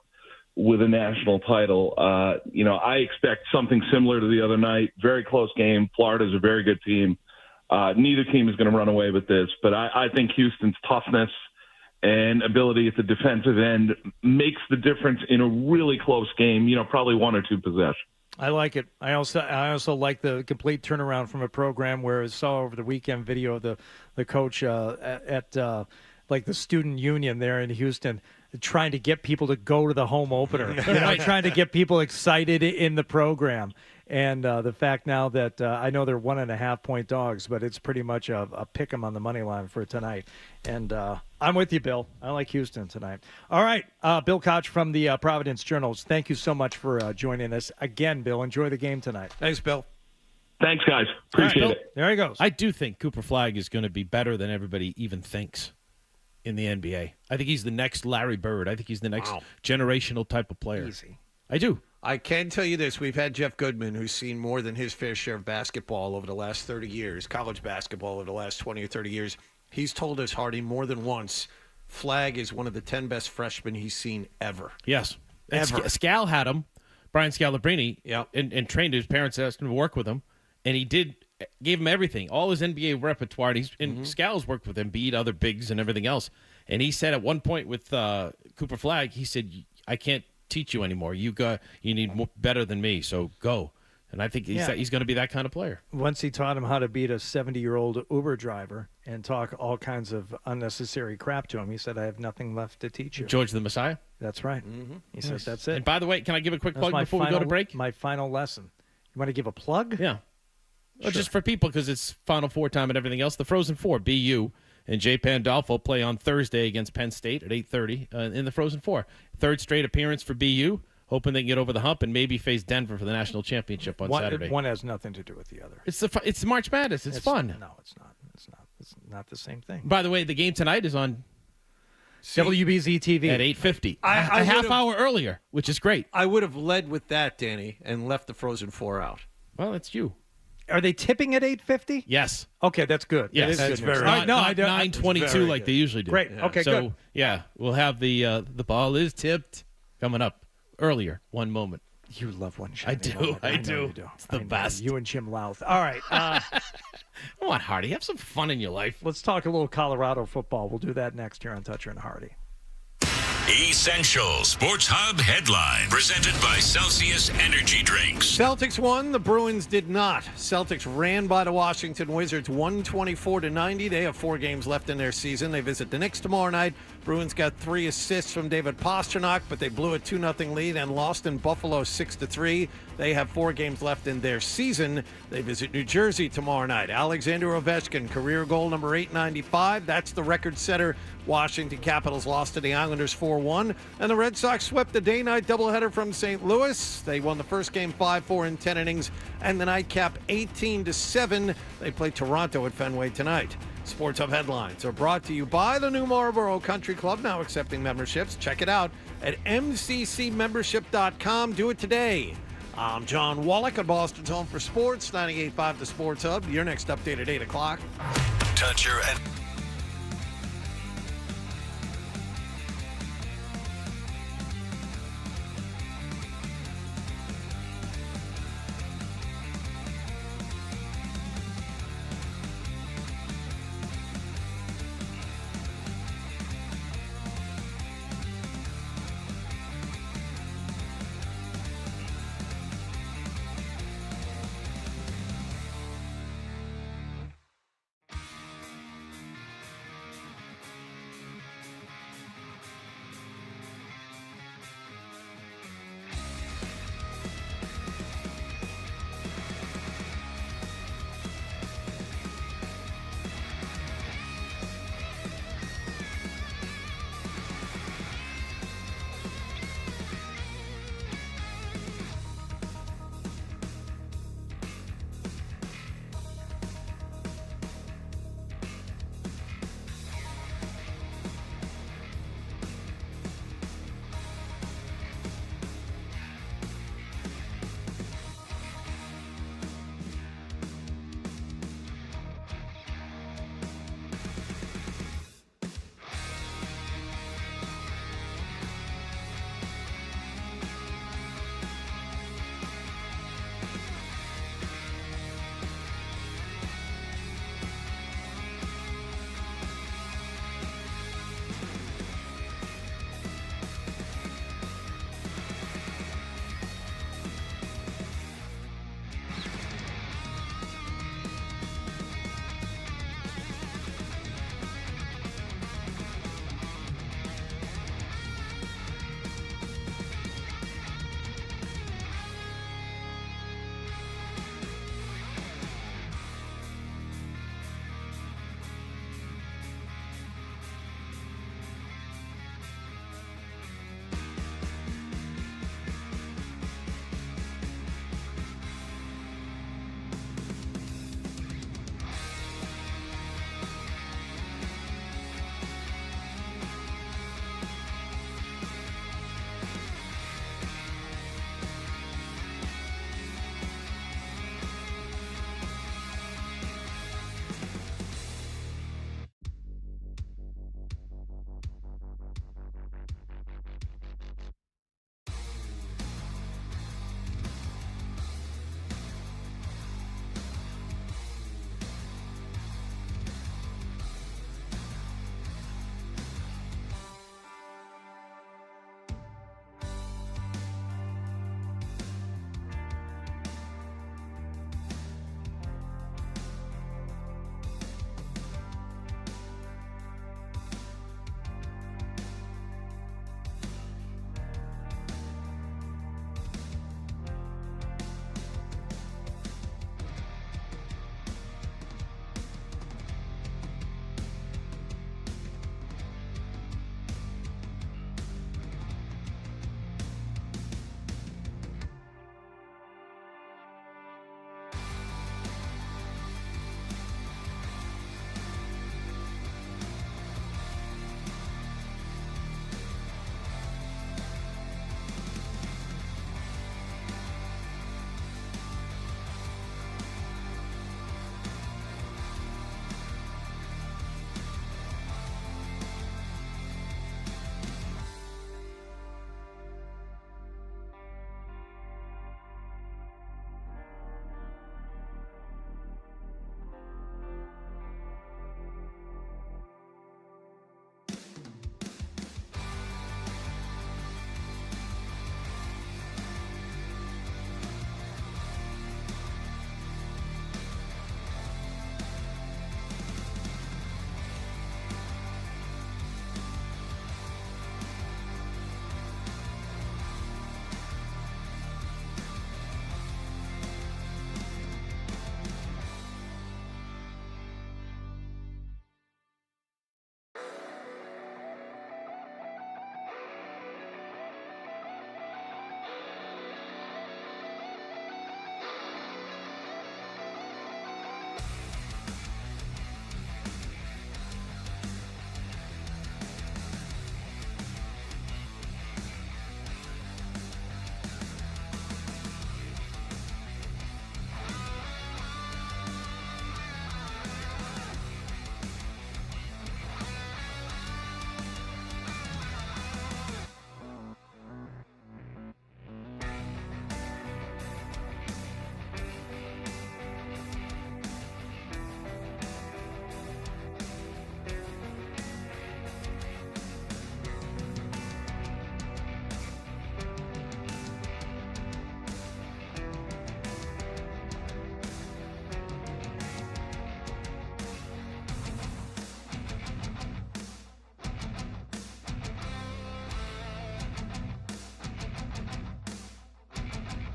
with a national title. I expect something similar to the other night. Very close game. Florida's a very good team. Neither team is going to run away with this, but I think Houston's toughness and ability at the defensive end makes the difference in a really close game, probably 1 or 2 possessions. I like it. I also like the complete turnaround from a program where I saw over the weekend video of the coach at like the student union there in Houston, trying to get people to go to the home opener, trying to get people excited in the program. And the fact now that I know they're 1.5-point dogs, but it's pretty much a pick 'em on the money line for tonight. And I'm with you, Bill. I like Houston tonight. All right, Bill Koch from the Providence Journals. Thank you so much for joining us again, Bill. Enjoy the game tonight. Thanks, Bill. Thanks, guys. Appreciate it. There he goes. I do think Cooper Flagg is going to be better than everybody even thinks in the NBA. I think he's the next Larry Bird. I think he's the next generational type of player. Easy. I do. I can tell you this. We've had Jeff Goodman, who's seen more than his fair share of basketball over the last 30 years, college basketball over the last 20 or 30 years. He's told us, Hardy, more than once, Flagg is one of the 10 best freshmen he's seen ever. Yes. Ever. Scal had him, Brian Scalabrine, Yep. and trained his parents, asked him to work with him, and he gave him everything, all his NBA repertoire. And Scal's worked with Embiid, other bigs, and everything else. And he said at one point with Cooper Flagg, he said, I can't teach you anymore. You need more, better than me, so go. And I think he's going to be that kind of player. Once he taught him how to beat a 70-year-old Uber driver and talk all kinds of unnecessary crap to him, he said, I have nothing left to teach you. George the Messiah? That's right. He says that's it. And by the way, can I give a quick That's plug before we go to break? My final lesson. You want to give a plug? Yeah. Well, Sure. just for people, because it's Final Four time and everything else. The Frozen Four, BU and Jay Pandolfo play on Thursday against Penn State at 8:30 in the Frozen Four. Third straight appearance for BU, hoping they can get over the hump and maybe face Denver for the national championship on Saturday. One has nothing to do with the other. It's March Madness. It's fun. No, it's not. It's not. It's not the same thing. By the way, the game tonight is on WBZ TV at 8:50. I a half would've- hour earlier, which is great. I would have led with that, Danny, and left the Frozen Four out. Well, it's you. Are they tipping at 8:50? Yes. Okay, that's good. Yes, that is that's good. very. All right, Not don't- 9:22 like they usually do. Great. Okay, so, good. yeah, we'll have the ball is tipped coming up earlier. One moment. You love one shot. I do. I do. You do. It's the best. You and Jim Louth. All right. Come on, Hardy. Have some fun in your life. Let's talk a little Colorado football. We'll do that next here on Toucher and Hardy. Essential Sports Hub headline presented by Celsius Energy Drinks. Celtics won. The Bruins did not. Celtics ran by the Washington Wizards 124-90. They have 4 games left in their season. They visit the Knicks tomorrow night. Bruins got 3 assists from David Pastrnak, but they blew a 2-0 lead and lost in Buffalo 6-3. They have 4 games left in their season. They visit New Jersey tomorrow night. Alexander Ovechkin, career goal number 895. That's the record setter. Washington Capitals lost to the Islanders 4-1. And the Red Sox swept the day-night doubleheader from St. Louis. They won the first game 5-4 in 10 innings. And the nightcap 18-7. They play Toronto at Fenway tonight. Sports Hub headlines are brought to you by the New Marlboro Country Club, now accepting memberships. Check it out at mccmembership.com. Do it today. I'm John Wallach at Boston's Home for Sports, 98.5 The Sports Hub. Your next update at 8 o'clock. Toucher and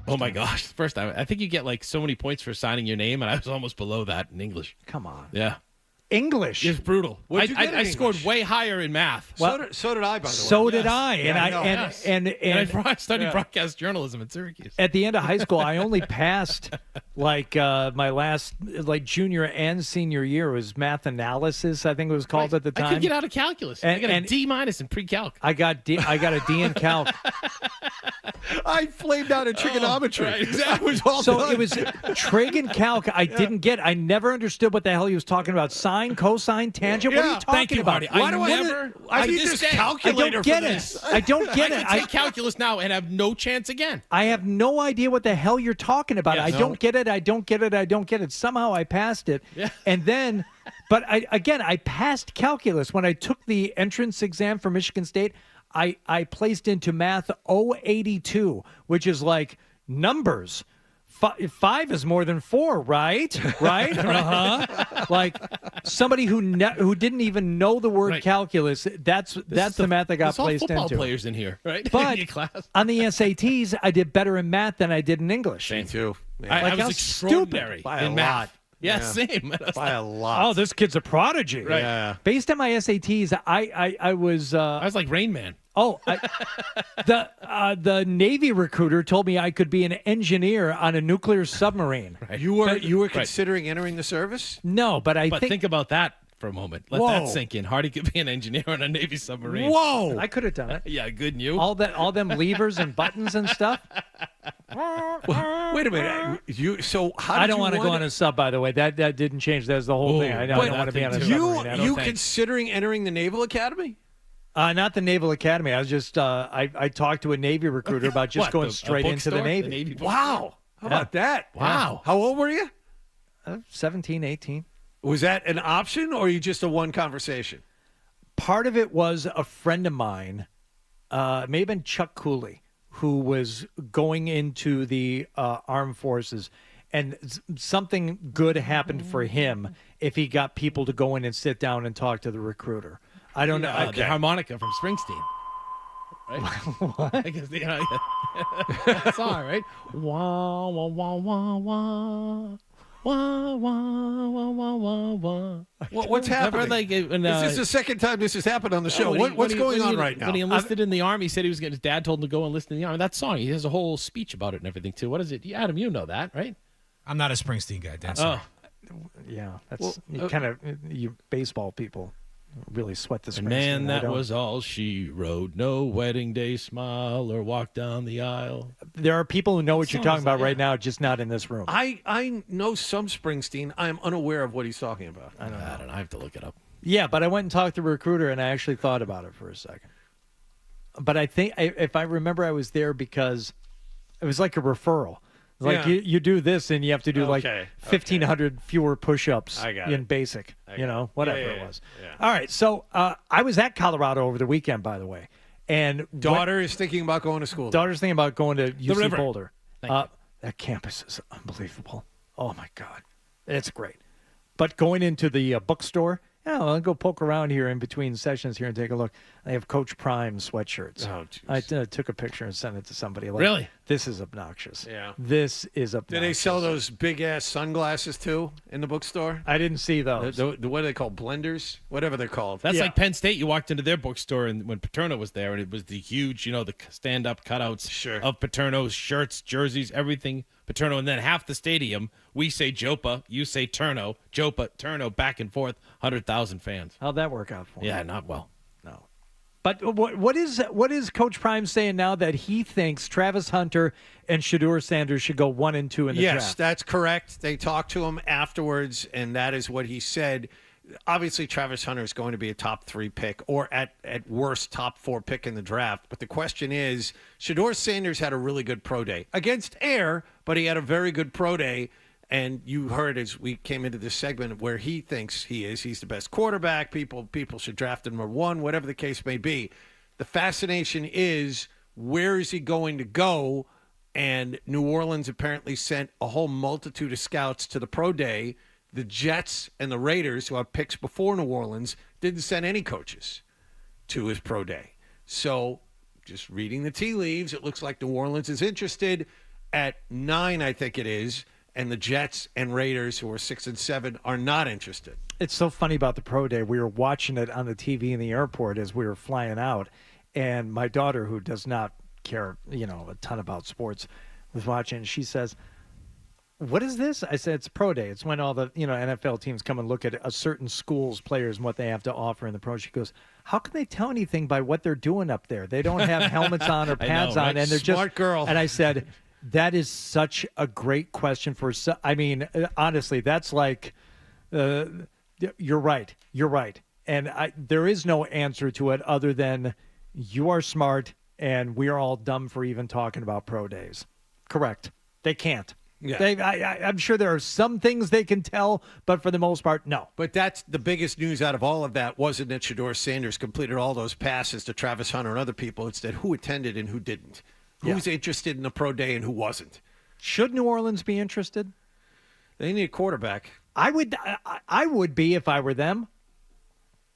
Oh my gosh! First time, I think you get like so many points for signing your name, and I was almost below that in English. Come on. Yeah. English. It's brutal. What'd you get in I scored English? way higher in math. Well, so did I, by the way. So did I. Yeah, And I know. and I studied broadcast journalism at Syracuse. at the end of high school, I only passed like my last like junior and senior year was math analysis. I think it was called at the time. I could get out of calculus. I got a D- in pre-calc. I got a D in calc. I flamed out in trigonometry. Right, exactly. I was all So done. it was trig and calc. I didn't get. I never understood what the hell he was talking about. Sine, cosine, tangent. What are you talking Thank you, about? Marty. I need this this day, calculator I don't get for it. this. I don't get I it. can take calculus now and have no chance again. I have no idea what the hell you're talking about. Yeah, I no. don't get it. I don't get it. I don't get it. Somehow I passed it. Yeah. And then, but I passed calculus. When I took the entrance exam for Michigan State, I placed into math 082, which is like numbers. Five is more than 4, right? Right? Uh-huh. Like somebody who didn't even know the word calculus, that's the math I got placed football into. players in here, right? But In class. on the SATs, I did better in math than I did in English. Me too. I Like, was how extraordinary stupid. By a in lot. math. Yeah, Yeah. same. By a lot. Oh, this kid's a prodigy. Right. Yeah. Based on my SATs, I was. I was like Rain Man. Oh, the Navy recruiter told me I could be an engineer on a nuclear submarine. Right. You were considering entering the service? No, but But think about that for a moment. Let Whoa. that sink in. Hardy could be an engineer on a Navy submarine. Whoa! I could have done it. Yeah, good and you. All them levers and buttons and stuff. Wait a minute. How did I don't you want to go on a sub, by the way. That didn't change. That's the whole thing. I don't want to be on a submarine. I don't You think. considering entering the Naval Academy? Not the Naval Academy. I was just I talked to a Navy recruiter about just What, going a straight into the bookstore? Navy. The Navy bookstore? Wow. How about that? Wow. How old were you? 17, 18. Was that an option or you just a one conversation? Part of it was a friend of mine, it may have been Chuck Cooley, who was going into the armed forces, and something good happened for him if he got people to go in and sit down and talk to the recruiter. I don't know. The harmonica from Springsteen. Right? What? I guess that song, right? Wah, wah, wah, wah, wah. Wah, wah, wah, wah, wah, wah. What's happening? Like, Is this the second time this has happened on the show? What's going on right now? When he enlisted in the Army, he said he was his dad told him to go enlist in the Army. That song, he has a whole speech about it and everything, too. What is it? Adam, you know that, right? I'm not a Springsteen guy, Dan. Oh. Yeah, that's you baseball people really sweat the And Springsteen. man, I that don't. was all she wrote. No wedding day smile or walk down the aisle. There are people who know what you're Songs talking about like right now, just not in this room. I know some Springsteen. I am unaware of what he's talking about. I don't know. I have to look it up. Yeah, but I went and talked to the recruiter, and I actually thought about it for a second. But I think, if I remember, I was there because it was like a referral. Like you do this, and you have to do like 1,500 fewer push-ups in basic, whatever it was. Yeah. All right, so I was at Colorado over the weekend, by the way, and Daughter is thinking about going to school. daughter's thinking about going to UC River. Boulder. Thank you. That campus is unbelievable. Oh my God, it's great. But going into the bookstore, I'll go poke around here in between sessions here and take a look. They have Coach Prime sweatshirts. Oh, geez. I took a picture and sent it to somebody. Like, Really? This is obnoxious. Yeah. This is obnoxious. Do they sell those big ass sunglasses too in the bookstore? I didn't see those. What are they called? Blenders? Whatever they're called. That's like Penn State. You walked into their bookstore and when Paterno was there, and it was the huge, the stand-up cutouts of Paterno's shirts, jerseys, everything Paterno. And then half the stadium, we say Jopa, you say Turno, Jopa, Turno, back and forth, 100,000 fans. How'd that work out for you? Yeah, not well. No. But what is Coach Prime saying now that he thinks Travis Hunter and Shedeur Sanders should go 1 and 2 in the draft? Yes, that's correct. They talked to him afterwards, and that is what he said. Obviously, Travis Hunter is going to be a top 3 pick or at worst top 4 pick in the draft. But the question is, Shedeur Sanders had a really good pro day against air, but he had a very good pro day. And you heard as we came into this segment where he thinks he is. He's the best quarterback. People should draft him number 1, whatever the case may be. The fascination is, where is he going to go? And New Orleans apparently sent a whole multitude of scouts to the pro day. The Jets and the Raiders, who have picks before New Orleans, didn't send any coaches to his pro day. So just reading the tea leaves, it looks like New Orleans is interested. at 9, I think it is, and the Jets and Raiders, who are 6 and 7, are not interested. It's so funny about the pro day. We were watching it on the TV in the airport as we were flying out, and my daughter, who does not care, a ton about sports, was watching. She says, "What is this?" I said, "It's pro day. It's when all the NFL teams come and look at a certain school's players and what they have to offer in the pro." She goes, "How can they tell anything by what they're doing up there? They don't have helmets on or pads on, and they're Smart girl." And I said, "That is such a great question for. I mean, honestly, that's like, you're right. You're right, and there is no answer to it other than you are smart, and we are all dumb for even talking about pro days. Correct? They can't." Yeah. I'm sure there are some things they can tell, but for the most part, no. But that's the biggest news out of all of that wasn't that Shedeur Sanders completed all those passes to Travis Hunter and other people. It's that who attended and who didn't. Who's interested in the pro day and who wasn't. Should New Orleans be interested? They need a quarterback. I would be if I were them.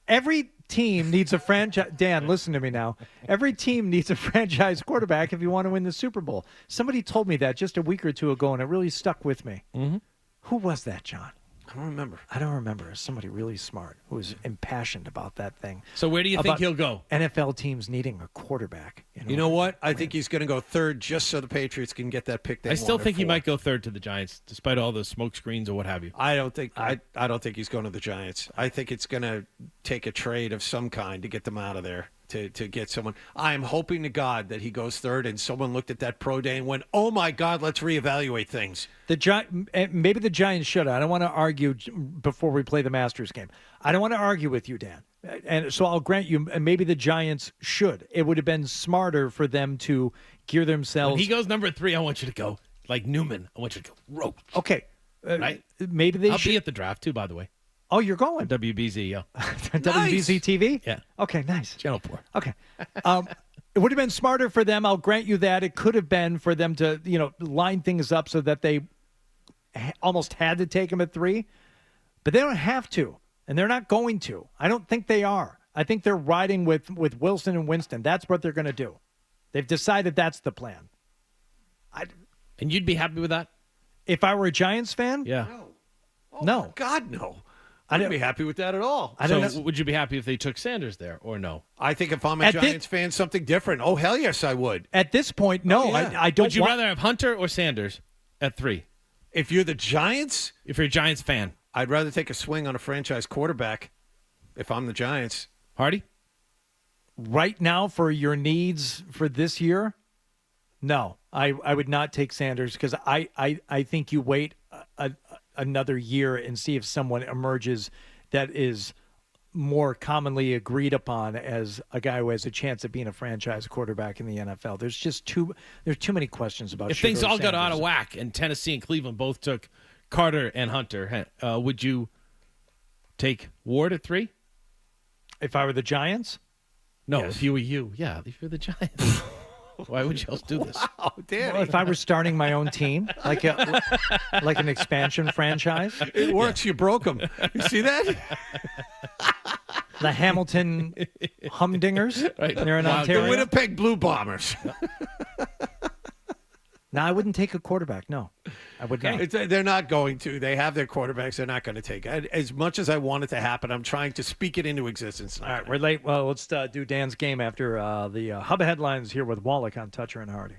Every team needs a franchise. Dan, listen to me now. Every team needs a franchise quarterback if you want to win the Super Bowl. Somebody told me that just a week or two ago, and it really stuck with me. Mm-hmm. Who was that, John? I don't remember. I don't remember. Somebody really smart who was impassioned about that thing. So where do you think he'll go? NFL teams needing a quarterback. You know what? I think he's going to go third just so the Patriots can get that pick. I still think he might go third to the Giants, despite all the smoke screens or what have you. I don't think I don't think he's going to the Giants. I think it's going to take a trade of some kind to get them out of there. To get someone. I'm hoping to God that he goes third and someone looked at that pro day and went, "Oh my God, let's reevaluate things." Maybe the Giants should. I don't want to argue before we play the Masters game. I don't want to argue with you, Dan. And so I'll grant you, maybe the Giants should. It would have been smarter for them to gear themselves. When he goes number 3, I want you to go like Newman. I want you to go Roach. Okay. Right? Maybe they should. I'll be at the draft too, by the way. Oh, you're going? WBZ, yeah. WBZ TV? Yeah. Okay, nice. Channel 4. Okay. It would have been smarter for them. I'll grant you that. It could have been for them to, line things up so that they almost had to take him at 3. But they don't have to, and they're not going to. I don't think they are. I think they're riding with Wilson and Winston. That's what they're going to do. They've decided that's the plan. And you'd be happy with that? If I were a Giants fan? Yeah. No. God, no. I wouldn't be happy with that at all. So would you be happy if they took Sanders there or no? I think if I'm a Giants fan, something different. Oh, hell yes, I would. At this point, no. I don't. Would you rather have Hunter or Sanders at 3? If you're the Giants? If you're a Giants fan. I'd rather take a swing on a franchise quarterback if I'm the Giants. Hardy? Right now, for your needs for this year, no. I would not take Sanders because I think you wait another year and see if someone emerges that is more commonly agreed upon as a guy who has a chance of being a franchise quarterback in the NFL. There's just too many questions about if things all got out of whack and Tennessee and Cleveland both took Carter and Hunter, would you take Ward at 3? If I were the Giants? No, yes. If you were you. Yeah, if you're the Giants. Why would you else do this? Wow, Danny. Well, if I were starting my own team, like an expansion franchise. It works. You broke them. You see that? The Hamilton Humdingers. Right. They're in Ontario. The Winnipeg Blue Bombers. No, I wouldn't take a quarterback. No, I would not. They're not going to. They have their quarterbacks. They're not going to take it. As much as I want it to happen, I'm trying to speak it into existence. All right, we're late. Well, let's do Dan's game after the Hub Headlines here with Wallach on Toucher and Hardy.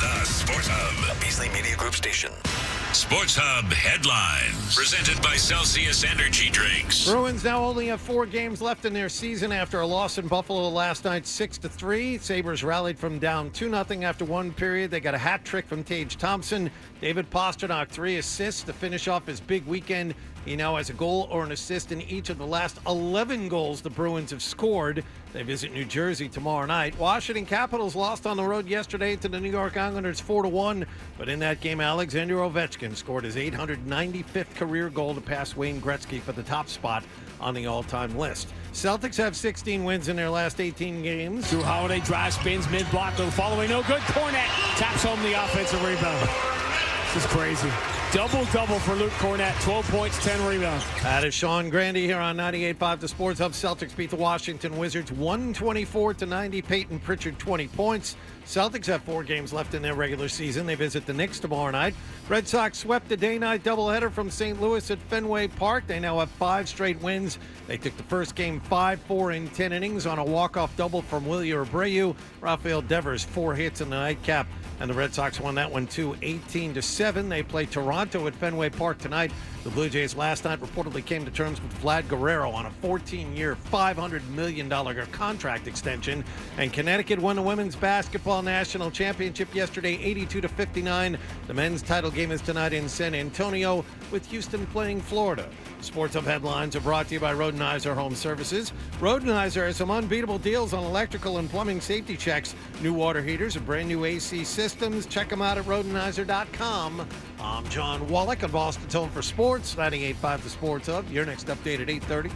the Sports Hub, a Beasley Media Group station. Sports Hub headlines, presented by Celsius Energy Drinks. Bruins now only have 4 games left in their season after a loss in Buffalo last night, 6-3. Sabres rallied from down 2-0 after one period. They got a hat trick from Tage Thompson. David Pastrnak, 3 assists to finish off his big weekend. He now has a goal or an assist in each of the last 11 goals the Bruins have scored. They visit New Jersey tomorrow night. Washington Capitals lost on the road yesterday to the New York Islanders 4-1. But in that game, Alexander Ovechkin scored his 895th career goal to pass Wayne Gretzky for the top spot on the all-time list. Celtics have 16 wins in their last 18 games. Drew Holiday drives, spins, mid-block, the following no good. Cornet taps home the offensive rebound. This is crazy. Double-double for Luke Cornet. 12 points, 10 rebounds. That is Sean Grandy here on 98.5 The Sports Hub. Celtics beat the Washington Wizards 124-90. Peyton Pritchard, 20 points. Celtics have 4 games left in their regular season. They visit the Knicks tomorrow night. Red Sox swept the day-night doubleheader from St. Louis at Fenway Park. They now have 5 straight wins. They took the first game 5-4 in 10 innings on a walk-off double from Wilyer Abreu. Rafael Devers, 4 hits in the nightcap. And the Red Sox won that one, too, 18-7. They play Toronto at Fenway Park tonight. The Blue Jays last night reportedly came to terms with Vlad Guerrero on a 14-year, $500 million contract extension. And Connecticut won the Women's Basketball National Championship yesterday, 82-59. The men's title game is tonight in San Antonio, with Houston playing Florida. Sports Hub headlines are brought to you by Rodenizer Home Services. Rodenizer has some unbeatable deals on electrical and plumbing safety checks, new water heaters, and brand new AC systems. Check them out at Rodenizer.com. I'm John Wallach on Boston's Home for Sports, 98.5 The Sports Hub. Your next update at 8:30.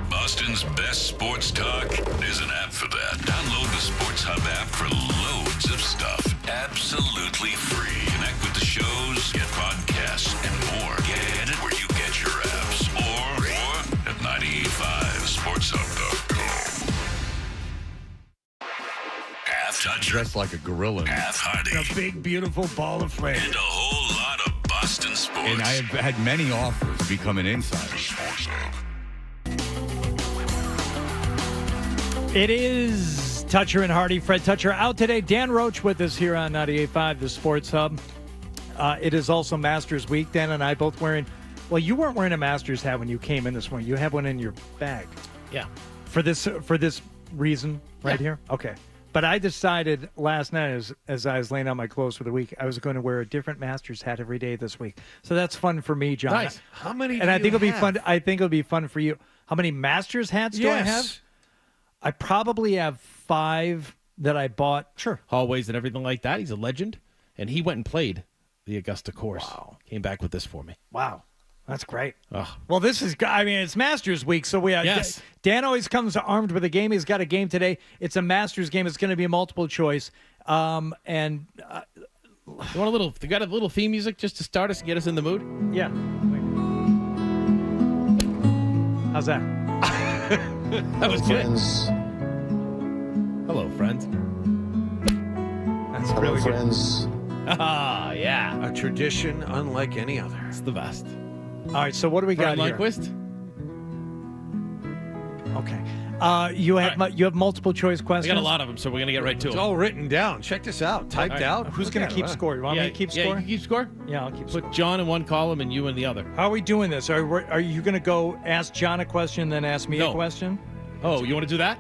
Boston's best sports talk. There's an app for that. Download the Sports Hub app for loads of stuff. Absolutely free. Connect with the shows, get podcasts, and more. Get it where you get your apps. Or at 985sportshub.com. Half toucher. Dressed like a gorilla. Half Hardy. A big, beautiful ball of flame. And a whole lot of Boston sports. And I have had many offers to become an insider. It is Toucher and Hardy. Fred Toucher out today. Dan Roach with us here on 98.5 The Sports Hub. It is also Masters Week. Dan and I both wearing, well, you weren't wearing a Masters hat when you came in this morning. You have one in your bag. Yeah. For this reason right here? Okay. But I decided last night as I was laying out my clothes for the week, I was going to wear a different Masters hat every day this week. So that's fun for me, John. Nice. How many And I think it'll be fun. I think it'll be fun for you. How many Masters hats do I have? I probably have 5 that I bought. Sure. Hallways and everything like that. He's a legend. And he went and played the Augusta course. Wow. Came back with this for me. Wow. That's great. Ugh. Well, this is, I mean, it's Masters Week, so we yes. Dan always comes armed with a game. He's got a game today. It's a Masters game. It's going to be a multiple choice. You want you got a little theme music just to start us and get us in the mood? Yeah. How's that? That was good. Hello, friends. That's really friends. Ah, yeah. A tradition unlike any other. It's the best. All right, so what do we got Brian here? Lundquist? Okay. You have multiple choice I questions? got a lot of them, so we're going to get right to It's them. all written down. Check this out. Typed out. Who's going to keep score? You want me to keep score? Yeah, you keep score? Yeah, I'll keep Put score. John in one column and you in the other. How are we doing this? Are you going to go ask John a question, then ask me a question? Oh, you want to do that?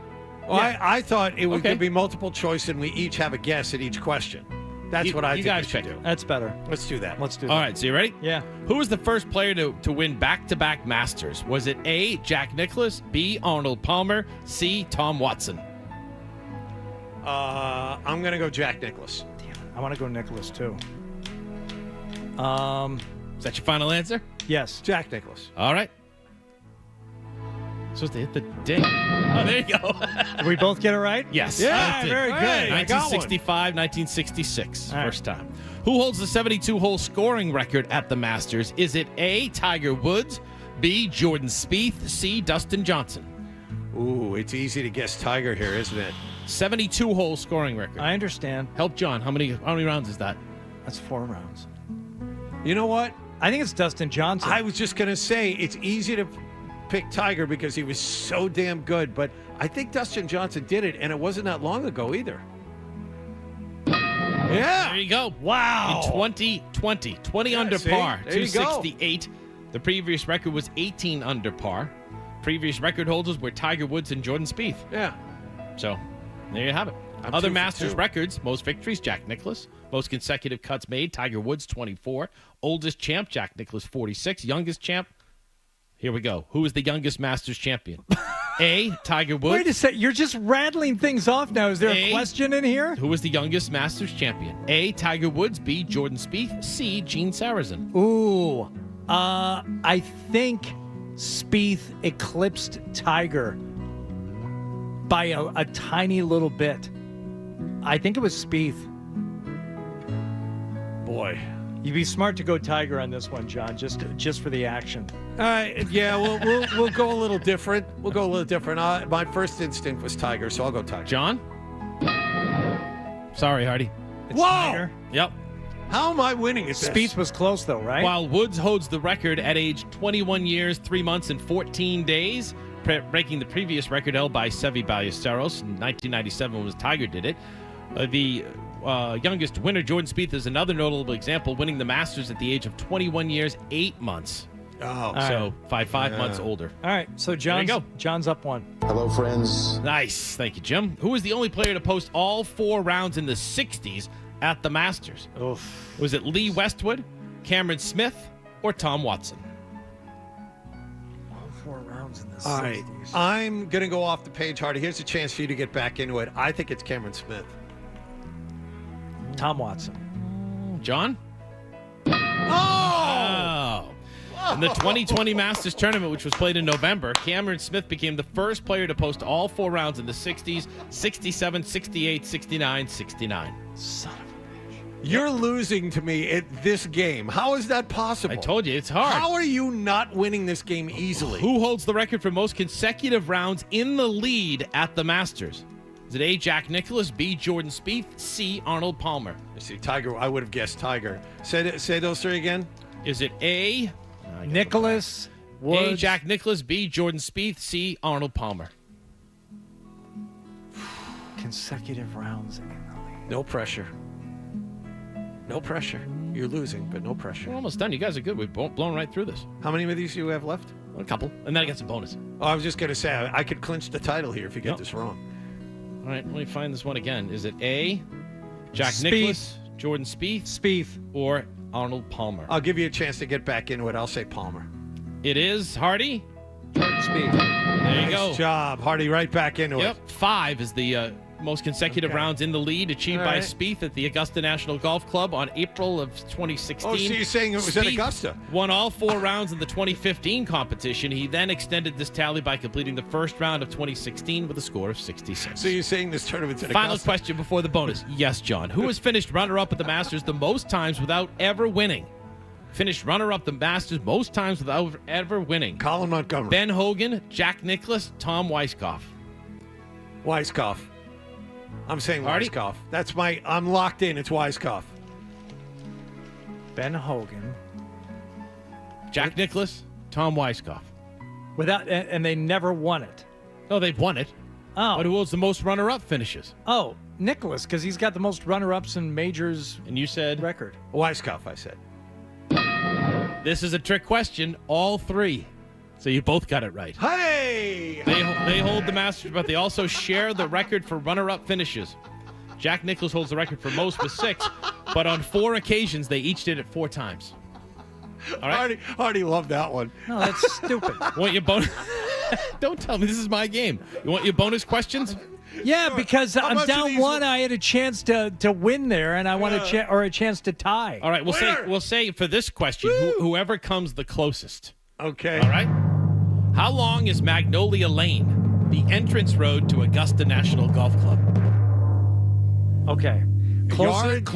Well, I thought it would Okay. be multiple choice and we each have a guess at each question. That's what I think guys we should pick. do. That's better. Let's do that. Let's do that. All right, so you ready? Yeah. Who was the first player to win back-to-back Masters? Was it A, Jack Nicklaus, B, Arnold Palmer, C, Tom Watson? I'm going to go Jack Nicklaus. Damn it. I want to go Nicklaus, too. Is that your final answer? Yes. Jack Nicklaus. All right. Supposed to hit the ding. Oh, there you go. Did we both get it right? Yes. Yeah, very good. I got one. 1965, 1966. All right. First time. Who holds the 72-hole scoring record at the Masters? Is it A, Tiger Woods, B, Jordan Spieth, C, Dustin Johnson? Ooh, it's easy to guess Tiger here, isn't it? 72-hole scoring record. I understand. Help John. How many rounds is that? That's 4 rounds. You know what? I think it's Dustin Johnson. I was just going to say it's easy to pick Tiger because he was so damn good, but I think Dustin Johnson did it, and it wasn't that long ago either. Yeah. There you go. Wow. In 2020, 20 under see? par, There you go. 268. The previous record was 18 under par. Previous record holders were Tiger Woods and Jordan Spieth. Yeah. So, there you have it. I'm Other 2 for Masters 2. records, most victories, Jack Nicklaus. Most consecutive cuts made, Tiger Woods, 24. Oldest champ, Jack Nicklaus, 46. Youngest champ, here we go. Who is the youngest Masters champion? A, Tiger Woods. Wait a sec. You're just rattling things off now. Is there a question in here? Who is the youngest Masters champion? A, Tiger Woods. B, Jordan Spieth. C, Gene Sarazen. Ooh. I think Spieth eclipsed Tiger by a tiny little bit. I think it was Spieth. Boy. You'd be smart to go Tiger on this one, John, just for the action. Yeah, we'll go a little different. We'll go a little different. My first instinct was Tiger, so I'll go Tiger. John? Sorry, Hardy. It's Whoa! Tiger. Yep. How am I winning at this? Spieth was close, though, right? While Woods holds the record at age 21 years, 3 months, and 14 days, breaking the previous record held by Seve Ballesteros in 1997 when Tiger did it. The youngest winner, Jordan Spieth, is another notable example, winning the Masters at the age of 21 years, 8 months. Oh. So 5 months older. All right, so John's up 1. Hello, friends. Nice. Thank you, Jim. Who was the only player to post all 4 rounds in the 60s at the Masters? Oof. Was it Lee Westwood, Cameron Smith, or Tom Watson? All 4 rounds in the 60s. All right. I'm going to go off the page, Hardy. Here's a chance for you to get back into it. I think it's Cameron Smith. Tom Watson. John? Oh! In the 2020 Masters tournament, which was played in November, Cameron Smith became the first player to post all 4 rounds in the 60s, 67, 68, 69, 69. Son of a bitch. You're losing to me at this game. How is that possible? I told you, it's hard. How are you not winning this game easily? Who holds the record for most consecutive rounds in the lead at the Masters? Is it A, Jack Nicklaus, B, Jordan Spieth, C, Arnold Palmer? I see, Tiger. I would have guessed Tiger. Say those 3 again. Is it A, Nicklaus, A, Woods. Jack Nicklaus, B, Jordan Spieth, C, Arnold Palmer? Consecutive rounds in the lead. No pressure. No pressure. You're losing, but no We're pressure. almost done. You guys are good. We've blown right through this. How many of these do you have left? A couple. And then I got some bonus. Oh, I was just going to say, I could clinch the title here if you get Yep. this wrong. All right, let me find this one again. Is it A, Jack Spieth. Nicklaus, Jordan Spieth, or Arnold Palmer? I'll give you a chance to get back into it. I'll say Palmer. It is Hardy. Jordan Spieth. There you go. Nice job, Hardy. Right back into Yep, it. 5 is the most consecutive rounds in the lead achieved All by right. Spieth at the Augusta National Golf Club on April of 2016. Oh, so you're saying it was at Spieth Augusta? Won all 4 rounds in the 2015 competition. He then extended this tally by completing the first round of 2016 with a score of 66. So you're saying this tournament's at Final Augusta? question before the bonus. Yes, John. Who has finished runner-up at the Masters the most times without ever winning? Finished runner-up the Masters most times without ever winning. Colin Montgomery. Ben Hogan, Jack Nicklaus, Tom Weiskopf. Weiskopf. I'm saying Hardy? Weiskopf. I'm locked in. It's Weiskopf. Ben Hogan. Jack Nicklaus, Tom Weiskopf. And they never won it. No, they've won it. Oh. But who holds the most runner-up finishes? Oh, Nicklaus, because he's got the most runner-ups in majors. And you said? Record. Weiskopf, I said. This is a trick question. All 3. So you both got it right. Hey! They hold the Masters, but they also share the record for runner-up finishes. Jack Nicklaus holds the record for most with 6, but on 4 occasions, they each did it 4 times. All right? Hardy loved that one. No, that's stupid. Want your bonus? Don't tell me this is my game. You want your bonus questions? Yeah, because How I'm much of down these 1. I had a chance to win there, and I want a chance to tie. All right, we'll say for this question, whoever comes the closest. Okay. All right. How long is Magnolia Lane, the entrance road to Augusta National Golf Club? Okay. Closest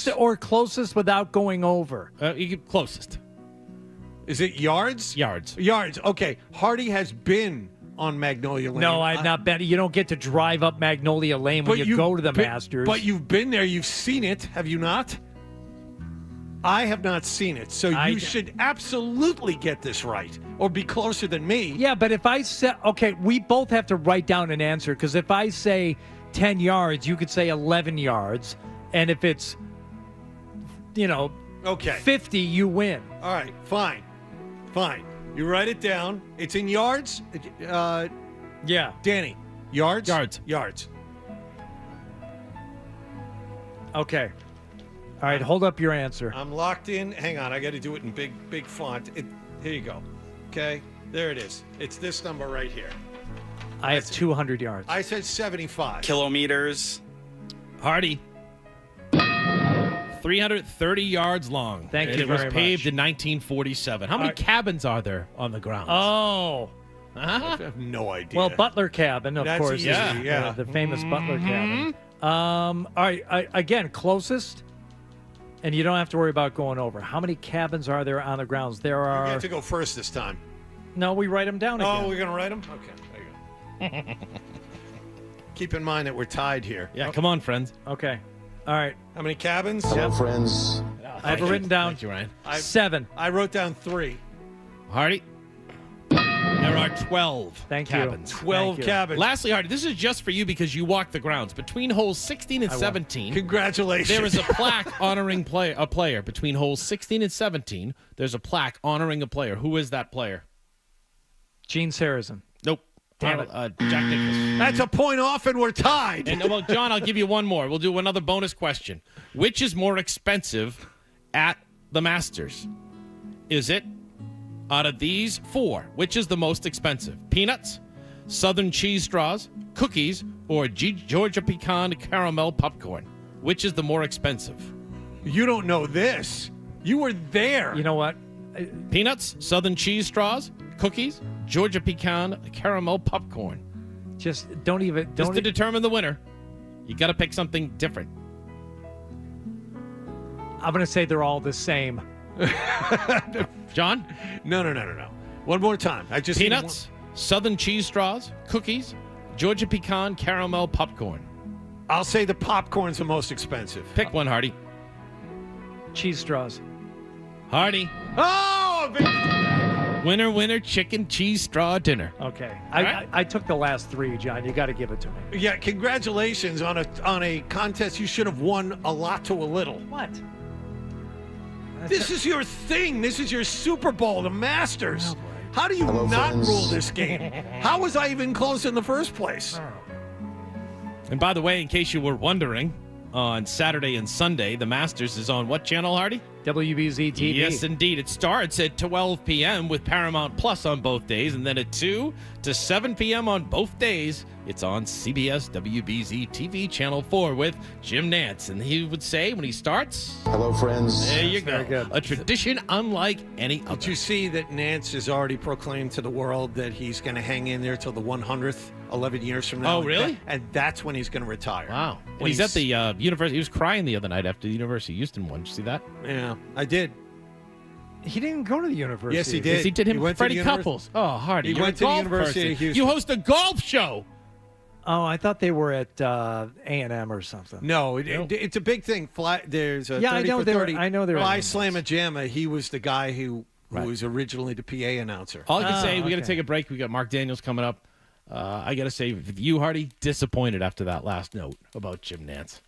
yards? or closest without going over? Closest. Is it yards? Yards. Yards. Okay. Hardy has been on Magnolia Lane. No, I've not been. You don't get to drive up Magnolia Lane when you go to the Masters. But you've been there. You've seen it. Have you not? I have not seen it. So you should absolutely get this right or be closer than me. Yeah, but if I say, okay, we both have to write down an answer because if I say 10 yards, you could say 11 yards. And if it's Okay. 50, you win. All right, fine. You write it down. It's in yards. Yeah. Danny, yards? Yards. Okay. All right, hold up your answer. I'm locked in. Hang on, I got to do it in big font. Here you go. Okay, there it is. It's this number right here. I have 200 yards. I said 75. Kilometers. Hardy. 330 yards long. Thank and you it was very paved much. in 1947. How many cabins are there on the grounds? Oh. I have no idea. Well, Butler Cabin, of That's course. easy, yeah. The famous Butler Cabin. All right, again, closest, and you don't have to worry about going over. How many cabins are there on the grounds? There You are. have to go first this time. No, we write them down again. Oh, we're going to write them? Okay, there you go. Keep in mind that we're tied here. Yeah, come on, friends. Okay. All right. How many cabins? Hello, friends. I have it written down. Thank you, Ryan. 7. I wrote down 3. Hardy. There are 12 Thank you. cabins. 12 Thank you. cabins. Lastly, Hardy, this is just for you because you walked the grounds. Between holes 16 and 17, Congratulations. there is a plaque honoring a player. Between holes 16 and 17, there's a plaque honoring a player. Who is that player? Gene Sarazen. Nope. Damn it. Jack Nicklaus. That's a point off, and we're tied. And, well, John, I'll give you one more. We'll do another bonus question. Which is more expensive at the Masters? Is it, out of these 4, which is the most expensive? Peanuts, Southern cheese straws, cookies, or Georgia pecan caramel popcorn? Which is the more expensive? You don't know this. You were there. You know what? Peanuts, Southern cheese straws, cookies, Georgia pecan caramel popcorn. Just don't even. Just to determine the winner, you got to pick something different. I'm going to say they're all the same. John? No. One more time. I just Peanuts, Southern cheese straws, cookies, Georgia pecan caramel popcorn. I'll say the popcorn's the most expensive. Pick one, Hardy. Cheese straws. Hardy. Oh! Winner, chicken cheese straw dinner. Okay. right. I took the last 3, John. You got to give it to me. Yeah, congratulations on a contest you should have won a lot to a little. What? This is your thing. This is your Super Bowl, the Masters. How do you Hello, not friends. rule this game? How was I even close in the first place? And by the way, in case you were wondering, on Saturday and Sunday, the Masters is on what channel, Hardy? WBZ TV. Yes, indeed. It starts at 12 p.m. with Paramount Plus on both days, and then at 2 to 7 p.m. on both days, it's on CBS WBZ TV Channel 4 with Jim Nantz. And he would say when he starts, Hello, friends. there you go. very good. A tradition unlike any other. Did you see that Nance has already proclaimed to the world that he's going to hang in there till the 100th, 11 years from now? Oh, really? And that's when he's going to retire. Wow. When And he's at the university. He was crying the other night after the University of Houston won. Did you see that? Yeah, I did. He didn't go to the university. Yes, he did. Yes, he did him He went to Freddie the Couples. Oh, Hardy. He You're went a to the golf University person. of Houston. You host a golf show. Oh, I thought they were at A&M or something. No, it's a big thing. There's a Yeah, 30 I know for they're- 30. I know they're Fly at Slamma Jamma. He was the guy who was originally the PA announcer. All I can say, we got to okay. take a break. We got Mark Daniels coming up. I got to say, you, Hardy, disappointed after that last note about Jim Nantz.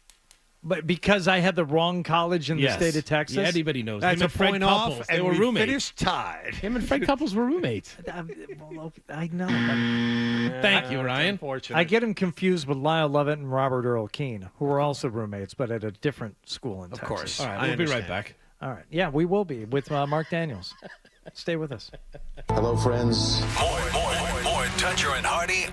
But because I had the wrong college in the state of Texas? Yeah, anybody knows. That's Him a and Fred point Couples, off, they and were we roommates. finished tied. Him and Fred Couples were roommates. Well, I know. But Thank you, Ryan. Unfortunate. I get him confused with Lyle Lovett and Robert Earl Keane, who were also roommates, but at a different school in Texas. course. All right, I we'll be right understand. back. All right. Yeah, we will be with Mark Daniels. Stay with us. Hello, friends. More Toucher and Hardy.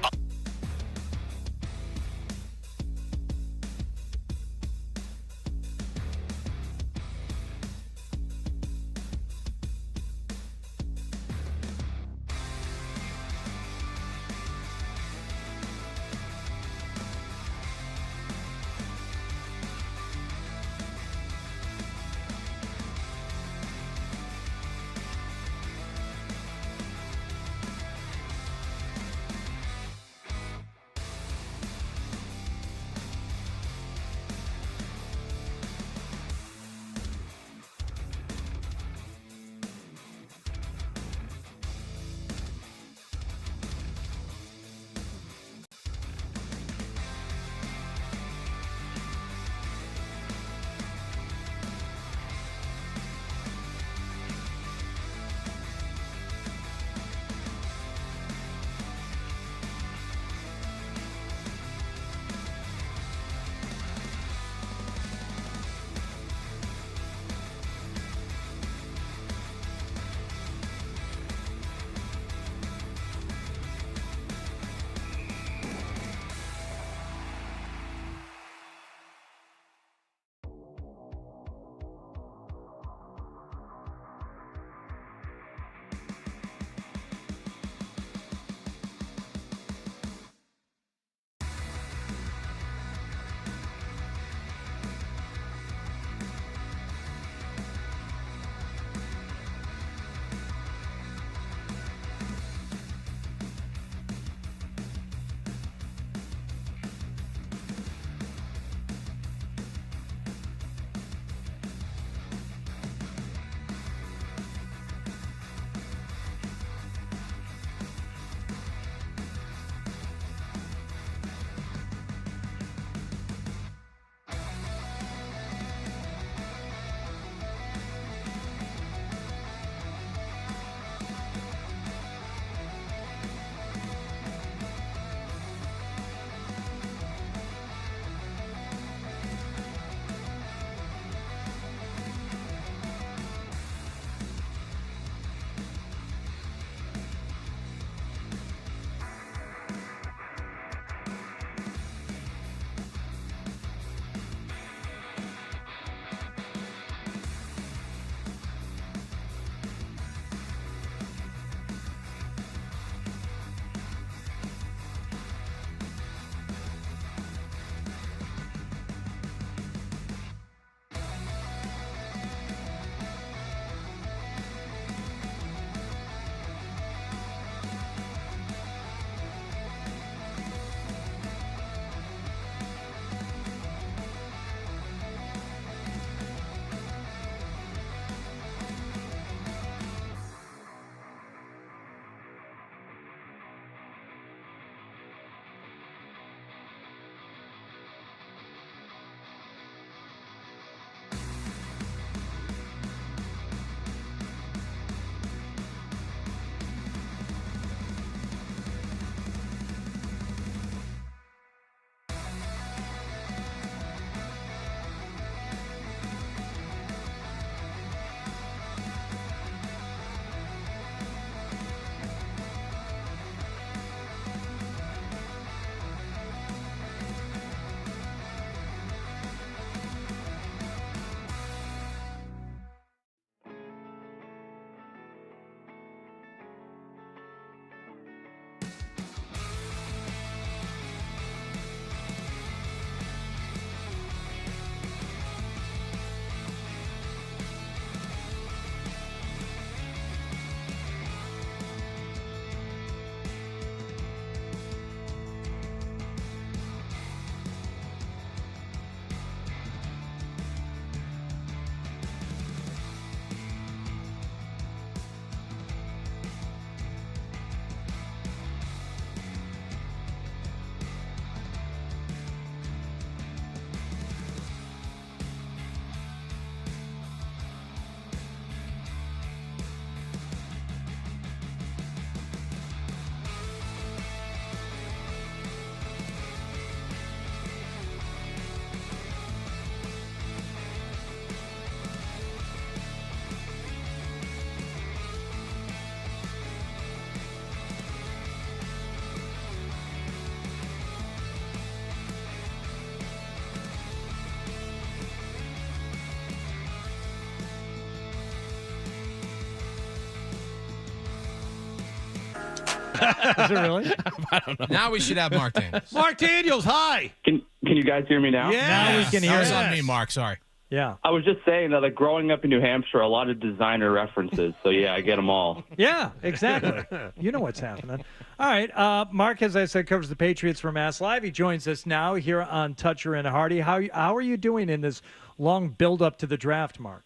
Is it really? I don't know. Now we should have Mark Daniels. Mark Daniels, hi. Can you guys hear me now? Yeah. Now we can hear That was you. on me, Mark. Sorry. Yeah. I was just saying that, like, growing up in New Hampshire, a lot of designer references. So, yeah, I get them all. Yeah, exactly. You know what's happening. All right. Mark, as I said, covers the Patriots for Mass Live. He joins us now here on Toucher and Hardy. How are you doing in this long build-up to the draft, Mark?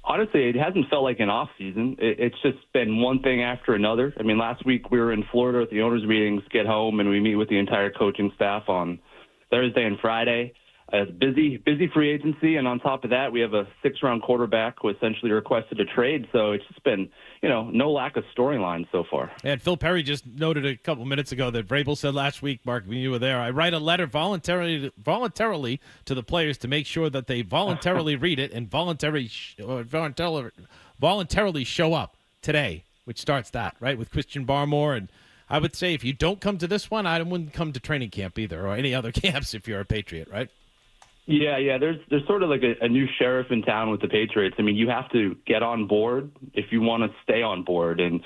Honestly, it hasn't felt like an off season. It's just been one thing after another. I mean, last week we were in Florida at the owners' meetings, get home, and we meet with the entire coaching staff on Thursday and Friday. It's busy free agency, and on top of that, we have a 6th-round quarterback who essentially requested a trade. So it's just been, no lack of storyline so far. And Phil Perry just noted a couple minutes ago that Vrabel said last week, Mark, when you were there, I write a letter voluntarily to the players to make sure that they voluntarily read it and voluntarily show up today, which starts that, right, with Christian Barmore. And I would say if you don't come to this one, I wouldn't come to training camp either or any other camps if you're a Patriot, right? Yeah. There's sort of like a new sheriff in town with the Patriots. I mean, you have to get on board if you want to stay on board. And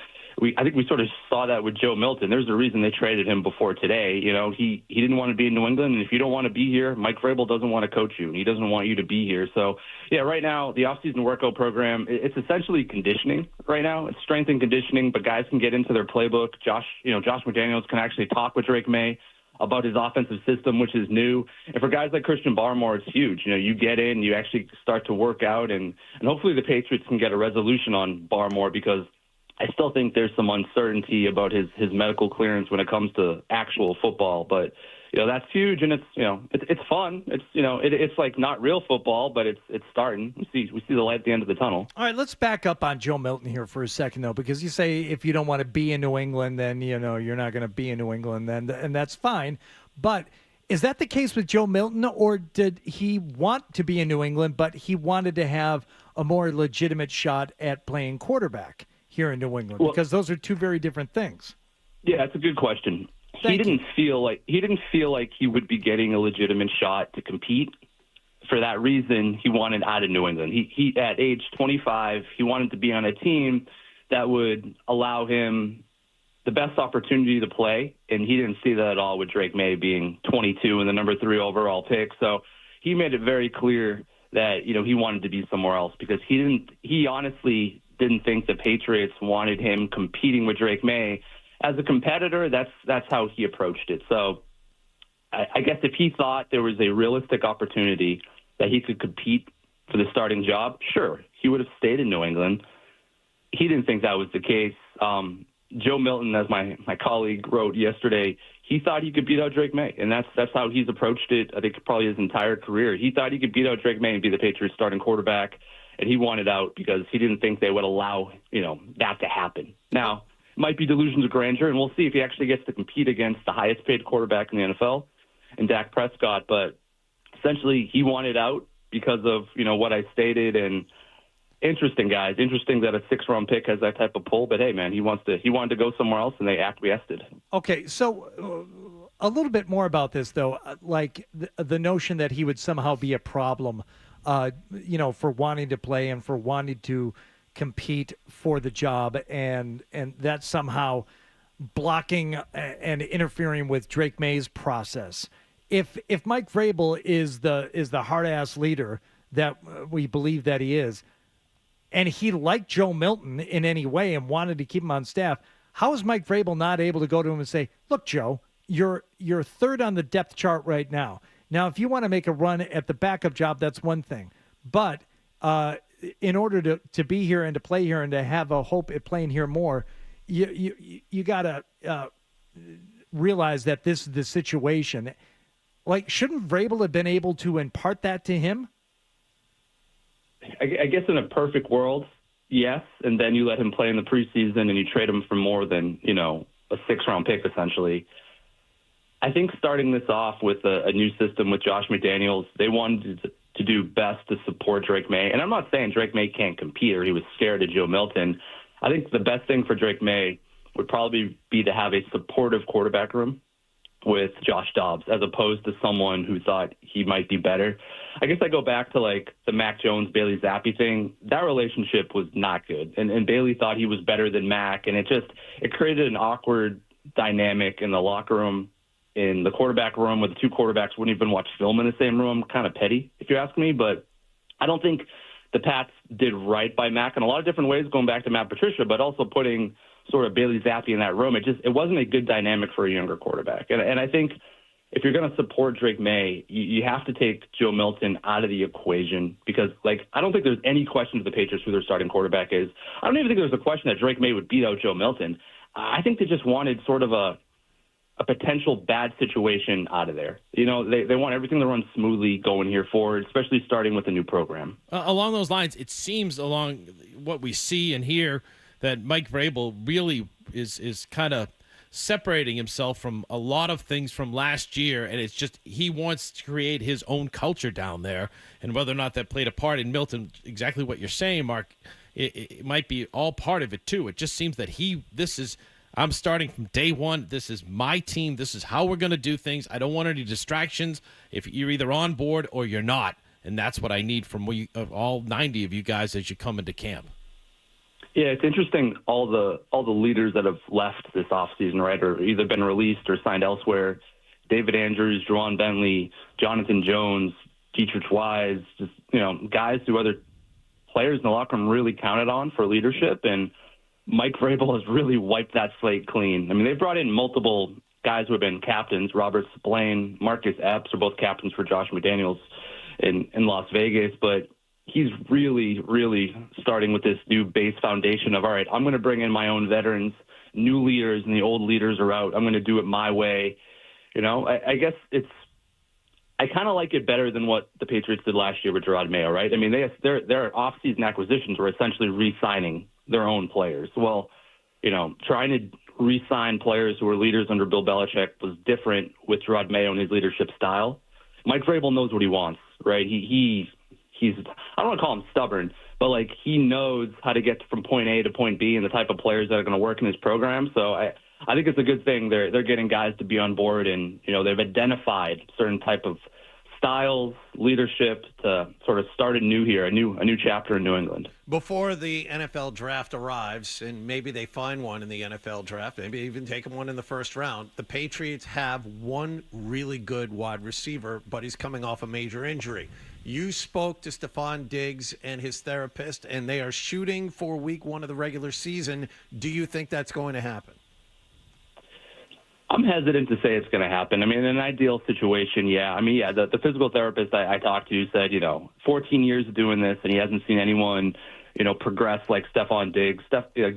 I think we sort of saw that with Joe Milton. There's a reason they traded him before today. He didn't want to be in New England. And if you don't want to be here, Mike Vrabel doesn't want to coach you. And he doesn't want you to be here. So, yeah, right now, the offseason workout program, it's essentially conditioning right now. It's strength and conditioning, but guys can get into their playbook. Josh McDaniels can actually talk with Drake May about his offensive system, which is new. And for guys like Christian Barmore, it's huge. You get in, you actually start to work out, and hopefully the Patriots can get a resolution on Barmore because I still think there's some uncertainty about his medical clearance when it comes to actual football. But, that's huge, and it's fun. It's like not real football, but it's starting. We see the light at the end of the tunnel. All right, let's back up on Joe Milton here for a second, though, because you say if you don't want to be in New England, then, you're not going to be in New England, then, and that's fine. But is that the case with Joe Milton, or did he want to be in New England, but he wanted to have a more legitimate shot at playing quarterback here in New England? Because those are two very different things. Yeah, that's a good question. He didn't feel like he would be getting a legitimate shot to compete. For that reason, he wanted out of New England. He at age 25, he wanted to be on a team that would allow him the best opportunity to play, and he didn't see that at all with Drake May being 22 and the number 3 overall pick. So he made it very clear that he wanted to be somewhere else because he honestly didn't think the Patriots wanted him competing with Drake May. As a competitor, that's how he approached it. So I guess if he thought there was a realistic opportunity that he could compete for the starting job, sure, he would have stayed in New England. He didn't think that was the case. Joe Milton, as my colleague wrote yesterday, he thought he could beat out Drake May, and that's how he's approached it, I think, probably his entire career. He thought he could beat out Drake May and be the Patriots starting quarterback, and he wanted out because he didn't think they would allow that to happen. Now, it might be delusions of grandeur, and we'll see if he actually gets to compete against the highest-paid quarterback in the NFL, and Dak Prescott. But essentially, he wanted out because of what I stated. And interesting, guys. Interesting that a 6th-round pick has that type of pull. But hey, man, he wanted to go somewhere else, and they acquiesced. Okay, so a little bit more about this, though. Like the notion that he would somehow be a problem, for wanting to play and for wanting to compete for the job, and that's somehow blocking and interfering with Drake May's process. If Mike Vrabel is the hard ass leader that we believe that he is, and he liked Joe Milton in any way and wanted to keep him on staff, how is Mike Vrabel not able to go to him and say, "Look, Joe, you're 3rd on the depth chart right now. Now, if you want to make a run at the backup job, that's one thing, but in order to be here and to play here and to have a hope at playing here more, you got to realize that this is the situation." Like, shouldn't Vrabel have been able to impart that to him? I guess in a perfect world, yes, and then you let him play in the preseason and you trade him for more than, a 6th-round pick, essentially. I think starting this off with a new system with Josh McDaniels, they wanted to do best to support Drake May. And I'm not saying Drake May can't compete or he was scared of Joe Milton. I think the best thing for Drake May would probably be to have a supportive quarterback room with Josh Dobbs as opposed to someone who thought he might be better. I guess I go back to like the Mac Jones, Bailey Zappi thing. That relationship was not good. And Bailey thought he was better than Mac. And it created an awkward dynamic in the locker room, in the quarterback room, where the two quarterbacks wouldn't even watch film in the same room. Kind of petty, if you ask me. But I don't think the Pats did right by Mac in a lot of different ways, going back to Matt Patricia, but also putting sort of Bailey Zappi in that room. It wasn't a good dynamic for a younger quarterback. And I think if you're going to support Drake May, you have to take Joe Milton out of the equation, because, like, I don't think there's any question to the Patriots who their starting quarterback is. I don't even think there's a question that Drake May would beat out Joe Milton. I think they just wanted sort of a potential bad situation out of there. You know, they want everything to run smoothly going here forward, especially starting with a new program. Along those lines, it seems along what we see and hear that Mike Vrabel really is kind of separating himself from a lot of things from last year, and it's just he wants to create his own culture down there. And whether or not that played a part in Milton, exactly what you're saying, Mark, it might be all part of it too. It just seems that I'm starting from day one. This is my team. This is how we're going to do things. I don't want any distractions. If you're either on board or you're not, and that's what I need from all 90 of you guys as you come into camp. Yeah, it's interesting. All the leaders that have left this offseason, right, or either been released or signed elsewhere. David Andrews, Juwan Bentley, Jonathan Jones, Dietrich Wise, just, you know, guys who other players in the locker room really counted on for leadership. And Mike Vrabel has really wiped that slate clean. I mean, they've brought in multiple guys who have been captains. Robert Spillane, Marcus Epps are both captains for Josh McDaniels in Las Vegas. But he's really, really starting with this new base foundation of, all right, I'm going to bring in my own veterans, new leaders, and the old leaders are out. I'm going to do it my way. You know, I guess I kind of like it better than what the Patriots did last year with Gerard Mayo, right? I mean, their off-season acquisitions were essentially re-signing their own players. Well, you know, trying to re-sign players who were leaders under Bill Belichick was different with Gerard Mayo and his leadership style. Mike Vrabel knows what he wants, right? He's I don't want to call him stubborn, but like he knows how to get from point A to point B and the type of players that are going to work in his program. So I think it's a good thing they're getting guys to be on board, and you know they've identified certain type of styles, leadership to sort of start anew here, a new chapter in New England. Before the NFL draft arrives, and maybe they find one in the NFL draft, maybe even take one in the first round, the Patriots have one really good wide receiver, but he's coming off a major injury. You spoke to Stephon Diggs and his therapist, and they are shooting for week 1 of the regular season. Do you think that's going to happen? I'm hesitant to say it's going to happen. I mean, in an ideal situation, yeah. I mean, yeah, the physical therapist I talked to said, 14 years of doing this, and he hasn't seen anyone, progress like Stephon Diggs.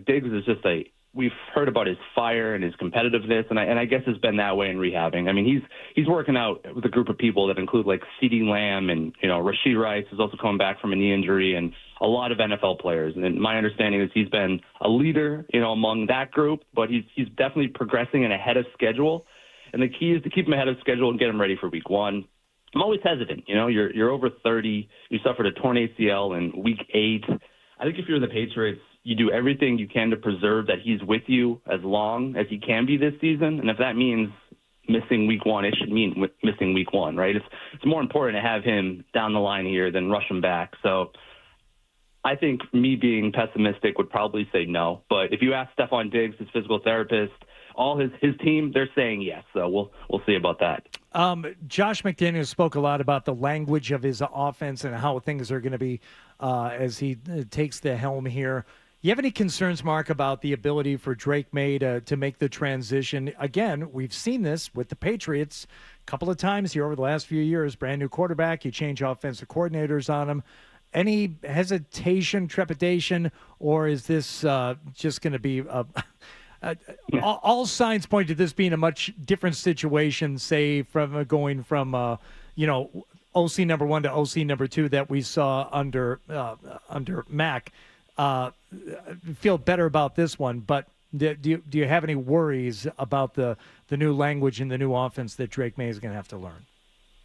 Diggs is just we've heard about his fire and his competitiveness, and I guess it's been that way in rehabbing. I mean, he's working out with a group of people that include like CeeDee Lamb and, Rashee Rice is also coming back from a knee injury, and a lot of NFL players. And my understanding is he's been a leader, among that group, but he's definitely progressing and ahead of schedule. And the key is to keep him ahead of schedule and get him ready for week 1. I'm always hesitant. You're over 30. You suffered a torn ACL in week 8. I think if you're the Patriots, you do everything you can to preserve that he's with you as long as he can be this season. And if that means missing week 1, it should mean missing week 1, right? It's more important to have him down the line here than rush him back. So I think me being pessimistic would probably say no. But if you ask Stephon Diggs, his physical therapist, all his team, they're saying yes. So we'll see about that. Josh McDaniels spoke a lot about the language of his offense and how things are going to be as he takes the helm here. You have any concerns, Mark, about the ability for Drake May to make the transition? Again, we've seen this with the Patriots a couple of times here over the last few years. Brand new quarterback, you change offensive coordinators on him. Any hesitation, trepidation, or is this just going to be all signs point to this being a much different situation, say, from going from OC number 1 to OC number 2 that we saw under Mac? Feel better about this one, but do you have any worries about the new language and the new offense that Drake May is going to have to learn?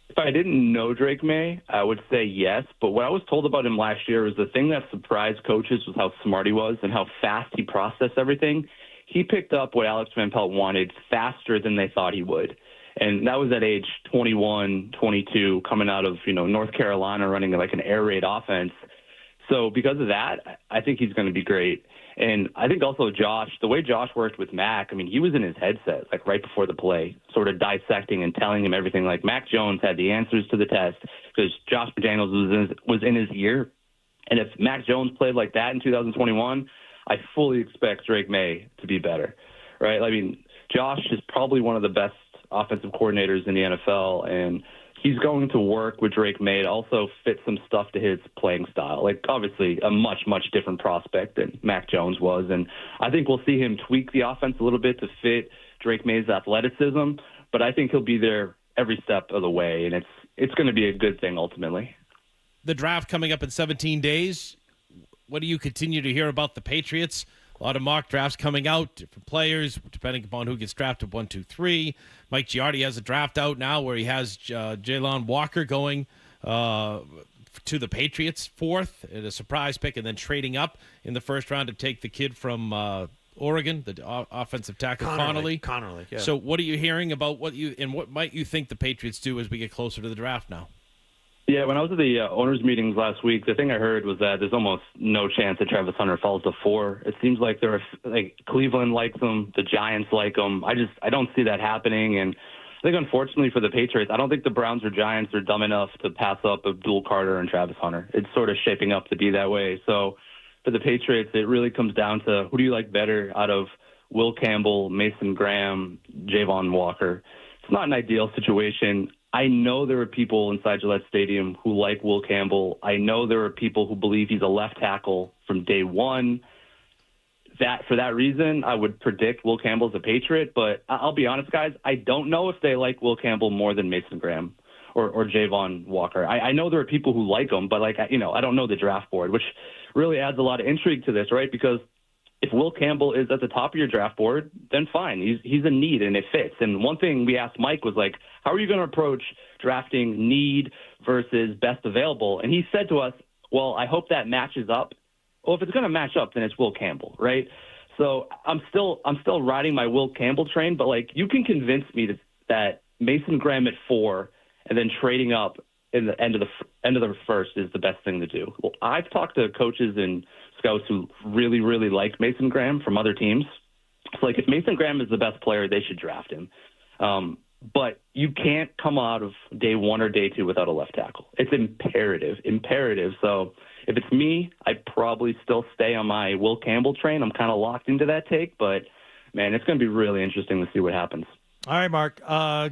If I didn't know Drake May, I would say yes. But what I was told about him last year was the thing that surprised coaches was how smart he was and how fast he processed everything. He picked up what Alex Van Pelt wanted faster than they thought he would. And that was at age 21, 22, coming out of, North Carolina, running like an air raid offense. So because of that, I think he's going to be great. And I think also Josh, the way Josh worked with Mac, I mean, he was in his headset, like right before the play, sort of dissecting and telling him everything. Like Mac Jones had the answers to the test because Josh McDaniels was in his ear. And if Mac Jones played like that in 2021, I fully expect Drake May to be better, right? I mean, Josh is probably one of the best offensive coordinators in the NFL, and he's going to work with Drake May to also fit some stuff to his playing style. Like, obviously, a much, much different prospect than Mac Jones was. And I think we'll see him tweak the offense a little bit to fit Drake May's athleticism. But I think he'll be there every step of the way, and it's going to be a good thing ultimately. The draft coming up in 17 days. What do you continue to hear about the Patriots? A lot of mock drafts coming out, different players, depending upon who gets drafted 1, 2, 3. Mike Giardi has a draft out now where he has Jalon Walker going to the Patriots 4th at a surprise pick, and then trading up in the first round to take the kid from Oregon, the offensive tackle Connolly. Yeah. So what are you hearing about what might you think the Patriots do as we get closer to the draft now? Yeah, when I was at the owners' meetings last week, the thing I heard was that there's almost no chance that Travis Hunter falls to 4. It seems like Cleveland likes him, the Giants like him. I don't see that happening, and I think unfortunately for the Patriots, I don't think the Browns or Giants are dumb enough to pass up Abdul Carter and Travis Hunter. It's sort of shaping up to be that way. So for the Patriots, it really comes down to who do you like better out of Will Campbell, Mason Graham, Javon Walker. It's not an ideal situation. I know there are people inside Gillette Stadium who like Will Campbell. I know there are people who believe he's a left tackle from day one. For that reason, I would predict Will Campbell's a Patriot. But I'll be honest, guys, I don't know if they like Will Campbell more than Mason Graham or Javon Walker. I know there are people who like him, but I don't know the draft board, which really adds a lot of intrigue to this, right? Because if Will Campbell is at the top of your draft board, then fine. He's a need, and it fits. And one thing we asked Mike was how are you going to approach drafting need versus best available? And he said to us, well, I hope that matches up. Well, if it's going to match up, then it's Will Campbell, right? So I'm still riding my Will Campbell train, but you can convince me that Mason Graham at 4 and then trading up in the end of the first is the best thing to do. Well, I've talked to coaches and scouts who really, really like Mason Graham from other teams. It's if Mason Graham is the best player, they should draft him. But you can't come out of day 1 or day 2 without a left tackle. It's imperative. So if it's me, I'd probably still stay on my Will Campbell train. I'm kind of locked into that take, but man, it's going to be really interesting to see what happens. All right, Mark.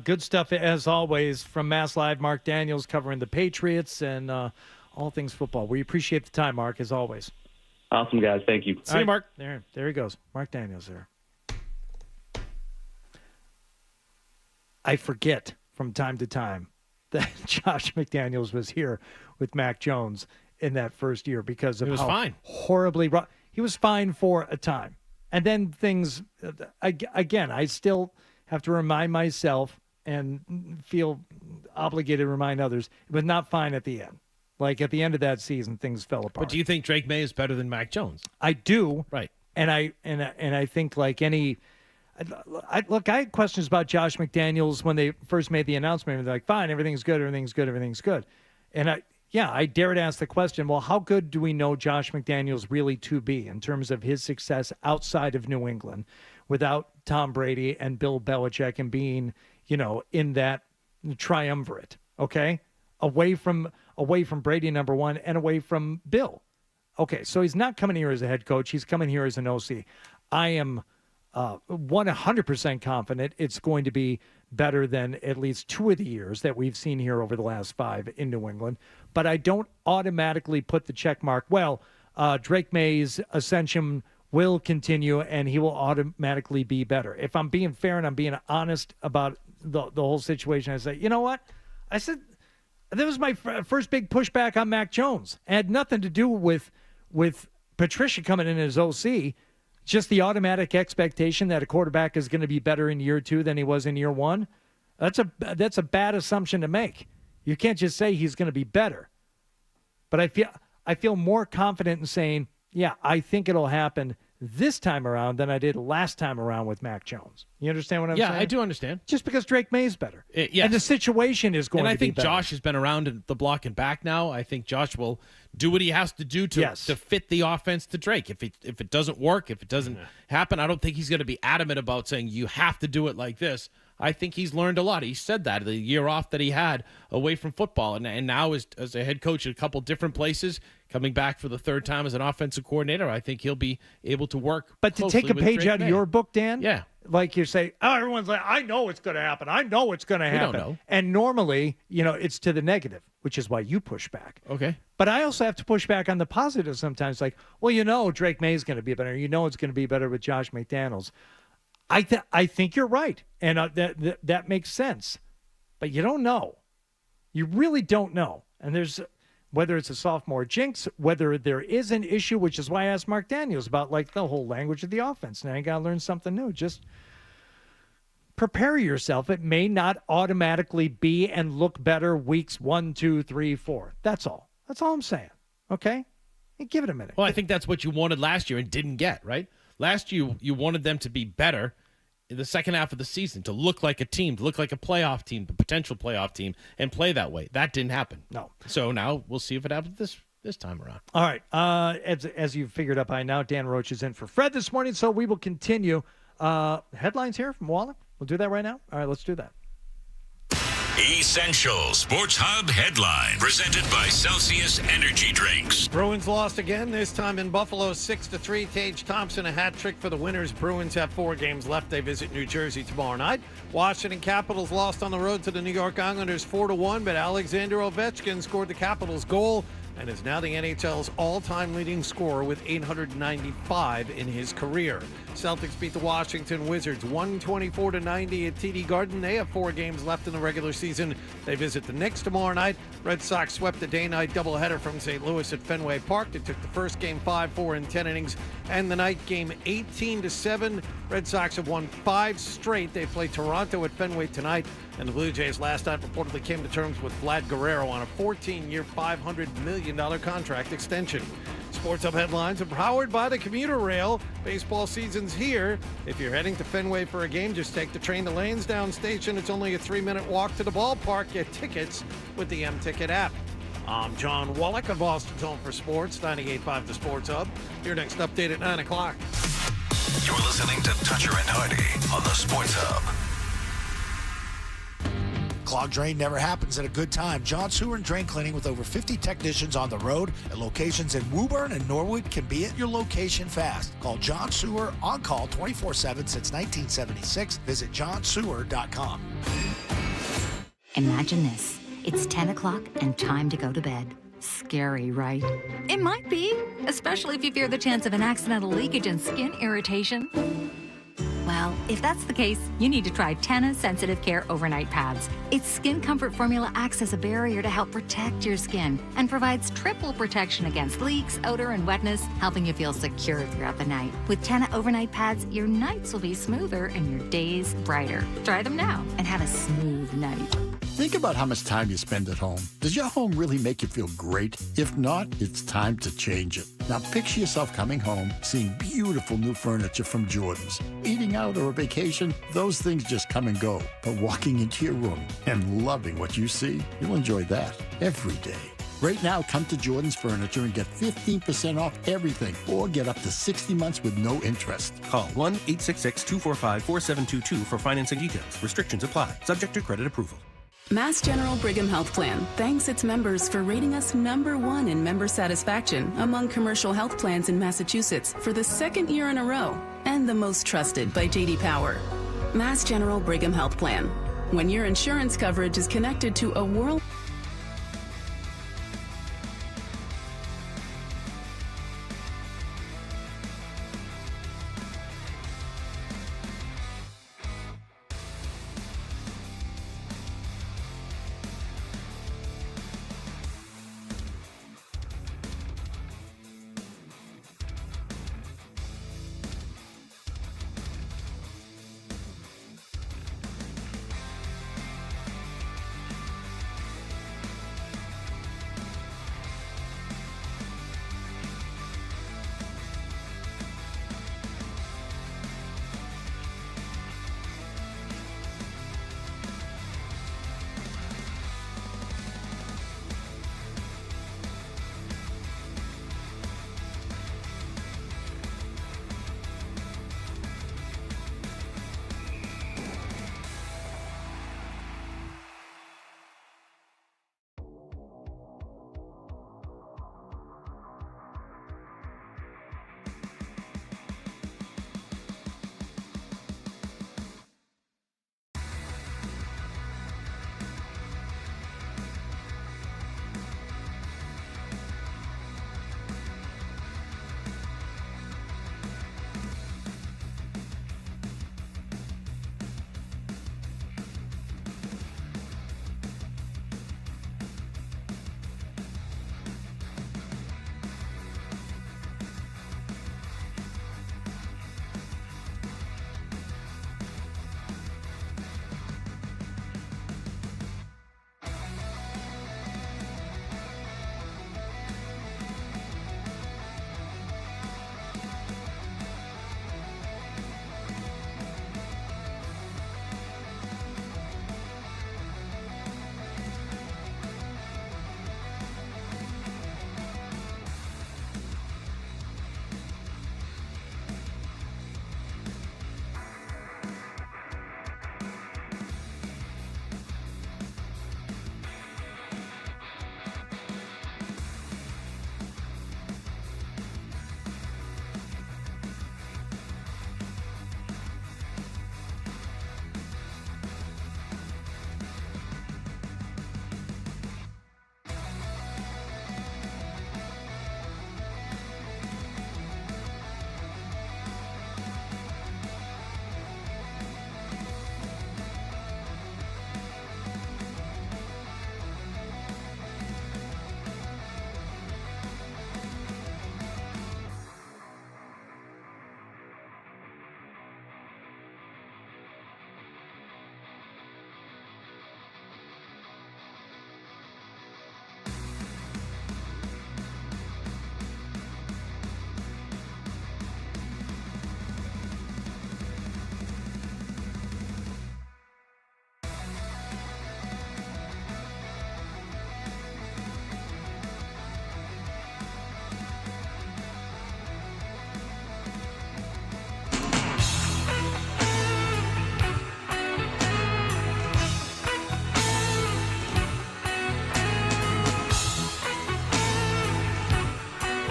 Good stuff as always from Mass Live. Mark Daniels covering the Patriots and all things football. We appreciate the time, Mark, as always. Awesome, guys. Thank you. See you, Mark. There he goes. Mark Daniels there. I forget from time to time that Josh McDaniels was here with Mac Jones in that first year because of horribly he was fine for a time. And then things, again, I still have to remind myself and feel obligated to remind others, it was not fine at the end. At the end of that season, things fell apart. But do you think Drake May is better than Mac Jones? I do. Right. And I think I had questions about Josh McDaniels when they first made the announcement. They're fine, everything's good. And I dare to ask the question, well, how good do we know Josh McDaniels really to be in terms of his success outside of New England without Tom Brady and Bill Belichick and being, in that triumvirate, okay? Away from Brady, number one, and away from Bill. Okay, so he's not coming here as a head coach. He's coming here as an OC. I am 100% confident it's going to be better than at least 2 of the years that we've seen here over the last 5 in New England. But I don't automatically put the check mark, Drake May's ascension will continue and he will automatically be better. If I'm being fair and I'm being honest about the whole situation, I say, you know what? I said, that was my first big pushback on Mac Jones. It had nothing to do with Patricia coming in as OC. Just the automatic expectation that a quarterback is going to be better in year 2 than he was in year 1. That's a bad assumption to make. You can't just say he's going to be better. But I feel more confident in saying, yeah, I think it'll happen this time around than I did last time around with Mac Jones. You understand what I'm saying? Yeah, I do understand. Just because Drake May's better. Yes. And the situation is going to be better. And I think Josh has been around the block and back now. I think Josh will do what he has to do to fit the offense to Drake. If it doesn't work, if it doesn't happen, I don't think he's going to be adamant about saying you have to do it like this. I think he's learned a lot. He said that the year off that he had away from football, and now as a head coach at a couple different places, coming back for the third time as an offensive coordinator, I think he'll be able to work. But to take a page out of your book, Dan, yeah, like you say, oh, everyone's like, I know it's going to happen. I know it's going to happen. We don't know. And normally, it's to the negative, which is why you push back. Okay. But I also have to push back on the positive sometimes. Like, well, Drake May is going to be better. It's going to be better with Josh McDaniels. I think you're right, and that makes sense. But you don't know. You really don't know. And there's whether it's a sophomore jinx, whether there is an issue, which is why I asked Mark Daniels about like the whole language of the offense. Now you got to learn something new. Just prepare yourself. It may not automatically be and look better weeks 1, 2, 3, 4. That's all. That's all I'm saying. Okay? Give it a minute. Well, I think that's what you wanted last year and didn't get, right? Last year, you wanted them to be better in the second half of the season, to look like a team, to look like a playoff team, a potential playoff team, and play that way. That didn't happen. No. So now we'll see if it happens this time around. All right. As you've figured out by now, Dan Roach is in for Fred this morning, so we will continue. Headlines here from Wallach. We'll do that right now. All right, let's do that. Essential Sports Hub headline presented by Celsius Energy Drinks. Bruins lost again, this time in Buffalo 6-3. Tage Thompson a hat trick for the winners. Bruins have 4 games left. They visit New Jersey tomorrow night. Washington Capitals lost on the road to the New York Islanders 4-1, but Alexander Ovechkin scored the Capitals' goal and is now the NHL's all-time leading scorer with 895 in his career. Celtics beat the Washington Wizards 124-90 at TD Garden. They have 4 games left in the regular season. They visit the Knicks tomorrow night. Red Sox swept the day-night doubleheader from St. Louis at Fenway Park. They took the first game 5-4 in 10 innings, and the night game 18-7. Red Sox have won 5 straight. They play Toronto at Fenway tonight, and the Blue Jays last night reportedly came to terms with Vlad Guerrero on a 14-year, $500 million contract extension. Sports Hub headlines are powered by the commuter rail. Baseball season's here. If you're heading to Fenway for a game, just take the train to Lansdowne Station. It's only a 3-minute walk to the ballpark. Get tickets with the M-Ticket app. I'm John Wallach of Boston's Home for Sports, 98.5 The Sports Hub. Your next update at 9 o'clock. You're listening to Toucher and Hardy on the Sports Hub. Clogged drain never happens at a good time. John Sewer and Drain Cleaning with over 50 technicians on the road at locations in Woburn and Norwood can be at your location fast. Call John Sewer on call 24/7 since 1976. Visit johnsewer.com. Imagine this. It's 10 o'clock and time to go to bed. Scary, right? It might be, especially if you fear the chance of an accidental leakage and skin irritation. Well, if that's the case, you need to try Tena Sensitive Care Overnight Pads. Its skin comfort formula acts as a barrier to help protect your skin and provides triple protection against leaks, odor, and wetness, helping you feel secure throughout the night. With Tena Overnight Pads, your nights will be smoother and your days brighter. Try them now and have a smooth night. Think about how much time you spend at home. Does your home really make you feel great? If not, it's time to change it. Now picture yourself coming home, seeing beautiful new furniture from Jordan's. Eating out or a vacation, those things just come and go. But walking into your room and loving what you see, you'll enjoy that every day. Right now, come to Jordan's Furniture and get 15% off everything or get up to 60 months with no interest. Call 1-866-245-4722 for financing details. Restrictions apply. Subject to credit approval. Mass General Brigham Health Plan thanks its members for rating us #1 in member satisfaction among commercial health plans in Massachusetts for the 2nd year in a row and the most trusted by J.D. Power. Mass General Brigham Health Plan. When your insurance coverage is connected to a world...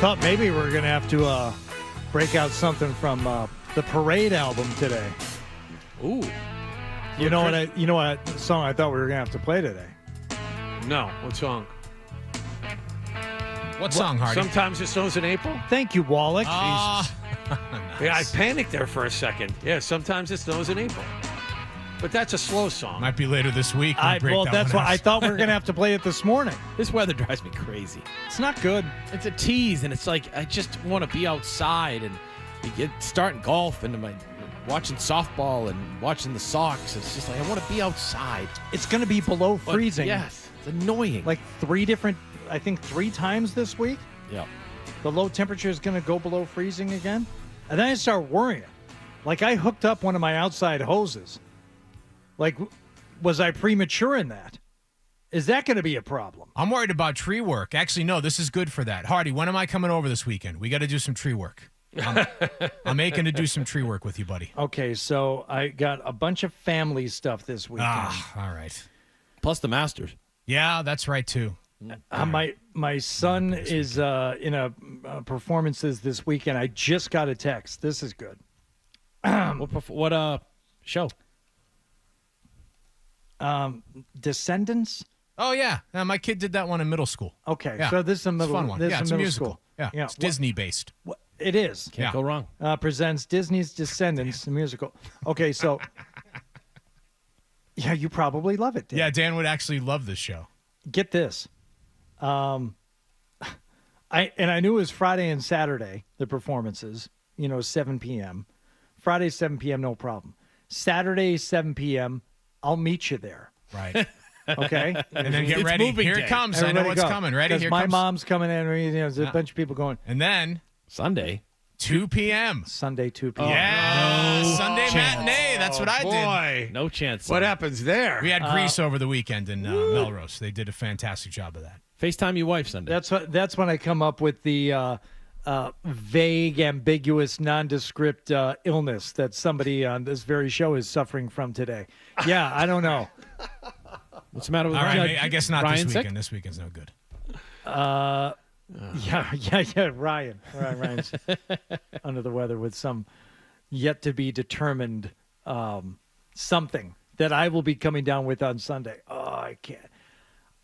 Thought maybe we were going to have to break out something from the Parade album today. Ooh. You know what song I thought we were going to have to play today? No. What song? What song, Hardy? Sometimes It Snows in April? Thank you, Wallach. Nice. Yeah, I panicked there for a second. Yeah, Sometimes It Snows in April. But that's a slow song. Might be later this week. That's why I thought we were going to have to play it this morning. This weather drives me crazy. It's not good. It's a tease, and it's like I just want to be outside and you get starting golf and watching softball and watching the Sox. It's just like I want to be outside. It's going to be below freezing. Yes, it's annoying. Like three times this week. Yeah. The low temperature is going to go below freezing again. And then I start worrying. Like I hooked up one of my outside hoses. Like, was I premature in that? Is that going to be a problem? I'm worried about tree work. Actually, no, this is good for that. Hardy, when am I coming over this weekend? We got to do some tree work. I'm aching to do some tree work with you, buddy. Okay, so I got a bunch of family stuff this weekend. All right. Plus the Masters. Yeah, that's right, too. My son is in a performances this weekend. I just got a text. This is good. What show? Descendants. Oh yeah, my kid did that one in middle school. Okay, yeah. so this is a middle. It's a fun one. This It's is a middle musical. School. Yeah, it's Disney based. It is. Can't go wrong. Presents Disney's Descendants, the musical. Okay, so yeah, you probably love it, Dan. Yeah, Dan would actually love this show. Get this. I knew it was Friday and Saturday, the performances, 7 p.m. Friday, 7 p.m., no problem. Saturday, 7 p.m., I'll meet you there. Right. Okay? And then get ready. Here it comes. Everybody I know what's go. coming. Ready? Here my comes. mom's coming in. There's a bunch of people going. And then Sunday, 2 p.m. Sunday, 2 p.m. Yeah. No Sunday chance. matinee. That's what I did. No chance. What happens there? We had Grease over the weekend in Melrose. They did a fantastic job of that. FaceTime your wife Sunday. That's when I come up with the vague, ambiguous, nondescript illness that somebody on this very show is suffering from today. Yeah, I don't know. What's the matter with All Ryan? right, I guess not Ryan this sick? weekend. This weekend's no good. Yeah. Ryan's under the weather with some yet to be determined something that I will be coming down with on Sunday. Oh, I can't.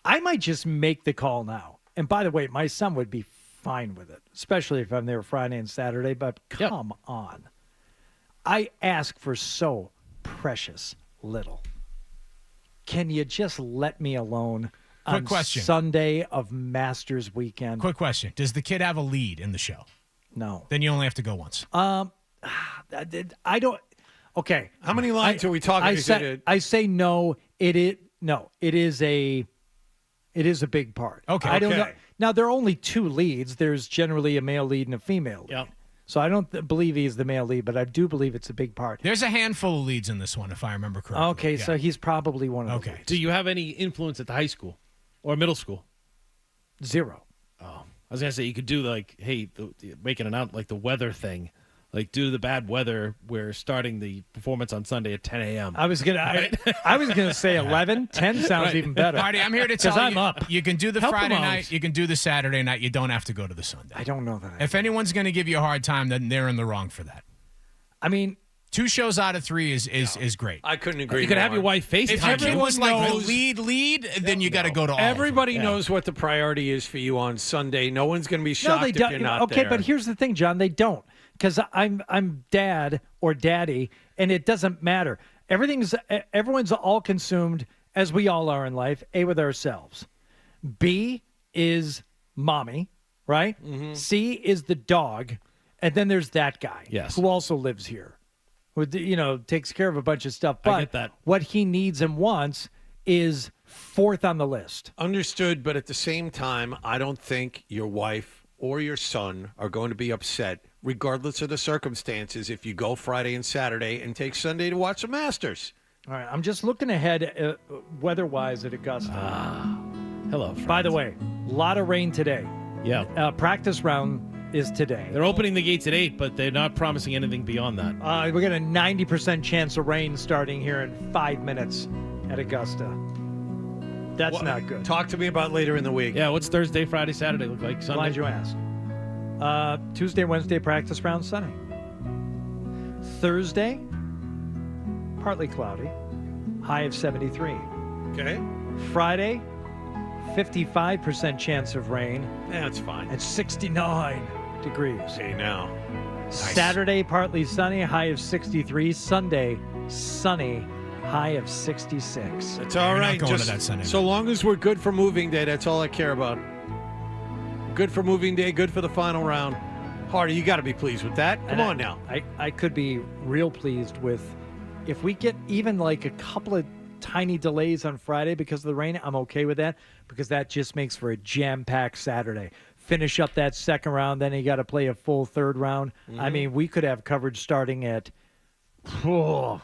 I might just make the call now. And by the way, my son would be fine with it, especially if I'm there Friday and Saturday. But come on. I ask for so precious little. Can you just let me alone on question. Sunday of Masters weekend? Quick question. Does the kid have a lead in the show? No. Then you only have to go once. I don't. Okay. How many lines are we talking? I say no. It is a big part. Okay. I don't know. Now there are only two leads. There's generally a male lead and a female lead. Yep. So I don't believe he's the male lead, but I do believe it's a big part. There's a handful of leads in this one, if I remember correctly. Okay, Yeah. so he's probably one of the leads. Do you have any influence at the high school or middle school? Zero. Oh, I was gonna say you could do like, hey, making it out like the weather thing, like due to the bad weather, we're starting the performance on Sunday at 10 a.m. I was gonna say 11. 10 sounds even better. Marty, I'm here to tell you. I'm up. You can do the Help Friday him out. night. You can do the Saturday night. You don't have to go to the Sunday. I don't know that. If anyone's going to give you a hard time, then they're in the wrong for that. I mean, 2 shows out of 3 is great. I couldn't agree. You could have your wife FaceTime. If your kid was like knows- the lead, then you got to go to all. Everybody of them. knows what the priority is for you on Sunday. No one's going to be shocked no, they if don't. you're not okay, there. but here's the thing, John. They don't, because I'm dad or daddy, and it doesn't matter. Everyone's all consumed, as we all are in life. A, with ourselves. B is mommy, right? Mm-hmm. C is the dog, and then there's that guy, Yes. who also lives here, who takes care of a bunch of stuff. But I get that. what he needs and wants is fourth on the list. Understood, but at the same time, I don't think your wife or your son are going to be upset, regardless of the circumstances, if you go Friday and Saturday and take Sunday to watch the Masters. All right, I'm just looking ahead weather-wise at Augusta. Hello. By the way, a lot of rain today. Yeah. Practice round is today. They're opening the gates at 8, but they're not promising anything beyond that. We got a 90% chance of rain starting here in 5 minutes at Augusta. That's not good. Talk to me about later in the week. Yeah, what's Thursday, Friday, Saturday look like? Sunday? Glad you asked. Tuesday, Wednesday, practice round sunny. Thursday, partly cloudy, high of 73. Okay. Friday, 55% chance of rain. Yeah, that's fine. At 69 degrees. Hey, now. Saturday, partly sunny, high of 63. Sunday, sunny, high of 66. It's all right. Not going to that Sunday. So long as we're good for moving day, that's all I care about. Good for moving day, good for the final round. Hardy, you got to be pleased with that. Come on now. I could be real pleased with if we get even like a couple of tiny delays on Friday because of the rain. I'm okay with that because that just makes for a jam-packed Saturday. Finish up that second round, then you got to play a full third round. Mm-hmm. I mean, we could have coverage starting at Sports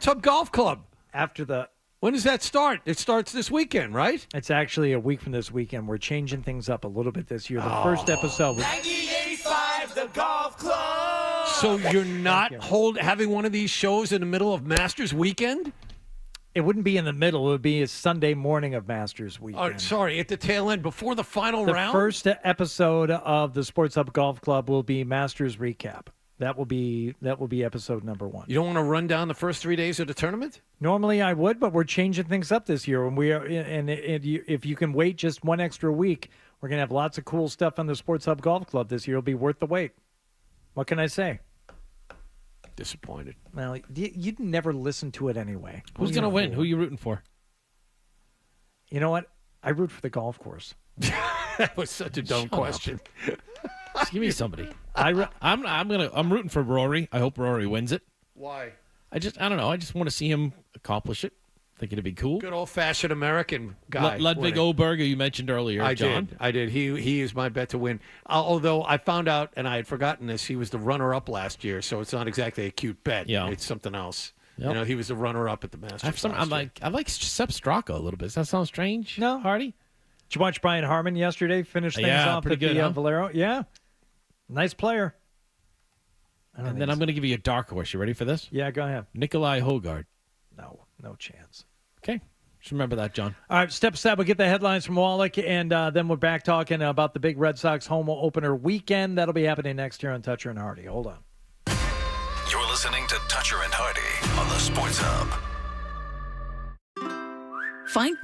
Hub Golf Club. After the When does that start? It starts this weekend, right? It's actually a week from this weekend. We're changing things up a little bit this year. The first episode. 98.5 The Golf Club. So you're not having one of these shows in the middle of Masters weekend? It wouldn't be in the middle. It would be a Sunday morning of Masters weekend. Oh, sorry, at the tail end, before the final round? The first episode of the Sports Hub Golf Club will be Masters recap. That will be episode number 1. You don't want to run down the first 3 days of the tournament? Normally I would, but we're changing things up this year. If you can wait just one extra week, we're going to have lots of cool stuff on the Sports Hub Golf Club this year. It'll be worth the wait. What can I say? Disappointed. Well, you'd never listen to it anyway. Who's going to win? Who are you rooting for? You know what? I root for the golf course. That was such a dumb question. Just give me somebody. I'm rooting for Rory. I hope Rory wins it. Why? I don't know. I just want to see him accomplish it. I think it'd be cool. Good old-fashioned American guy. Ludwig Oberg, who you mentioned earlier, John. I did. He is my bet to win. Although I found out, and I had forgotten this, he was the runner-up last year, so it's not exactly a cute bet. Yeah. It's something else. Yep. You know, he was the runner-up at the Masters. I like Sepp Straka a little bit. Does that sound strange? No. Hardy? Did you watch Brian Harmon yesterday finish things off pretty at good, the huh? Valero? Yeah. Nice player. And then I'm going to give you a dark horse. You ready for this? Yeah, go ahead. Nikolai Hogard. No chance. Okay. Just remember that, John. All right, step aside. We'll get the headlines from Wallach, and then we're back talking about the big Red Sox home opener weekend. That'll be happening next year on Toucher and Hardy. Hold on. You're listening to Toucher and Hardy on the Sports Hub. Find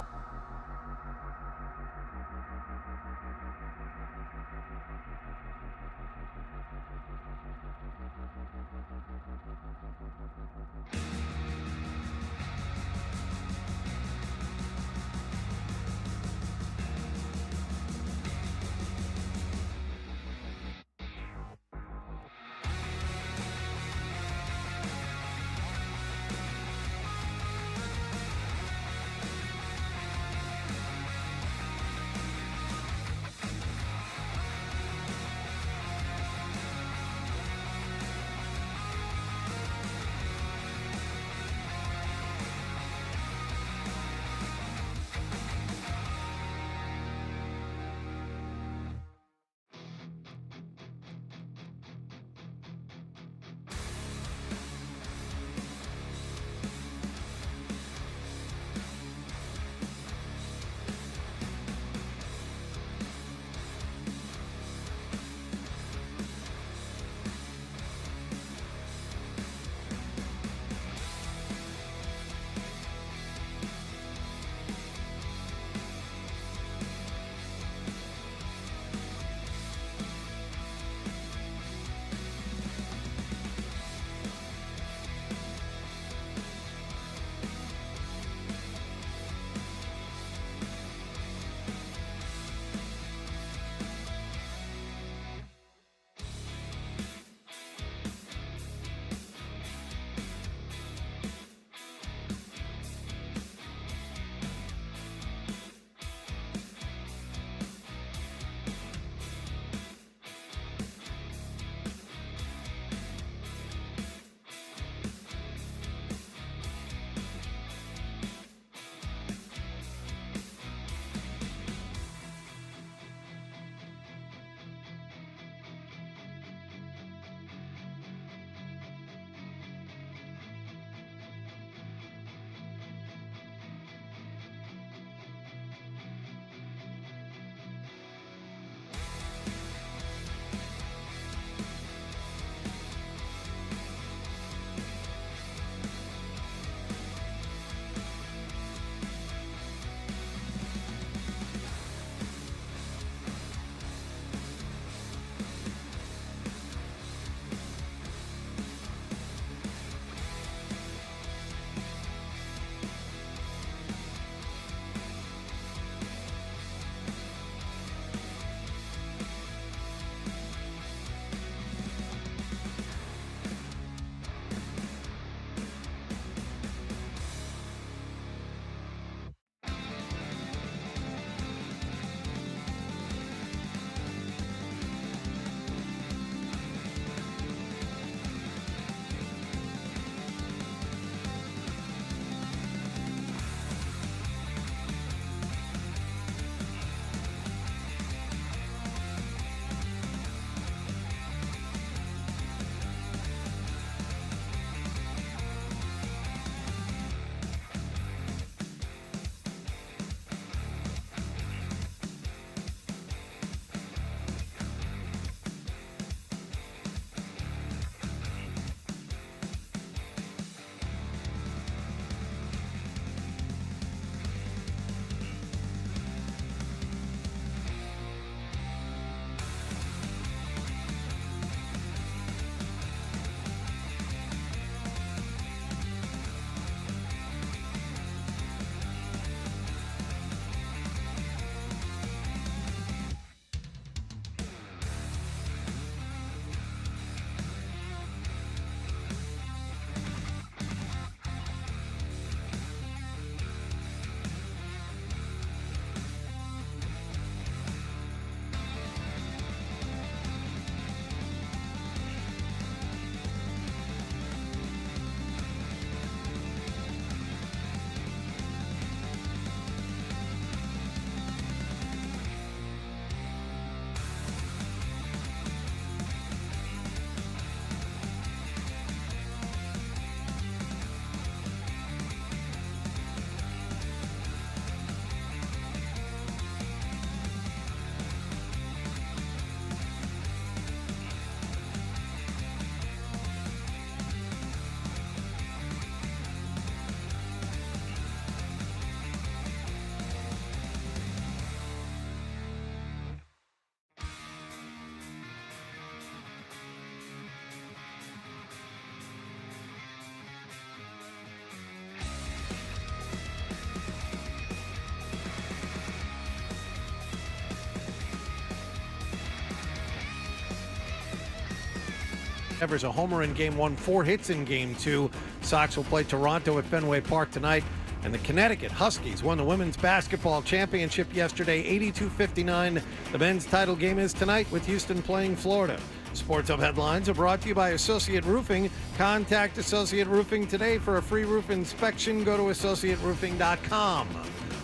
Devers a homer in Game 1, 4 hits in Game 2. Sox will play Toronto at Fenway Park tonight. And the Connecticut Huskies won the women's basketball championship yesterday, 82-59. The men's title game is tonight with Houston playing Florida. Sports Hub headlines are brought to you by Associate Roofing. Contact Associate Roofing today for a free roof inspection. Go to AssociateRoofing.com.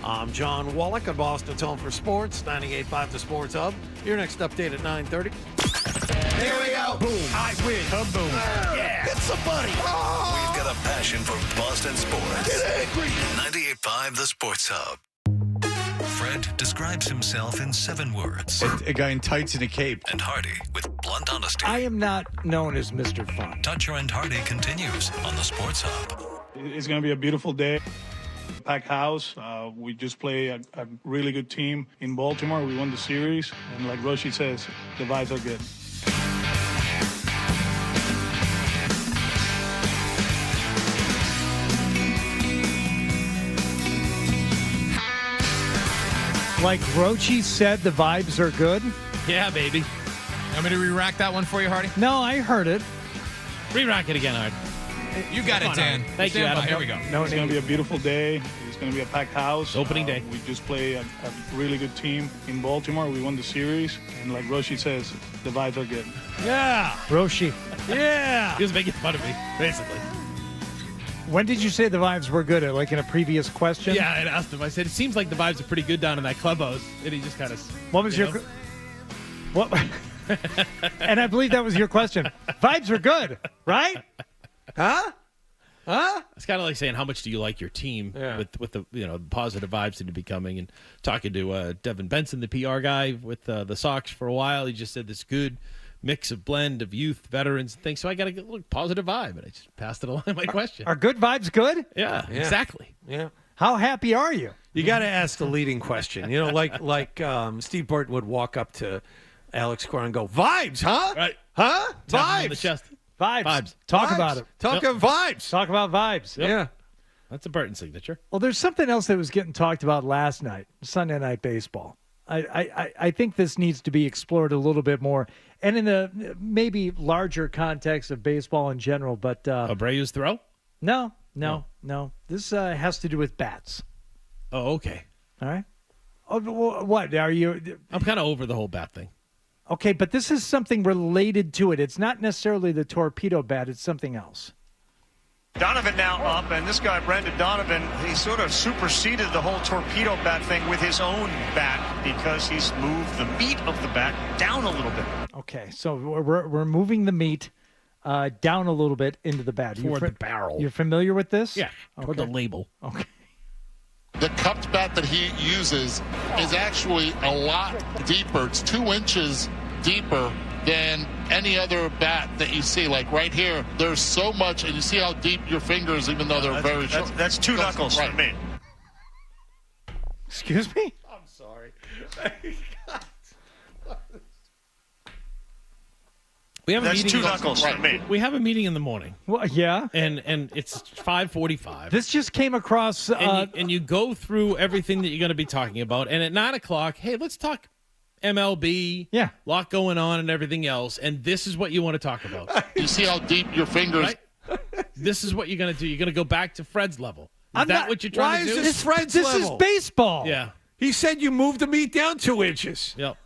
I'm John Wallach at Boston's Home for Sports, 98.5 The Sports Hub. Your next update at 9:30. Here we go. Boom. I win. Kaboom. Yeah. Hit somebody. We've got a passion for Boston sports. Get angry. 98.5 The Sports Hub. Fred describes himself in 7 words. A guy in tights and a cape. And Hardy with blunt honesty. I am not known as Mr. Fun. Dutcher and Hardy continues on the Sports Hub. It's going to be a beautiful day. Packed house. We just play a really good team in Baltimore. We won the series. And like Roshi says, the vibes are good. Like Rochi said, the vibes are good. Yeah, baby. Want me to re-rack that one for you, Hardy? No, I heard it. Re-rack it again, Hard. You got it, Dan. Thank you, Adam. Here we go. No, it's going to be a beautiful day. It's going to be a packed house. Opening day. We just play a really good team in Baltimore. We won the series. And like Roshi says, the vibes are good. Yeah. Roshi. Yeah. He was making fun of me, basically. When did you say the vibes were good? Like in a previous question? Yeah, I asked him. I said, it seems like the vibes are pretty good down in that clubhouse. And he just kind of... What was your... What? And I believe that was your question. Vibes are good, right? Huh? It's kind of like saying, how much do you like your team with the positive vibes that are becoming, and talking to Devin Benson, the PR guy with the Sox for a while. He just said this good mix of blend of youth, veterans, and things. So I got a little positive vibe, and I just passed it along my question. Are good vibes good? Yeah, exactly. Yeah. How happy are you? You got to ask the leading question. You know, like Steve Burton would walk up to Alex Cora and go, vibes, huh? Right. Huh? Tap him on the Vibes. chest. Vibes. Talk Vibes. about it. Talk of vibes. Talk about vibes. Yep. Yeah. That's a Burton signature. Well, there's something else that was getting talked about last night, Sunday Night Baseball. I think this needs to be explored a little bit more, and in the maybe larger context of baseball in general. But Abreu's throw? No. This has to do with bats. Oh, okay. All right. Oh, what are you? I'm kind of over the whole bat thing. Okay, but this is something related to it. It's not necessarily the torpedo bat. It's something else. Donovan now up, and this guy, Brendan Donovan, he sort of superseded the whole torpedo bat thing with his own bat because he's moved the meat of the bat down a little bit. Okay, so we're moving the meat down a little bit into the bat. Toward the barrel. You're familiar with this? Yeah, toward the label. Okay. The cupped bat that he uses is actually a lot deeper. It's 2 inches deeper than any other bat that you see. Like right here, there's so much, and you see how deep your fingers, even though they're very short. That's 2 knuckles for me. Excuse me? I'm sorry. We have a That's meeting. 2 knuckles for me. We have a meeting in the morning. Well, yeah. And it's 5:45. This just came across. And you go through everything that you're going to be talking about. And at 9 o'clock, hey, let's talk MLB. Yeah. Lot going on and everything else. And this is what you want to talk about. You see how deep your fingers. Right? This is what you're going to do. You're going to go back to Fred's level. Is that what you're trying to do? Why is this Fred's This level? is baseball. Yeah. He said you moved the meat down 2 inches. Yep.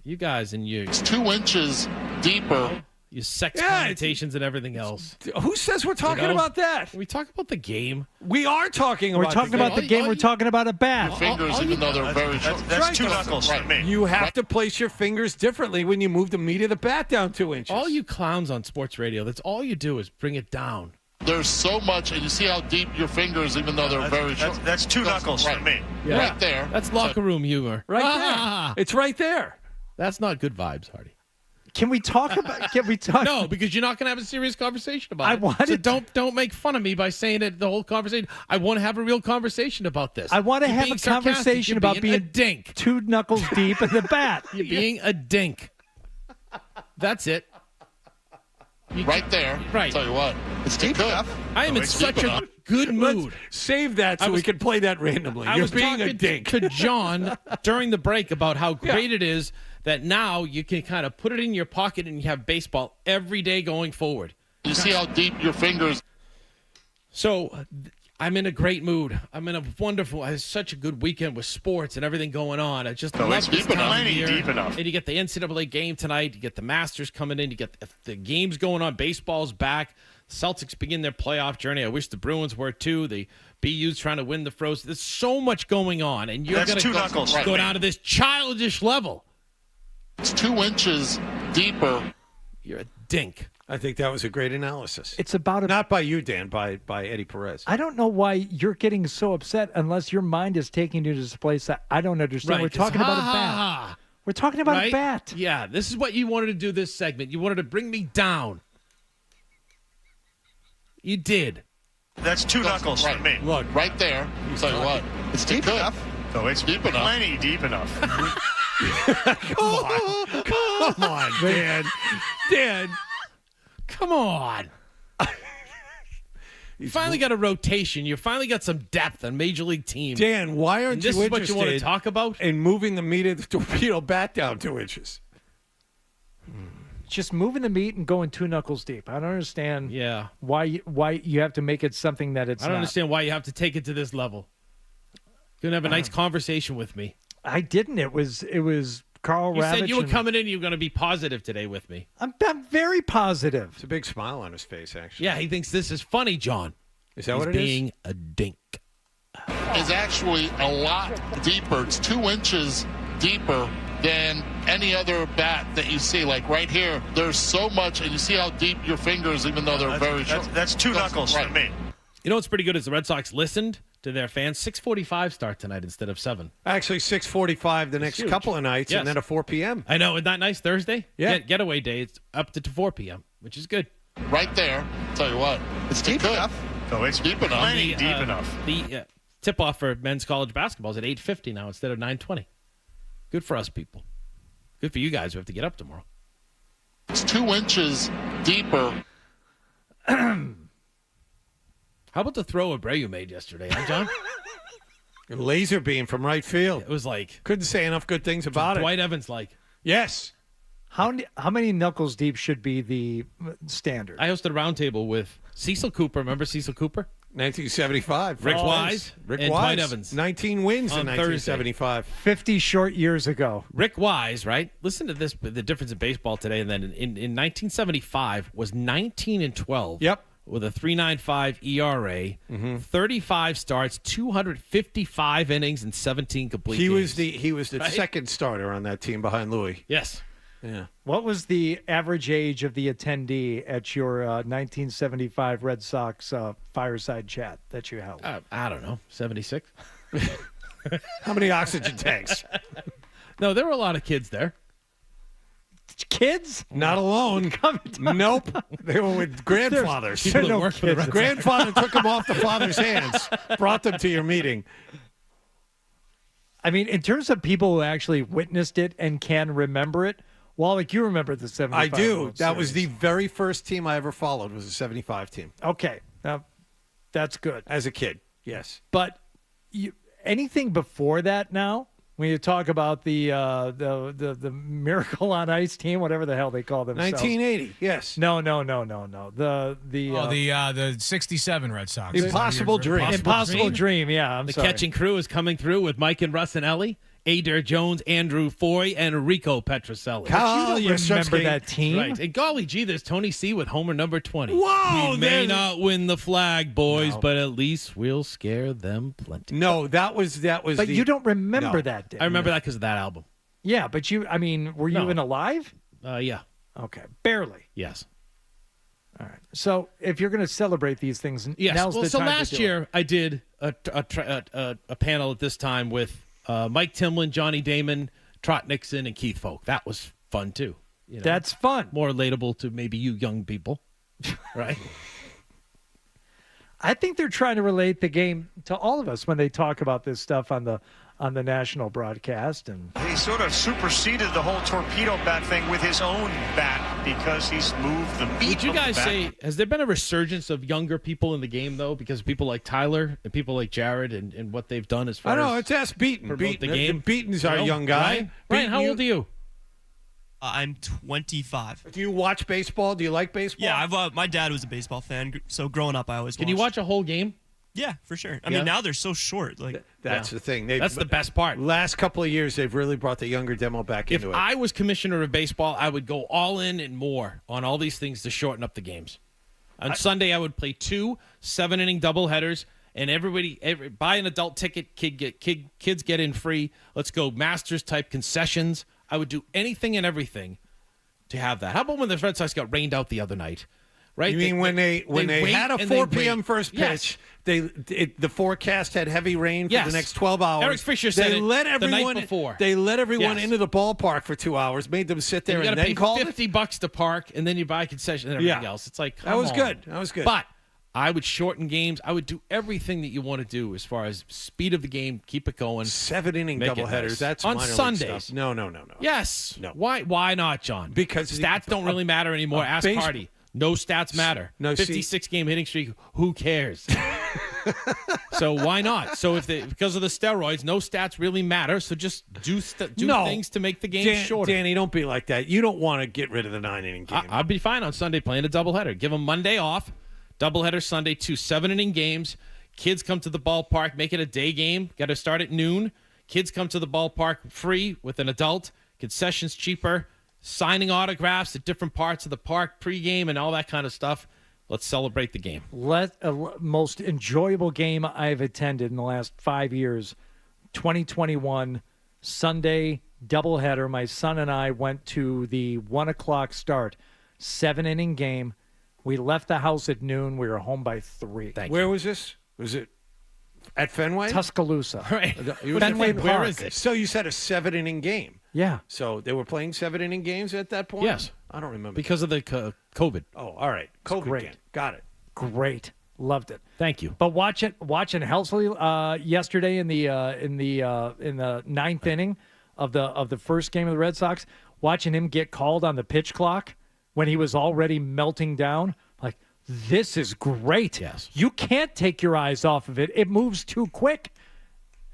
You guys and you. It's 2 inches deeper. Your sex connotations and everything else. Who says we're talking about that? We talk about the game. We are talking about We're talking about the game. We're talking about a bat. Your fingers, even though they're very short. That's 2 knuckles for me. You have to place your fingers differently when you move the meat of the bat down 2 inches. All you clowns on sports radio, that's all you do is bring it down. There's so much, and you see how deep your fingers, even though they're very short. That's 2 knuckles for me. Yeah. Right there. That's locker room humor. Right there. It's right there. That's not good vibes, Hardy. Can we talk about? Can we talk? No, because you're not going to have a serious conversation about I it. wanted So don't make fun of me by saying it. The whole conversation. I want to have a real conversation about this. I want to You're have being a sarcastic. conversation You're about being a being dink. 2 knuckles deep in the bat. You're being a dink. That's it. right there. Right. Tell you what, it's deep enough. I am in such a good mood. Save that so we can play that randomly. I You're was being a talking dink. to John during the break about how great it is that now you can kind of put it in your pocket and you have baseball every day going forward. You see how deep your fingers. So I'm in a great mood. I'm in a wonderful. I had such a good weekend with sports and everything going on. I just love this time of year. Deep enough. And you get the NCAA game tonight. You get the Masters coming in. You get the games going on. Baseball's back. Celtics begin their playoff journey. I wish the Bruins were too. The BU's trying to win the Frozen. There's so much going on, and you're going to go down to this childish level. It's 2 inches deeper. You're a dink. I think that was a great analysis. It's about not by you, Dan, by Eddie Perez. I don't know why you're getting so upset unless your mind is taking you to this place that I don't understand. Right, We're talking about a bat. ha. We're talking about a bat. Yeah, this is what you wanted to do this segment. You wanted to bring me down. You did. That's 2 knuckles for me. Look, right there. Tell you what, it's deep enough. So it's deep enough. Plenty deep enough. Come on, Dan. Dan. Come on. You finally got a rotation. You finally got some depth on Major League teams. Dan, why aren't this you is what you want to interested talk about? in moving the meat of the torpedo bat down 2 inches? Just moving the meat and going 2 knuckles deep. I don't understand. Yeah. Why you have to make it something that it's I don't not. understand why you have to take it to this level. You're going to have a nice conversation with me. I didn't. It was Carl You Ravitch. said you were coming in. You were going to be positive today with me. I'm very positive. It's a big smile on his face, actually. Yeah, he thinks this is funny, John. Is that He's what it is? being a dink. Is actually a lot deeper. It's 2 inches deeper than any other bat that you see. Like right here, there's so much, and you see how deep your fingers, even though they're very short. That's 2 knuckles for me. You know what's pretty good is the Red Sox listened to their fans. 6:45 start tonight instead of 7. Actually, 6:45 the next huge. couple of nights, Yes. and then a 4 p.m. I know. Isn't that nice? Thursday? Yeah. Getaway day. It's up to 4 p.m., which is good. Right there. Tell you what, it's deep enough. So it's deep enough. Plenty deep enough. The tip-off for men's college basketball is at 8:50 now instead of 9:20. Good for us people. Good for you guys who have to get up tomorrow. It's 2 inches deeper. How about the throw Abreu made yesterday, huh, John? A laser beam from right field. It was like couldn't say enough good things about it. Dwight Evans like. Yes. How many knuckles deep should be the standard? I hosted a roundtable with Cecil Cooper. Remember Cecil Cooper? 1975. Rick Wise Rick and Wise. Dwight Evans. 19 wins On in 1975. 50 short years ago. Rick Wise, right? Listen to this, the difference in baseball today and then in 1975 was 19-12. Yep. With a 3.95 ERA, 35 starts, 255 innings, and 17 complete He games. was the Right? second starter on that team behind Louis. Yes. Yeah. What was the average age of the attendee at your 1975 Red Sox fireside chat that you held? I don't know, 76. How many oxygen tanks? No, there were a lot of kids there. Kids? Not alone. Nope. They were with grandfathers. There are no work for the kids. Red Grandfather took them off the father's hands, brought them to your meeting. I mean, in terms of people who actually witnessed it and can remember it, Wallach, you remember the 75 I do. World That was the Series. very first team I ever followed was a 75 team. Okay. Now, that's good. As a kid, yes. But anything before that now, when you talk about the Miracle on Ice team, whatever the hell they call themselves. 1980, yes. No. The 67 Red Sox. Impossible Dream. Impossible Dream, yeah. The sorry. catching crew is coming through with Mike and Russ and Ellie, Adair Jones, Andrew Foy, and Rico Petroselli. Kyle You don't remember Yastrzemski. that team? Right. And golly gee, there's Tony C with homer number 20. Whoa, We may there's- not win the flag, boys, No. but at least we'll scare them plenty. No, that was But you don't remember No. that day. I remember that because of that album. Yeah, but were you No. even alive? Yeah. Okay, barely. Yes. All right. So if you're going to celebrate these things, Yes. now's Well, the so time to last do it. year I did a panel at this time with Mike Timlin, Johnny Damon, Trot Nixon, and Keith Folk. That was fun too. You know, That's fun. more relatable to maybe you young people, right? I think they're trying to relate the game to all of us when they talk about this stuff on the on the national broadcast. And he sort of superseded the whole torpedo bat thing with his own bat because he's moved the meat. Would you of the guys bat. say, has there been a resurgence of younger people in the game, though, because of people like Tyler and people like Jared and what they've done as far I know, as it's Ask Beaton. promote the game? Beaton's our young guy. Ryan, how old are you? I'm 25. Do you watch baseball? Do you like baseball? Yeah, my dad was a baseball fan, so growing up, I always Can you watch a whole game? Yeah, for sure. I Yeah. mean, now they're so short. Like That's the thing. That's the best part. Last couple of years, they've really brought the younger demo back If into it. I was commissioner of baseball, I would go all in and more on all these things to shorten up the games. On Sunday, I would play 2 7-inning doubleheaders, and everybody buy an adult ticket. Kids get in free. Let's go Masters-type concessions. I would do anything and everything to have that. How about when the Red Sox got rained out the other night? Right? You mean when they wait had a and 4 they p.m. wait. first pitch, Yes. the forecast had heavy rain for Yes. the next 12 hours. Eric Fisher said they it let the everyone, night before. They let everyone Yes. into the ballpark for 2 hours, made them sit there You and got to then pay called it. $50 to park, and then you buy concession and everything else. It's like, That was come on. good. That was good. But I would shorten games. I would do everything that you want to do as far as speed of the game, keep it going. 7-inning Make it doubleheaders. nice. That's on minor league Sundays. stuff. No. Yes. No. Why not, John? Because stats don't really matter anymore. Ask baseball- Hardy. No stats matter. No, see- 56-game hitting streak. Who cares? So why not? So because of the steroids, no stats really matter. So just do things to make the game shorter. Danny, don't be like that. You don't want to get rid of the 9-inning game. I'd be fine on Sunday playing a doubleheader. Give them Monday off, doubleheader Sunday, 2 7-inning games. Kids come to the ballpark, make it a day game. Got to start at noon. Kids come to the ballpark free with an adult. Concessions cheaper. Signing autographs at different parts of the park, pregame, and all that kind of stuff. Let's celebrate the game. Most enjoyable game I've attended in the last 5 years, 2021 Sunday doubleheader. My son and I went to the 1 o'clock start, 7-inning game. We left the house at noon. We were home by 3. Where was this? Was it at Fenway? Tuscaloosa. Right. Fenway Park. Where is it? So you said a 7-inning game. Yeah. So they were playing 7-inning games at that point? Yes. I don't remember. Because of the COVID. Oh, all right. COVID great. game. Got it. Great. Loved it. Thank you. But watching Helsley yesterday in the ninth inning of the first game of the Red Sox, watching him get called on the pitch clock when he was already melting down, like, this is great. Yes. You can't take your eyes off of it. It moves too quick.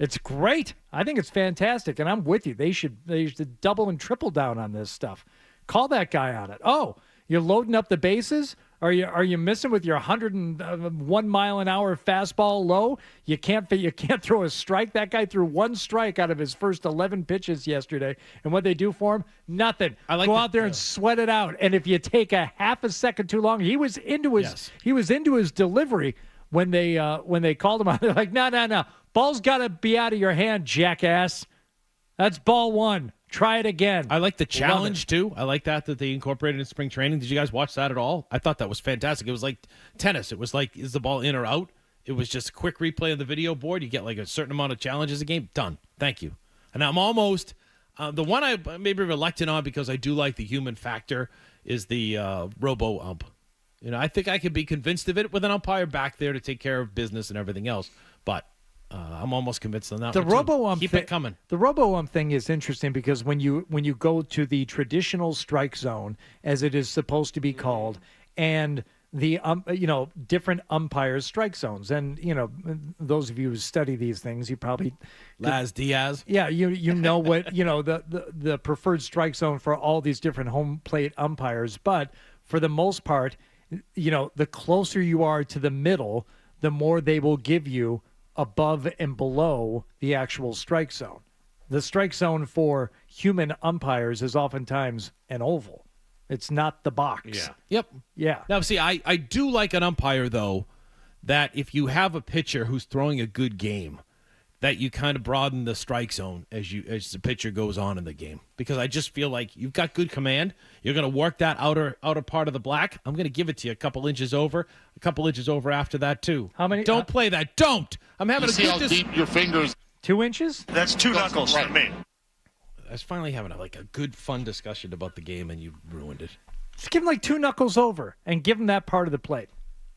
It's great. I think it's fantastic, and I'm with you. They should double and triple down on this stuff. Call that guy on it. Oh, you're loading up the bases? Are you missing with your 101 mile an hour fastball low? You can't throw a strike. That guy threw 1 strike out of his first 11 pitches yesterday, and what they do for him? Nothing. Go out there and sweat it out. And if you take a half a second too long, he was into his delivery when they called him out. They're like, no. Ball's got to be out of your hand, jackass. That's ball 1. Try it again. I like the challenge, too. I like that they incorporated in spring training. Did you guys watch that at all? I thought that was fantastic. It was like tennis. It was like, is the ball in or out? It was just a quick replay on the video board. You get like a certain amount of challenges a game. Done. Thank you. And I'm almost the one I may be reluctant on because I do like the human factor is the robo-ump. You know, I think I could be convinced of it with an umpire back there to take care of business and everything else. But I'm almost convinced on that. The robo-ump keep it coming. The robo-ump thing is interesting because when you go to the traditional strike zone, as it is supposed to be called, and the different umpires' strike zones, and those of you who study these things, you probably Laz Diaz. Yeah, you know what the preferred strike zone for all these different home plate umpires, but for the most part, the closer you are to the middle, the more they will give you above and below the actual strike zone. The strike zone for human umpires is oftentimes an oval. It's not the box. Yeah. Yep. Yeah. Now, see, I do like an umpire, though, that if you have a pitcher who's throwing a good game, that you kind of broaden the strike zone as the pitcher goes on in the game. Because I just feel like you've got good command. You're going to work that outer part of the black. I'm going to give it to you a couple inches over after that, too. How many? Don't play that. Don't. I'm having You see how deep your fingers. 2 inches? That's 2 knuckles for me. I was finally having a good, fun discussion about the game, and you ruined it. Just give him like 2 knuckles over and give him that part of the plate.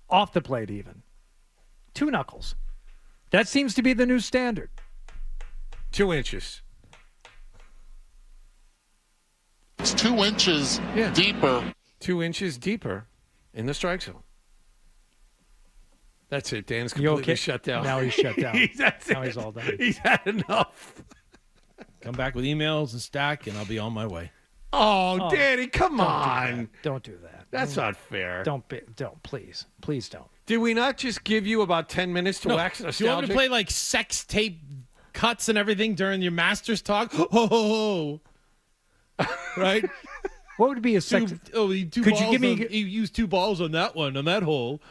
Off the plate, even. 2 knuckles. That seems to be the new standard. 2 inches. It's 2 inches deeper. 2 inches deeper in the strike zone. That's it. Dan's You completely okay? shut down. Now he's shut down. That's Now it. he's all done. He's had enough. Come back with emails and stack, and I'll be on my way. Oh, Danny, come don't on. Don't do that. That's not fair. Don't, please don't. Did we not just give you about 10 minutes to wax nostalgic? Do you want me to play like sex tape cuts and everything during your Masters talk? Oh, right? What would be a sex? Could you give me? He used 2 balls on that one, on that hole.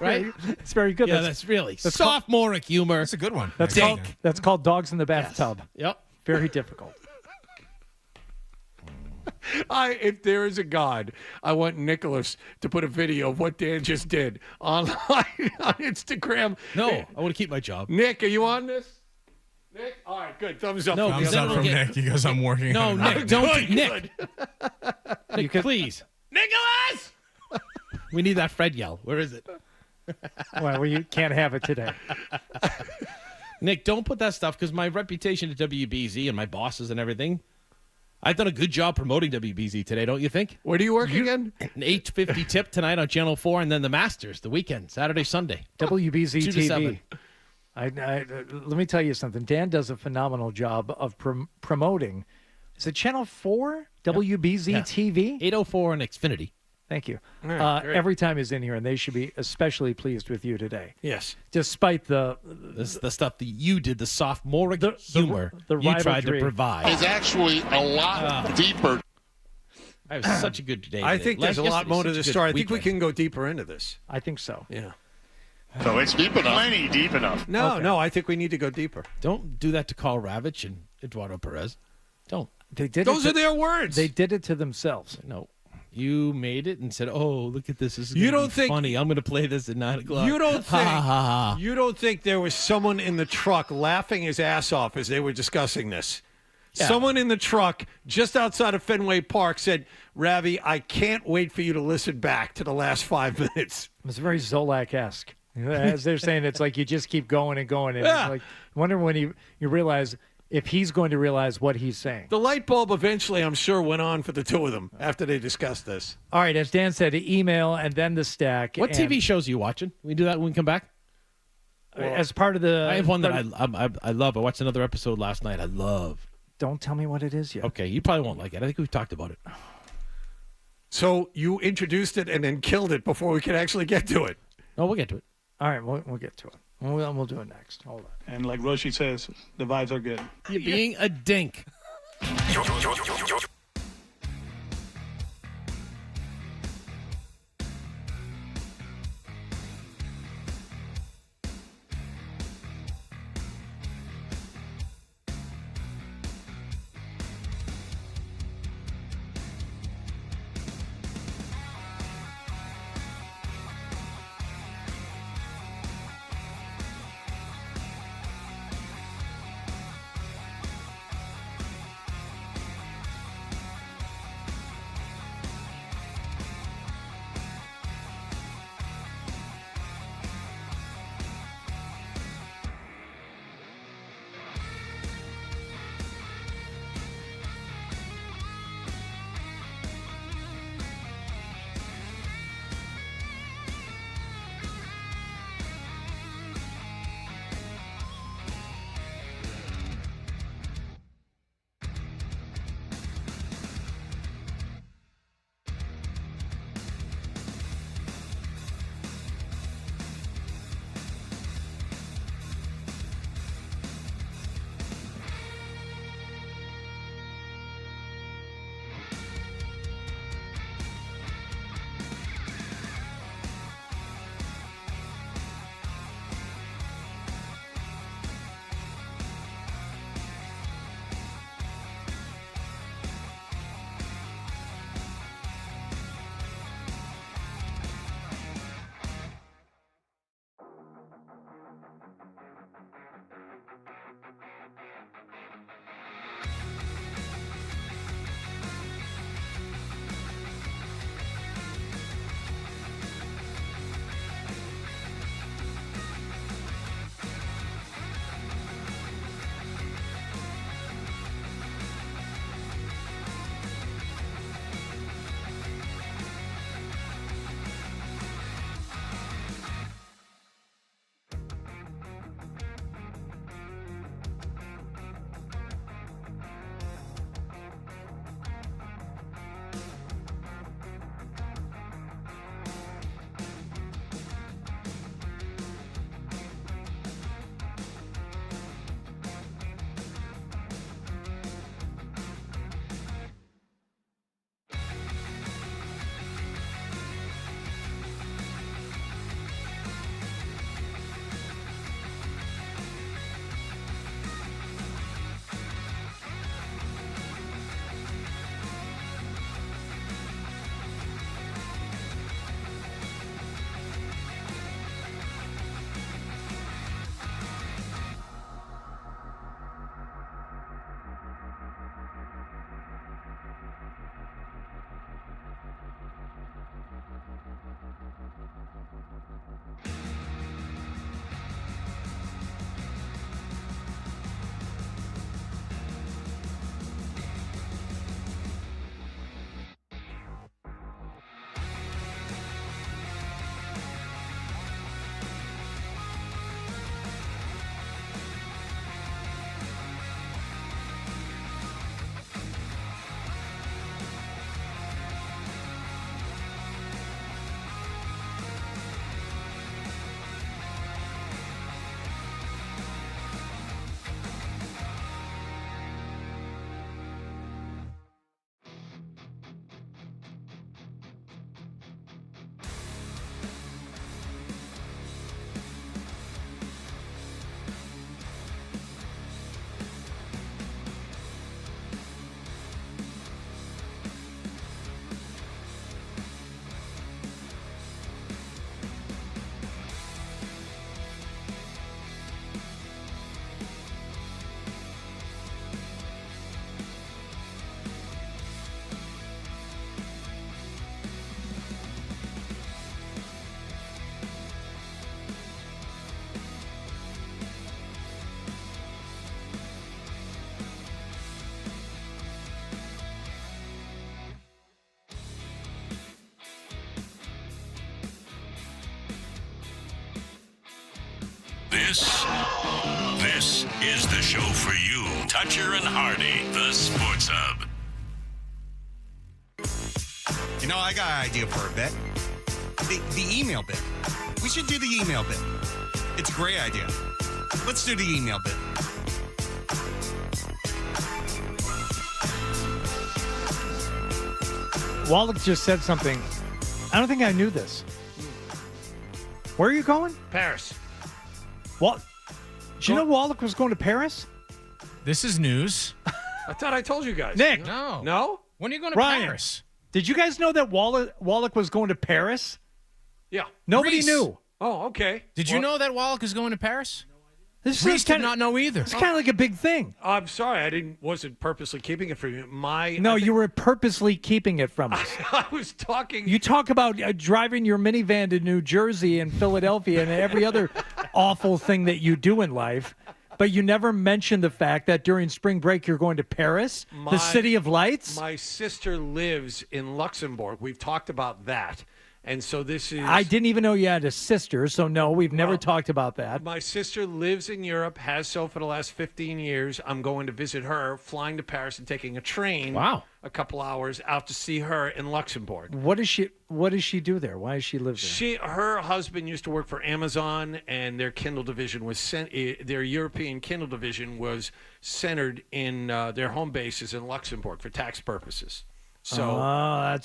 Right? It's very good. Yeah, that's really sophomoric humor. That's a good one. That's called Dogs in the Bathtub. Yep. Very difficult. If there is a God, I want Nicholas to put a video of what Dan just did online on Instagram. No, I want to keep my job. Nick, are you on this? Nick? All right, good. Thumbs up. No, from Thumbs up from Nick. He goes, I'm working No, on it. Nick, don't. Good. Nick, please. Nicholas! We need that Fred yell. Where is it? Well, you can't have it today. Nick, don't put that stuff, because my reputation at WBZ and my bosses and everything, I've done a good job promoting WBZ today, don't you think? Where do you work again? An 8:50 tip tonight on Channel 4, and then the Masters, the weekend, Saturday, Sunday. WBZ 2 to TV. 7. Let me tell you something. Dan does a phenomenal job of promoting. Is it Channel 4? WBZ TV? 804 on Xfinity. Thank you. Right, great. Every time he's in here, and they should be especially pleased with you today. Yes. Despite the stuff that you did, the sophomoric humor the you tried to rivalry. provide. It's actually a lot deeper. I have such a good day. I today. think there's a lot more to Yesterday's this such a story. I good think we weekend. can go deeper into this. I think so. Yeah. So it's Deep enough. plenty deep enough. No, I think we need to go deeper. Don't do that to Carl Ravitch and Eduardo Perez. Don't. They did. Those are their words. They did it to themselves. No. You made it and said, "Oh, look at this! This is You gonna don't be think- funny? I'm going to play this at 9 o'clock." You don't think Ha, ha, ha. you don't think there was someone in the truck laughing his ass off as they were discussing this? Yeah. Someone in the truck just outside of Fenway Park said, "Ravi, I can't wait for you to listen back to the last 5 minutes." It was very Zolak-esque. As they're saying, it's like you just keep going and going. And Yeah. it's like, I wonder when you realize if he's going to realize what he's saying. The light bulb eventually, I'm sure, went on for the two of them after they discussed this. All right, as Dan said, email and then the stack. What and TV shows are you watching? We do that when we come back. As part of the. I have one that I love. I watched another episode last night. I love. Don't tell me what it is yet. Okay, you probably won't like it. I think we've talked about it. So you introduced it and then killed it before we could actually get to it. No, we'll get to it. All right, we'll get to it. We'll do it next. Hold on. And like Roshi says, the vibes are good. You're being a dink. This is the show for you. Toucher and Hardy, the Sports Hub. You know, I got an idea for a bit. The email bit. We should do the email bit. It's a great idea. Let's do the email bit. Wallach just said something. I don't think I knew this. Where are you going? Paris. What? Did you know Wallach was going to Paris? This is news. I thought I told you guys. Nick. No. No? When are you going to Ryan, Paris? Did you guys know that Wallach was going to Paris? Yeah. Nobody Reese. knew. Oh, okay. Did you know that Wallach is going to Paris? This Reese is did not know either. It's kind of like a big thing. I'm sorry. wasn't purposely keeping it from you. You were purposely keeping it from us. I was talking. You talk about driving your minivan to New Jersey and Philadelphia and every other awful thing that you do in life, but you never mention the fact that during spring break you're going to Paris, the city of lights. My sister lives in Luxembourg. We've talked about that. And so this is... I didn't even know you had a sister, so no, we've never talked about that. My sister lives in Europe, has so for the last 15 years. I'm going to visit her, flying to Paris and taking a train. Wow. A couple hours out to see her in Luxembourg. What does she do there? Why does she live there? Her husband used to work for Amazon, and their Kindle division was their European Kindle division was centered in their home bases in Luxembourg for tax purposes. So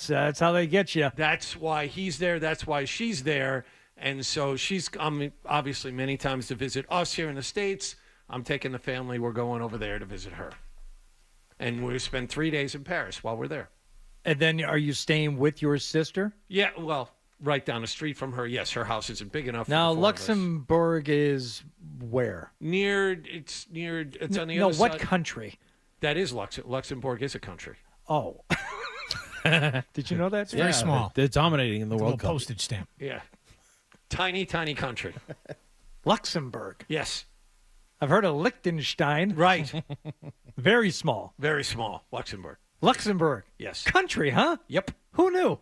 that's how they get you. That's why he's there. That's why she's there. And so she's obviously many times to visit us here in the States. I'm taking the family. We're going over there to visit her. And we'll spend 3 days in Paris while we're there. And then are you staying with your sister? Yeah, well, right down the street from her. Yes, her house isn't big enough. Now, for the four of us. Luxembourg is where? It's on the other side. No, what country? That is Luxembourg is a country. Oh. Did you know that? It's very small. They're dominating in the World Cup. Postage stamp. Yeah. Tiny, tiny country. Luxembourg. Yes. I've heard of Liechtenstein. Right. Very small. Very small. Luxembourg. Luxembourg. Yes. Country, huh? Yep. Who knew?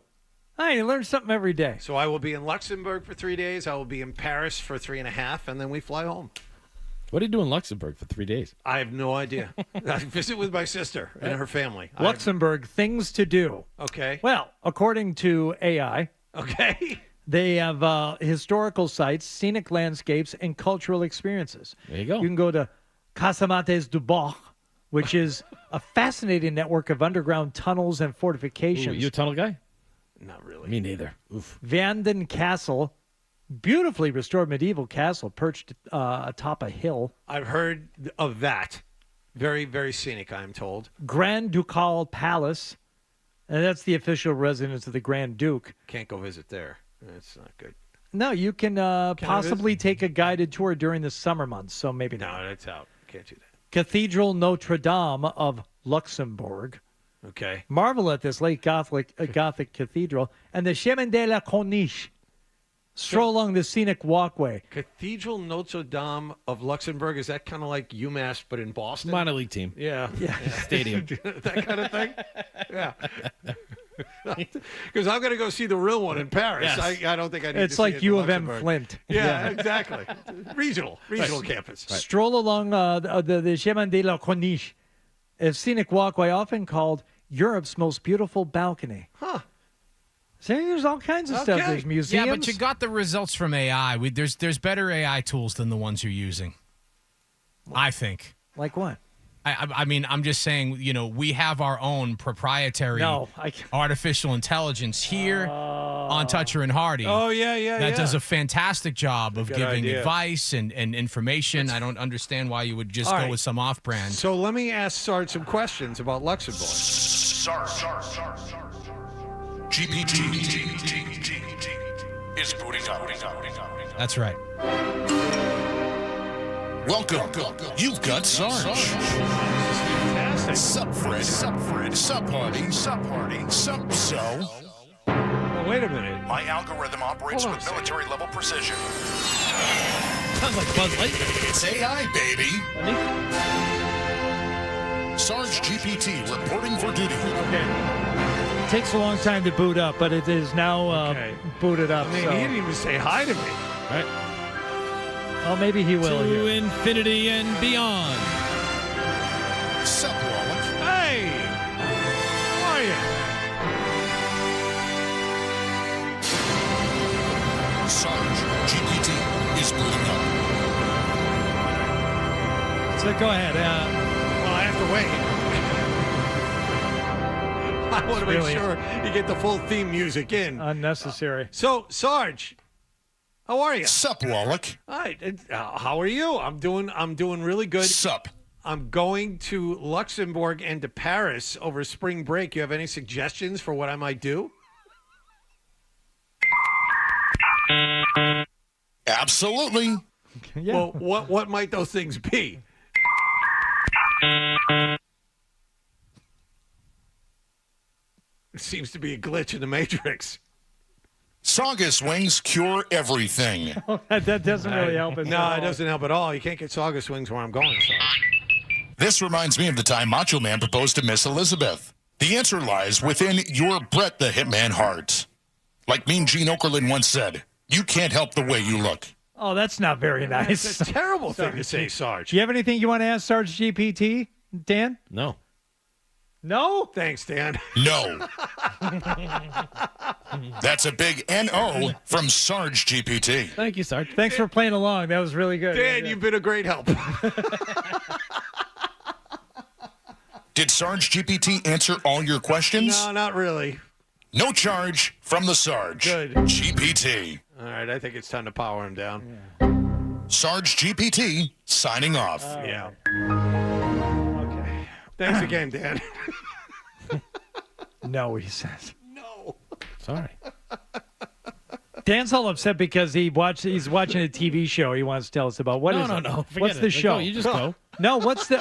You learn something every day. So I will be in Luxembourg for 3 days. I will be in Paris for 3.5, and then we fly home. What do you do in Luxembourg for 3 days? I have no idea. I visit with my sister and her family. Luxembourg, things to do. Okay. Well, according to AI, okay, they have historical sites, scenic landscapes, and cultural experiences. There you go. You can go to Casamates du Bois, which is a fascinating network of underground tunnels and fortifications. Ooh, you a tunnel guy? Not really. Me neither. Oof. Vanden Castle, beautifully restored medieval castle perched atop a hill. I've heard of that. Very, very scenic, I'm told. Grand Ducal Palace, and that's the official residence of the Grand Duke. Can't go visit there. It's not good. No, you can possibly take a guided tour during the summer months, so maybe not. No, that's out. Can't do that. Cathedral Notre Dame of Luxembourg. Okay. Marvel at this late Gothic cathedral. And the Chemin de la Corniche. Stroll along the scenic walkway. Cathedral Notre Dame of Luxembourg, is that kind of like UMass but in Boston? Minor league team. Yeah. Stadium. That kind of thing? Yeah. Because I'm going to go see the real one in Paris. Yes. I don't think I need It's to like see it in U of M Luxembourg. Flint. Yeah, exactly. Regional campus. Stroll along the Chemin de la Corniche, a scenic walkway often called Europe's most beautiful balcony. Huh. See, there's all kinds of stuff. There's museums. Yeah, but you got the results from AI. There's better AI tools than the ones you're using. I think. Like what? I mean, I'm just saying, we have our own proprietary artificial intelligence here on Toucher and Hardy. Oh, yeah. That does a fantastic job of Good giving idea. advice and information. I don't understand why you would just go with some off-brand. So let me ask Sarge some questions about Luxembourg. GPT is booting up. That's right. Welcome. You've got Sarge. Sup, Fred. Sup, Hardy. Sup, so. Well, wait a minute. My algorithm operates with military-level precision. Sounds like Buzz Lightyear. It's AI, baby. Sarge GPT reporting for duty. Okay. It takes a long time to boot up, but it is now booted up. I mean, so. he didn't even say hi to me. Right. Oh, maybe he will. To here. infinity and beyond. Sup, Wallach? Hey! How are you? Sarge, GPT is booting up. So go ahead. Well, I have to wait. I want to make really sure you get the full theme music in. Unnecessary. So, Sarge, how are you? Sup, Wallach? All right. How are you? I'm doing really good. Sup? I'm going to Luxembourg and to Paris over spring break. You have any suggestions for what I might do? Absolutely. Yeah. Well, what might those things be? It seems to be a glitch in the Matrix. Saugus wings cure everything. that doesn't really help us. No, it doesn't help at all. You can't get Saugus wings where I'm going, Sarge. This reminds me of the time Macho Man proposed to Miss Elizabeth. The answer lies within your Bret the Hitman heart. Like Mean Gene Okerlund once said, you can't help the way you look. Oh, that's not very nice. It's a terrible thing to say, Sarge. Do you have anything you want to ask Sarge GPT, Dan? No. No? Thanks, Dan. No. That's a big N-O from Sarge GPT. Thank you, Sarge. Thanks for playing along. That was really good. Dan, you've been a great help. Did Sarge GPT answer all your questions? No, not really. No charge from the Sarge. Good. GPT. All right, I think it's time to power him down. Sarge GPT signing off. Yeah. Okay. Thanks again, Dan. No, he says. No. Sorry. Dan's all upset because he's watching a TV show he wants to tell us about. No. What's Forget the it. Like, show? go. You just go. No, what's the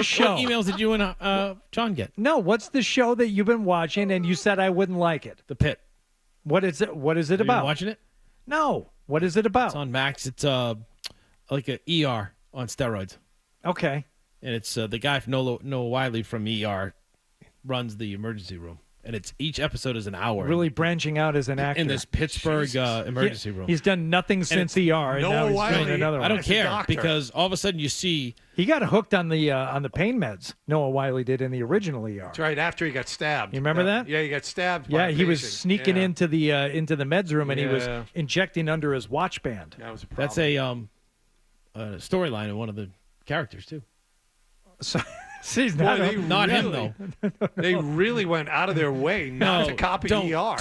show? What emails did you and John get? No, what's the show that you've been watching and you said I wouldn't like it? The Pit. What is it? What is it Have you about? been watching it? No. What is it about? It's on Max. It's like a ER on steroids. Okay. And it's the guy from Noah Wiley from ER runs the emergency room. And it's each episode is an hour. Really branching out as an actor. In this Pittsburgh emergency room. He's done nothing since ER, and now he's doing another one. I don't care because all of a sudden you see he got hooked on the pain meds. Noah Wiley did in the original ER. That's right, after he got stabbed. You remember that? Yeah, he got stabbed. Yeah, by a he was patient. sneaking Yeah. into the meds room, and he was Yeah. injecting under his watch band. That was a problem. that's a storyline of one of the characters too. So, he's Boy, not, they Not him really- though. They really went out of their way not to copy ER.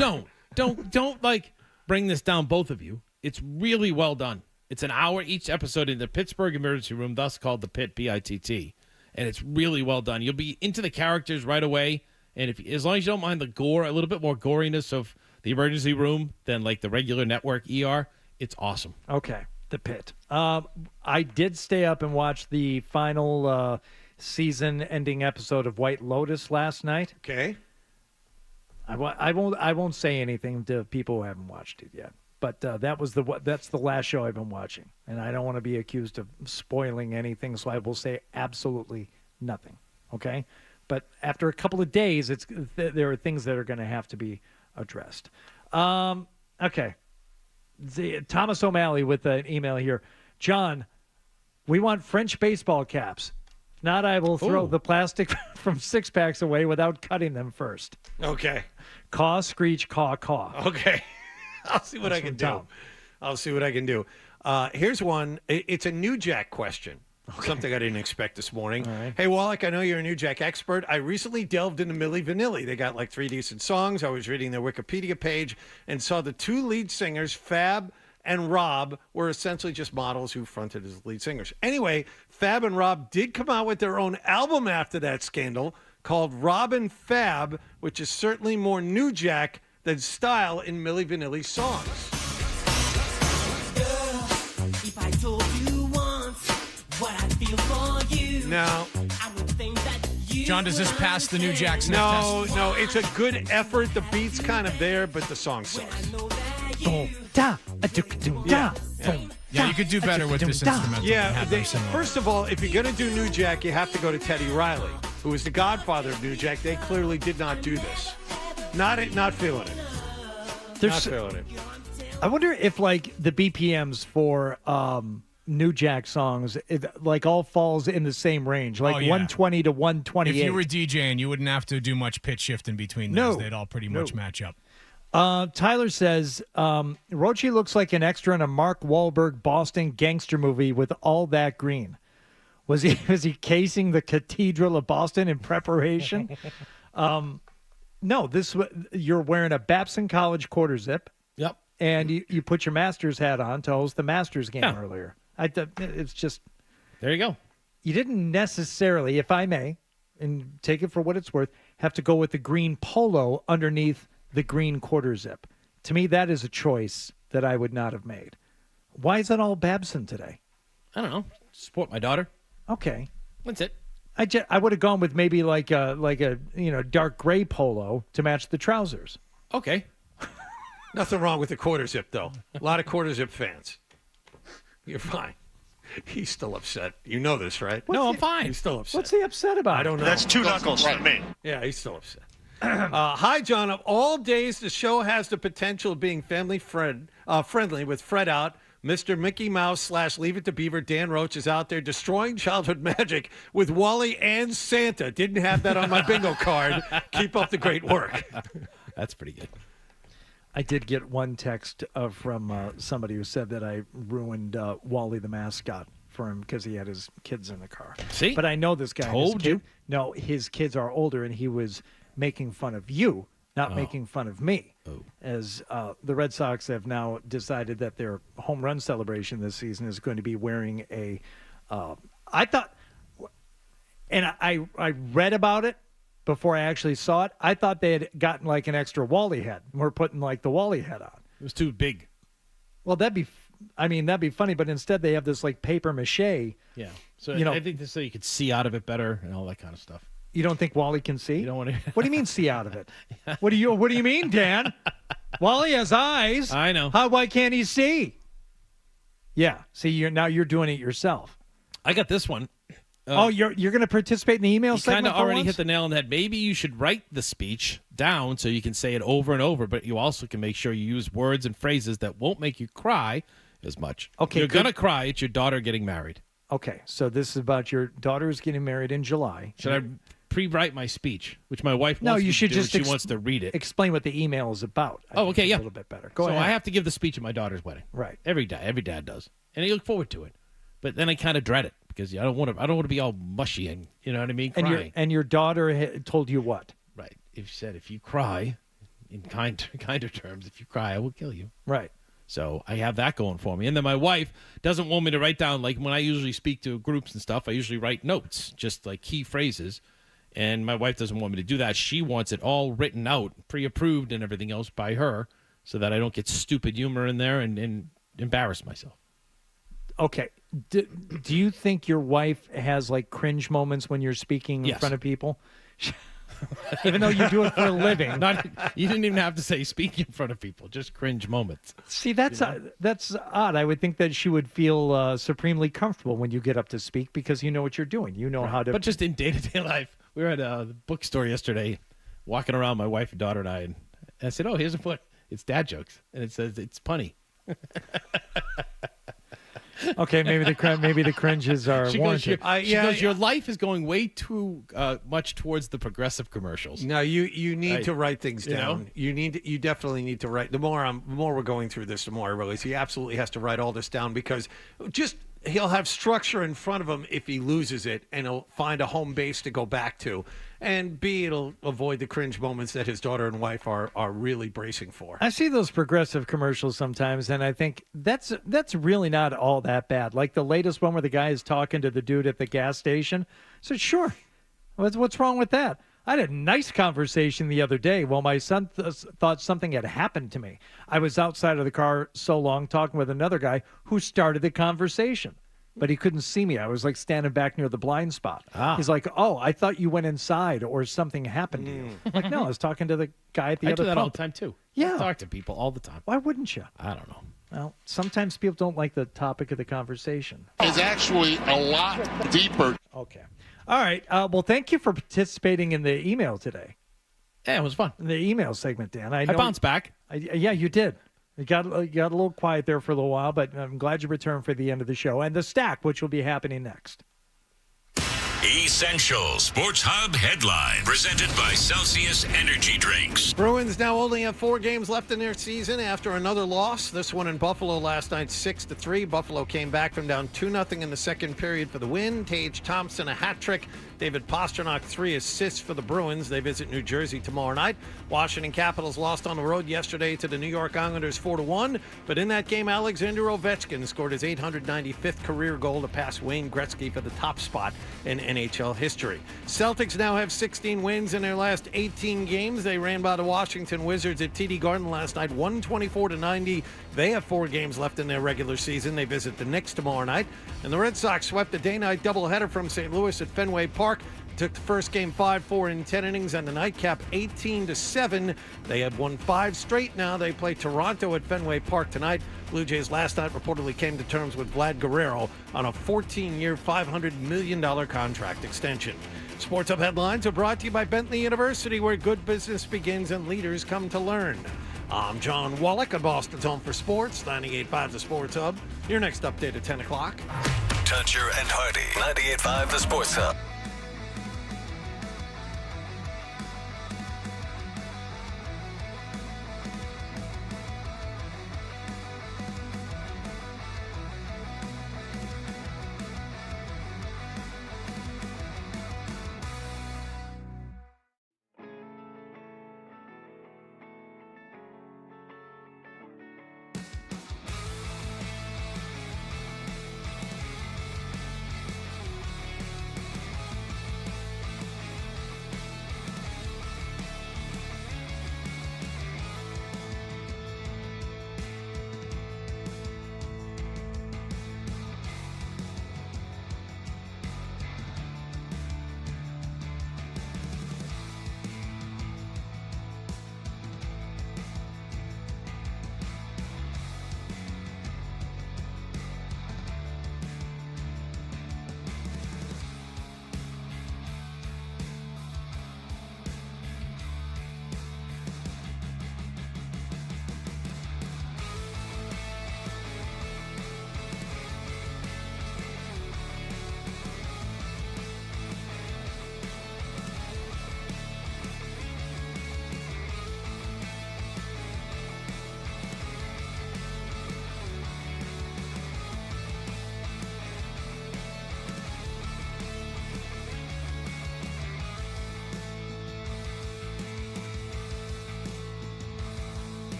Don't like bring this down, both of you. It's really well done. It's an hour each episode in the Pittsburgh emergency room, thus called the Pit, PITT, and it's really well done. You'll be into the characters right away, and as long as you don't mind the gore, a little bit more goriness of the emergency room than like the regular network ER, it's awesome. Okay, the Pit. I did stay up and watch the final season-ending episode of White Lotus last night. Okay. I won't say anything to people who haven't watched it yet. But that's the last show I've been watching, and I don't want to be accused of spoiling anything, so I will say absolutely nothing. Okay, but after a couple of days, there are things that are going to have to be addressed. Okay, Thomas O'Malley with an email here, John. We want French baseball caps. If not, I will throw the plastic from 6-packs away without cutting them first. Okay. Caw, screech, caw, caw. Okay. I'll see what I can do. Tom. I'll see what I can do. Here's one. It's a New Jack question. Something I didn't expect this morning. Right. Hey, Wallach, I know you're a New Jack expert. I recently delved into Milli Vanilli. They got like 3 decent songs. I was reading their Wikipedia page and saw the 2 lead singers, Fab and Rob, were essentially just models who fronted as lead singers. Anyway, Fab and Rob did come out with their own album after that scandal called Rob and Fab, which is certainly more New Jack than style in Milli Vanilli's songs. If I told you once what I feel for you, Now, I would think that you John, does this pass the New Jack sniff no, test? no, it's a good effort. The beat's kind of there, but the song sucks. Yeah, you could do better with this instrumental. Yeah, first of all, if you're going to do New Jack, you have to go to Teddy Riley, who is the godfather of New Jack. They clearly did not do this. Not feeling it. Not feeling it. I wonder if like the BPMs for New Jack songs, like all falls in the same range, like 120 to 128. If you were DJing, you wouldn't have to do much pitch shifting between those. They'd all pretty much match up. Tyler says, Rochi looks like an extra in a Mark Wahlberg Boston gangster movie with all that green. Was he casing the Cathedral of Boston in preparation? No, you're wearing a Babson College quarter zip. Yep. And you put your Masters hat on to host the Masters game earlier. It's just... There you go. You didn't necessarily, if I may, and take it for what it's worth, have to go with the green polo underneath the green quarter zip. To me, that is a choice that I would not have made. Why is it all Babson today? I don't know. Support my daughter. Okay. That's it. I would have gone with maybe like a dark gray polo to match the trousers. Okay. Nothing wrong with the quarter zip, though. A lot of quarter zip fans. You're fine. He's still upset. You know this, right? I'm fine. He's still upset. What's he upset about? I don't know. That's two knuckles for me. Yeah, he's still upset. Hi, John. Of all days, the show has the potential of being friendly with Fred out. Mr. Mickey Mouse / Leave It to Beaver Dan Roach is out there destroying childhood magic with Wally and Santa. Didn't have that on my bingo card. Keep up the great work. That's pretty good. I did get one text from somebody who said that I ruined Wally the mascot for him because he had his kids in the car. See? But I know this guy. Told you. No, his kids are older, and he was making fun of you, not making fun of me. Oh. As the Red Sox have now decided that their home run celebration this season is going to be wearing a I thought, and I read about it before I actually saw it. I thought they had gotten like an extra Wally head. We're putting like the Wally head on. It was too big. Well, that'd be funny, but instead they have this like paper mache. Yeah. So I think this so you could see out of it better and all that kind of stuff. You don't think Wally can see? You don't want to. What do you mean see out of it? What do you mean, Dan? Wally has eyes. I know. Why can't he see? Yeah. See, you're doing it yourself. I got this one. You're going to participate in the email segment? You kind of already hit the nail on the head. Maybe you should write the speech down so you can say it over and over, but you also can make sure you use words and phrases that won't make you cry as much. Okay, you're going to cry. It's your daughter getting married. Okay, so this is about your daughter is getting married in July. Should I pre-write my speech, which my wife wants you should to do, just she wants to read it. Explain what the email is about. A little bit better. Go ahead. So I have to give the speech at my daughter's wedding. Right. Every dad does. And I look forward to it. But then I kind of dread it because I don't want to be all mushy and, you know what I mean, crying. And your daughter told you what? Right. If you cry, in kinder terms, if you cry, I will kill you. Right. So I have that going for me. And then my wife doesn't want me to write down, like when I usually speak to groups and stuff, I usually write notes, just like key phrases. And my wife doesn't want me to do that. She wants it all written out, pre-approved and everything else by her so that I don't get stupid humor in there and embarrass myself. Okay. Do you think your wife has like cringe moments when you're speaking in front of people? Even though you do it for a living. You didn't even have to say speak in front of people, just cringe moments. See, that's odd. I would think that she would feel supremely comfortable when you get up to speak because you know what you're doing. You know how to. But just in day-to-day life, we were at the bookstore yesterday, walking around, my wife and daughter and I said, "Oh, here's a book. It's dad jokes," and it says it's punny. Okay, maybe the cringes are warranted. She goes, your life is going way too much towards the progressive commercials. No, you need to write things down. You know? You definitely need to write. The more we're going through this, the more I realize he absolutely has to write all this down because he'll have structure in front of him if he loses it, and he'll find a home base to go back to. And B, it'll avoid the cringe moments that his daughter and wife are really bracing for. I see those progressive commercials sometimes, and I think that's really not all that bad. Like the latest one where the guy is talking to the dude at the gas station. I said, sure. What's wrong with that? I had a nice conversation the other day while my son thought something had happened to me. I was outside of the car so long talking with another guy who started the conversation. But he couldn't see me. I was like standing back near the blind spot. He's like, "Oh, I thought you went inside or something happened to you." I'm like, no, I was talking to the guy at the I other do that pump. all the time too. Yeah. I talk to people all the time. Why wouldn't you? I don't know. Well, sometimes people don't like the topic of the conversation. Is actually a lot deeper. Okay. All right. Well, thank you for participating in the email today. Yeah, it was fun. The email segment, Dan. I bounced back. Yeah, you did. It got a little quiet there for a little while, but I'm glad you returned for the end of the show. And the stack, which will be happening next. Essential Sports Hub headline presented by Celsius Energy Drinks. Bruins now only have 4 games left in their season after another loss. This one in Buffalo last night, 6-3. Buffalo came back from down 2-0 in the second period for the win. Tage Thompson, a hat trick. David Pastrnak, 3 assists for the Bruins. They visit New Jersey tomorrow night. Washington Capitals lost on the road yesterday to the New York Islanders 4-1. But in that game, Alexander Ovechkin scored his 895th career goal to pass Wayne Gretzky for the top spot in NHL history. Celtics now have 16 wins in their last 18 games. They ran by the Washington Wizards at TD Garden last night, 124-90. They have 4 games left in their regular season. They visit the Knicks tomorrow night. And the Red Sox swept a day-night doubleheader from St. Louis at Fenway Park. Took the first game 5-4 in 10 innings and the nightcap 18-7. They have won 5 straight now. They play Toronto at Fenway Park tonight. Blue Jays last night reportedly came to terms with Vlad Guerrero on a 14-year, $500 million contract extension. Sports Hub headlines are brought to you by Bentley University, where good business begins and leaders come to learn. I'm John Wallach at Boston's Home for Sports, 98.5 The Sports Hub. Your next update at 10 o'clock. Toucher and Hardy, 98.5 The Sports Hub.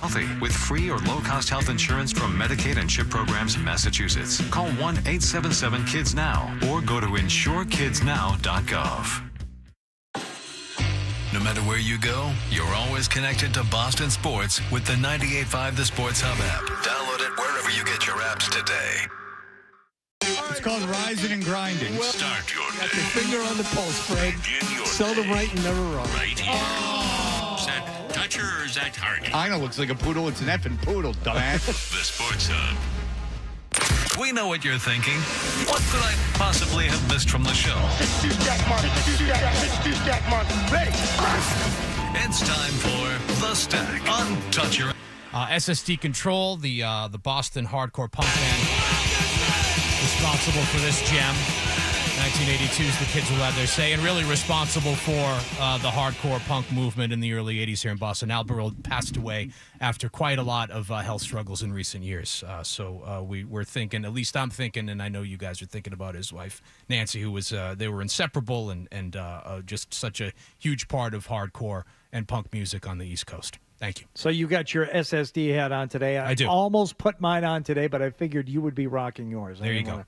Healthy with free or low-cost health insurance from Medicaid and CHIP programs in Massachusetts. Call 1-877-KIDS-NOW or go to insurekidsnow.gov. No matter where you go, you're always connected to Boston sports with the 98.5 The Sports Hub app. Download it wherever you get your apps today. It's called rising and grinding. Start your Got your finger on the pulse, Fred. Begin your Seldom right and never wrong. right here. Is that toucher or is that target? I know, looks like a poodle. It's an effing poodle, dumbass. The Sports Hub. We know what you're thinking. What could I possibly have missed from the show? It's time for The Stack on Touch Your... SSD Control, the Boston hardcore punk band responsible for this gem. 1982's The Kids Will Have Their Say, and really responsible for the hardcore punk movement in the early 80s here in Boston. Al Burrell passed away after quite a lot of health struggles in recent years. So we're thinking, at least I'm thinking, and I know you guys are thinking about his wife, Nancy, who was, they were inseparable and just such a huge part of hardcore and punk music on the East Coast. Thank you. So you got your SSD hat on today. I do. Almost put mine on today, but I figured you would be rocking yours. There you go.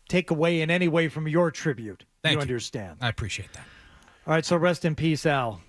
Take away in any way from your tribute. Thank you. Understand. I appreciate that. All right, so rest in peace, Al.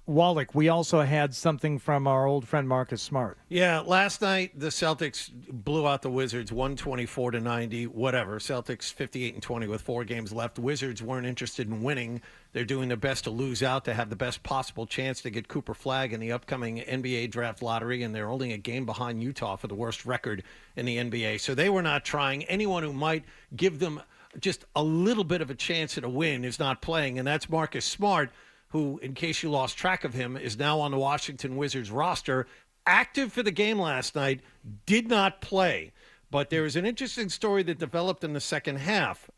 Wallach, we also had something from our old friend Marcus Smart. Yeah, last night the Celtics blew out the Wizards 124-90, whatever. Celtics 58-20 with 4 games left. Wizards weren't interested in winning. They're doing their best to lose out to have the best possible chance to get Cooper Flagg in the upcoming NBA draft lottery, and they're only a game behind Utah for the worst record in the NBA. So they were not trying. Anyone who might give them just a little bit of a chance at a win is not playing, and that's Marcus Smart, who, in case you lost track of him, is now on the Washington Wizards roster, active for the game last night, did not play. But there was an interesting story that developed in the second half.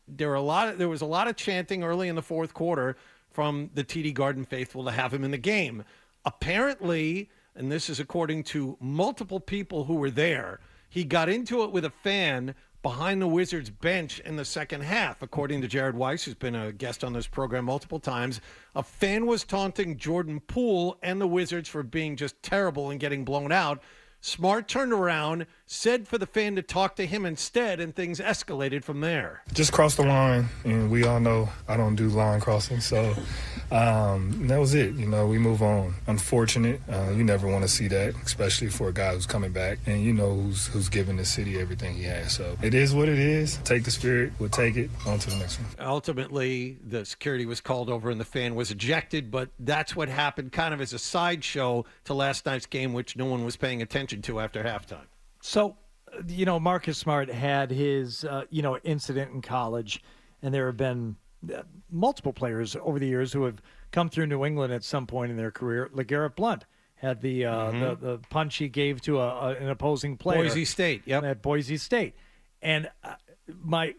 There was a lot of chanting early in the fourth quarter from the TD Garden faithful to have him in the game. Apparently, and this is according to multiple people who were there, he got into it with a fan behind the Wizards bench in the second half. According to Jared Weiss, who's been a guest on this program multiple times, a fan was taunting Jordan Poole and the Wizards for being just terrible and getting blown out. Smart turned around, said for the fan to talk to him instead, and things escalated from there. Just crossed the line, and we all know I don't do line crossing, so that was it. You know, we move on. Unfortunate. You never want to see that, especially for a guy who's coming back, and you know who's giving the city everything he has. So it is what it is. Take the spirit. We'll take it. On to the next one. Ultimately, the security was called over and the fan was ejected, but that's what happened kind of as a sideshow to last night's game, which no one was paying attention to after halftime. So, Marcus Smart had his, incident in college, and there have been multiple players over the years who have come through New England at some point in their career. LeGarrette Blount had the punch he gave to an opposing player. Boise State, yep. At Boise State. And my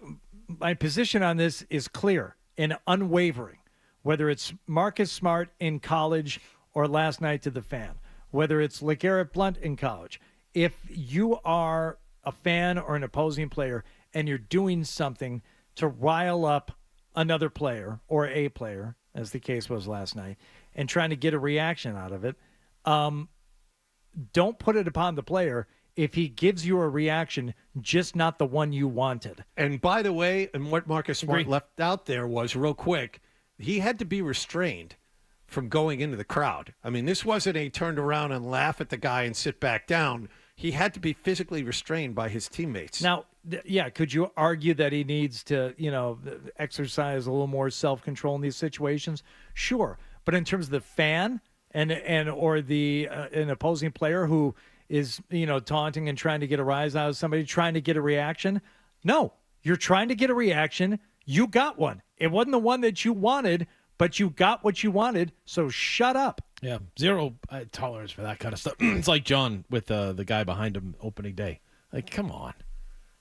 position on this is clear and unwavering, whether it's Marcus Smart in college or last night to the fan, whether it's LeGarrette Blount in college. If you are a fan or an opposing player and you're doing something to rile up another player or a player, as the case was last night, and trying to get a reaction out of it, don't put it upon the player if he gives you a reaction, just not the one you wanted. And by the way, and what Marcus Smart left out there was, real quick, he had to be restrained from going into the crowd. I mean, this wasn't a turned around and laugh at the guy and sit back down. He had to be physically restrained by his teammates. Now, could you argue that he needs to, exercise a little more self-control in these situations? Sure. But in terms of the fan or an opposing player who is, taunting and trying to get a rise out of somebody, trying to get a reaction, no. You're trying to get a reaction. You got one. It wasn't the one that you wanted, but you got what you wanted, so shut up. Yeah, zero tolerance for that kind of stuff. It's like John with the guy behind him opening day. Like, come on.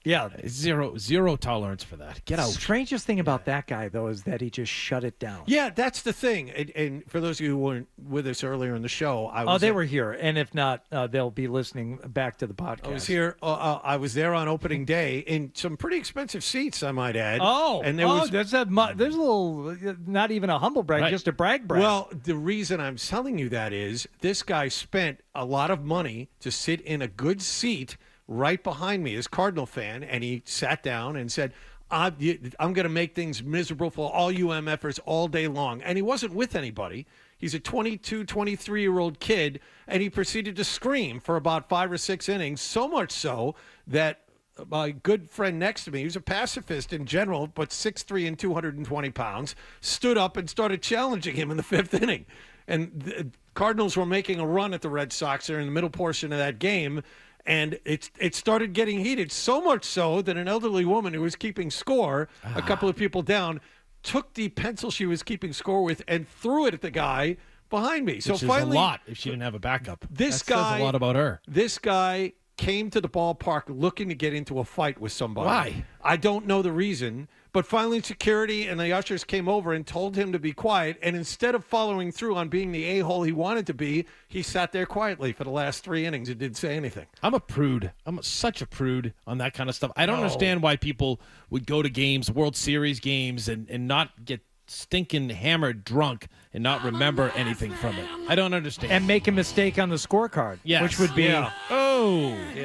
Yeah. Zero tolerance for that. Get out. Strangest thing about that guy, though, is that he just shut it down. Yeah, that's the thing. And for those of you who weren't with us earlier in the show, they were here. And if not, they'll be listening back to the podcast. I was here. I was there on opening day in some pretty expensive seats, I might add. And there's a little, not even a humble brag, just a brag. Well, the reason I'm telling you that is this guy spent a lot of money to sit in a good seat right behind me as Cardinal fan, and he sat down and said, I'm going to make things miserable for all you MFers all day long. And he wasn't with anybody. He's a 22, 23-year-old kid, and he proceeded to scream for about 5 or 6 innings, so much so that my good friend next to me, who's a pacifist in general, but 6'3" and 220 pounds, stood up and started challenging him in the 5th inning. And the Cardinals were making a run at the Red Sox there in the middle portion of that game, and it started getting heated, so much so that an elderly woman who was keeping score, a couple of people down, took the pencil she was keeping score with and threw it at the guy behind me. Which is finally, a lot if she didn't have a backup. That Says a lot about her. This guy came to the ballpark looking to get into a fight with somebody. Why? I don't know the reason, but finally security and the ushers came over and told him to be quiet, and instead of following through on being the a-hole he wanted to be, he sat there quietly for the last 3 innings and didn't say anything. I'm a prude. I'm such a prude on that kind of stuff. I don't understand why people would go to games, World Series games, and not get stinking hammered drunk and not remember anything from it. I don't understand. And make a mistake on the scorecard. Yes. Which would be, Yeah,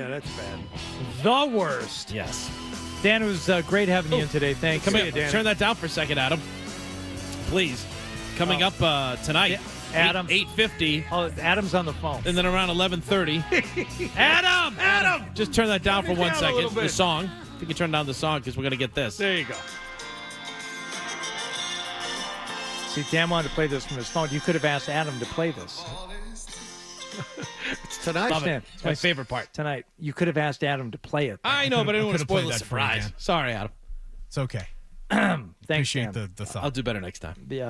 that's bad. the worst. Yes. Dan, it was great having you in today. Thanks. Come here, turn that down for a second, Adam. Please. Coming up tonight, Adam. 8:50. Oh, Adam's on the phone. And then around 11:30. Adam! Just turn that down for 1 second. The song. If you can turn down the song, because we're going to get this. There you go. See, Dan wanted to play this from his phone. You could have asked Adam to play this. It's tonight. Love it. It's my favorite part. Tonight. You could have asked Adam to play it. I know, but I didn't want to could've spoil played the that for you, surprise. Dan. Sorry, Adam. It's okay. Thanks, Appreciate Dan. the thought. I'll do better next time. Yeah.